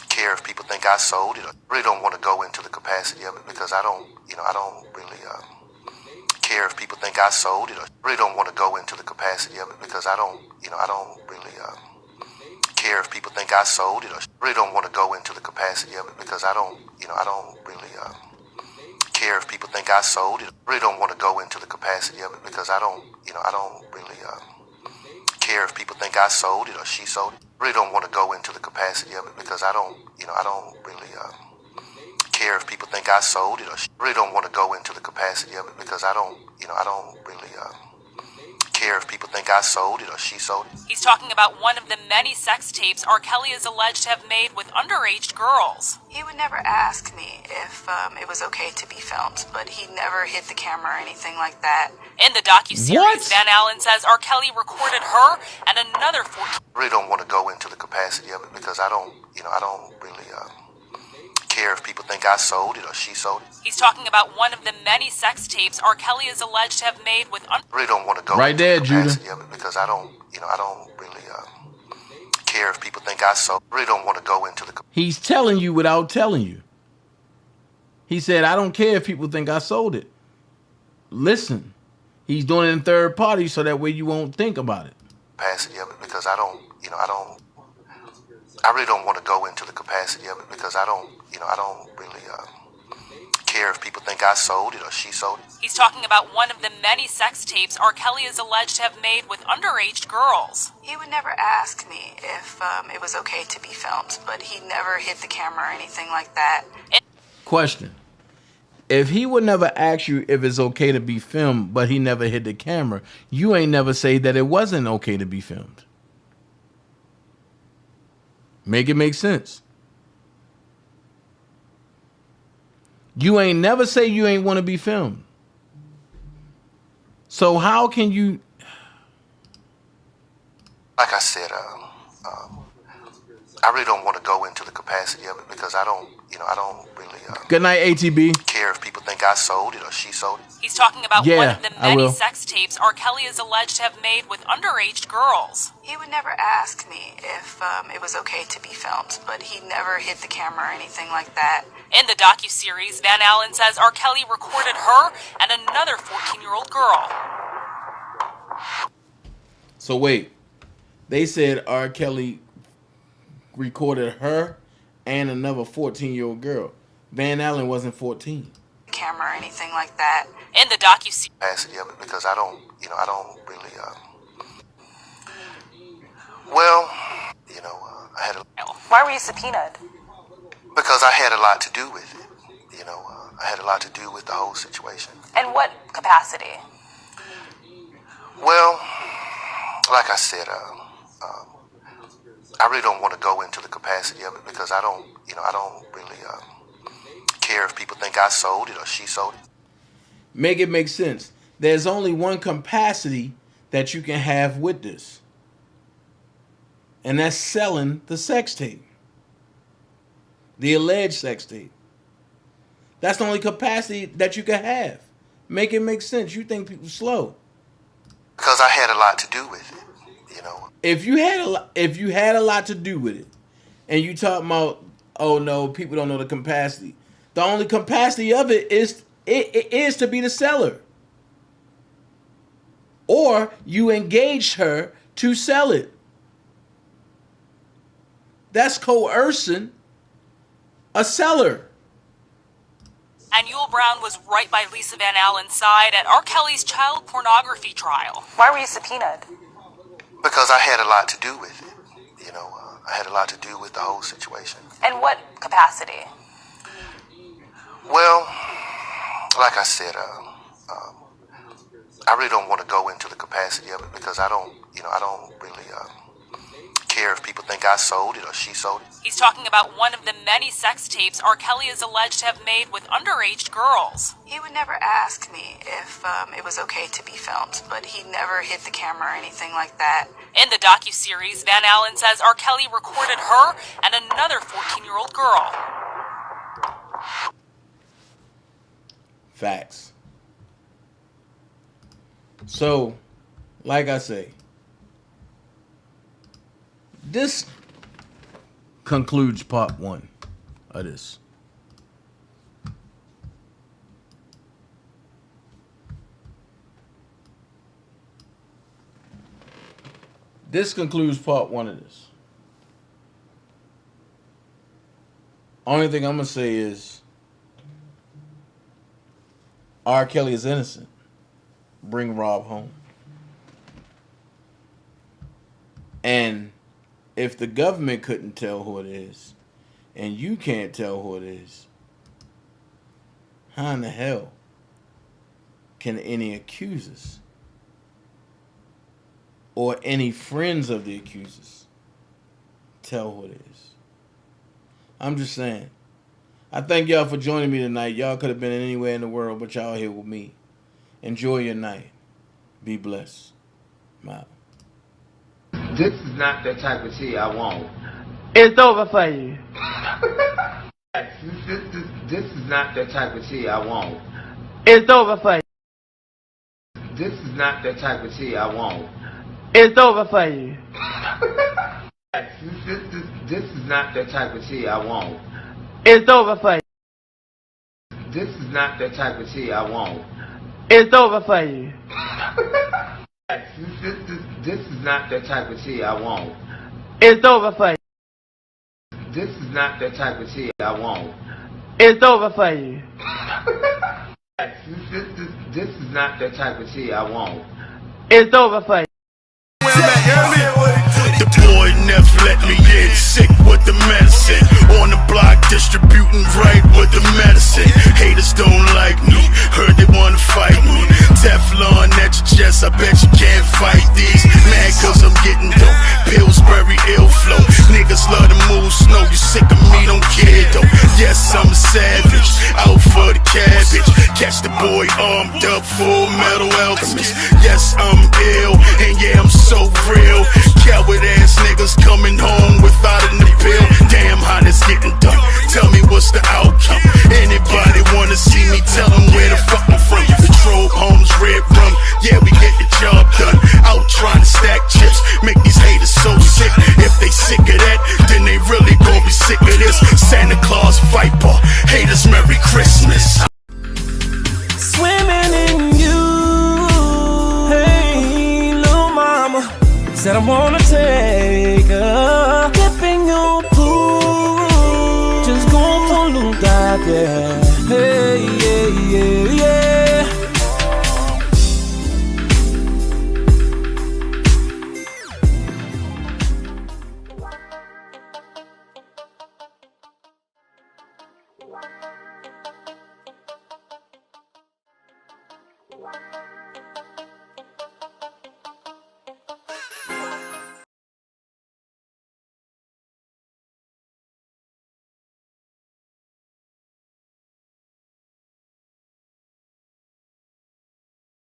S14: care if people think I sold it. I really don't want to go into the capacity of it, because I don't really care if people think I sold it. I really don't want to go into the capacity of it, because I don't really care if people think I sold it. I really don't want to go into the capacity of it, because I don't really care if people think I sold it. I really don't want to go into the capacity of it, because I don't really care if people think I sold it or she sold it. I really don't want to go into the capacity of it, because I don't really care if people think I sold it or she really don't want to go into the capacity of it, because I don't really care if people think I sold it or she sold it.
S13: He's talking about one of the many sex tapes R. Kelly is alleged to have made with underage girls.
S4: He would never ask me if it was okay to be filmed, but he never hid the camera or anything like that.
S13: In the docuseries, Van Allen says R. Kelly recorded her and another 14.
S14: I really don't want to go into the capacity of it, because I don't really care if people think I sold it or she sold it.
S13: He's talking about one of the many sex tapes R. Kelly is alleged to have made with
S14: I really don't want to go
S9: right
S14: into
S9: there,
S14: the capacity of it, because I don't really care if people think I sold. I really don't want to go into the.
S9: He's telling you without telling you. He said, I don't care if people think I sold it. Listen, he's doing it in third party so that way you won't think about it.
S14: Capacity of it, because I really don't want to go into the capacity of it, because I don't really care if people think I sold it or she sold it.
S13: He's talking about one of the many sex tapes R. Kelly is alleged to have made with underage girls.
S4: He would never ask me if it was okay to be filmed, but he never hid the camera or anything like that.
S9: Question. If he would never ask you if it's okay to be filmed, but he never hid the camera, you ain't never say that it wasn't okay to be filmed. Make it make sense. You ain't never say you ain't want to be filmed. So how can you?
S14: Like I said, I really don't want to go into the capacity of it, because I don't really.
S9: Good night, ATB.
S14: Care if people think I sold it or she sold it.
S13: He's talking about one of the many sex tapes R. Kelly is alleged to have made with underage girls.
S4: He would never ask me if it was okay to be filmed, but he never hid the camera or anything like that.
S13: In the docuseries, Van Allen says R. Kelly recorded her and another 14-year-old girl.
S9: So wait, they said R. Kelly recorded her and another 14-year-old girl. Van Allen wasn't 14.
S4: Camera or anything like that.
S13: In the docuseries.
S14: Capacity of it, because I don't really. Well, I had a.
S13: Why were you subpoenaed?
S14: Because I had a lot to do with it. I had a lot to do with the whole situation.
S13: In what capacity?
S14: Well, like I said, I really don't want to go into the capacity of it, because I don't really care if people think I sold it or she sold it.
S9: Make it make sense. There's only one capacity that you can have with this. And that's selling the sex tape. The alleged sex tape. That's the only capacity that you can have. Make it make sense. You think people slow.
S14: Because I had a lot to do with it,
S9: If you had a lot to do with it, and you talk about, oh no, people don't know the capacity. The only capacity of it is to be the seller. Or you engaged her to sell it. That's coercing a seller.
S13: And Yul Brown was right by Lisa Van Allen's side at R. Kelly's child pornography trial. Why were you subpoenaed?
S14: Because I had a lot to do with it. I had a lot to do with the whole situation.
S13: In what capacity?
S14: Well, like I said, I really don't want to go into the capacity of it, because I don't really care if people think I sold it or she sold it.
S13: He's talking about one of the many sex tapes R. Kelly is alleged to have made with underage girls.
S4: He would never ask me if it was okay to be filmed, but he never hit the camera or anything like that.
S13: In the docuseries, Van Allen says R. Kelly recorded her and another 14-year-old girl.
S9: Facts. So, like I say, this concludes part 1 of this. This concludes part 1 of this. Only thing I'm going to say is R. Kelly is innocent. Bring Rob home. And if the government couldn't tell who it is, and you can't tell who it is, how in the hell can any accusers or any friends of the accusers tell who it is? I'm just saying. I thank y'all for joining me tonight. Y'all could have been anywhere in the world, but y'all here with me. Enjoy your night. Be blessed. I'm out.
S15: This is not the type of tea I want.
S10: It's over for you.
S15: This is not the type of tea I want.
S10: It's over for you.
S15: This is not the type of tea I want.
S10: It's over for you.
S15: This is not the type of tea I want.
S10: It's over for you.
S15: This is not the type of tea I want.
S10: It's over for you.
S15: This is not the type of tea I want.
S10: It's over for you.
S15: This is not the type of tea I want.
S10: It's over for you.
S15: This is not the type of tea I want.
S10: It's over for you.
S2: The boy never let me in. Sick with the medicine. On the block distributing right with the medicine. Haters don't like me. Heard they wanna fight me. Teflon at your chest. I bet you can't fight these. Mad cause I'm getting dope. Pillsbury ill flow. Niggas love to move slow. You sick of me, don't care though. Yes, I'm a savage. Out for the cabbage. Catch the boy armed up, full metal alchemist. Yes, I'm ill. And yeah, I'm so real. Coward ass niggas coming home without an appeal. Damn, how this getting done? Tell me what's the outcome? Anybody wanna see me? Tell them where the fuck I'm from. Patrol homes, red rum. Yeah, we get the job done. Out trying to stack chips. Make these haters so sick. If they sick of that, then they really gon' be sick of this. Santa Claus Viper. Haters, Merry Christmas.
S8: Swimming in you. Hey, little mama. Said I wanna take a dip in your pool. Just go for a little dive, yeah. Hey, yeah, yeah, yeah.
S7: Wow.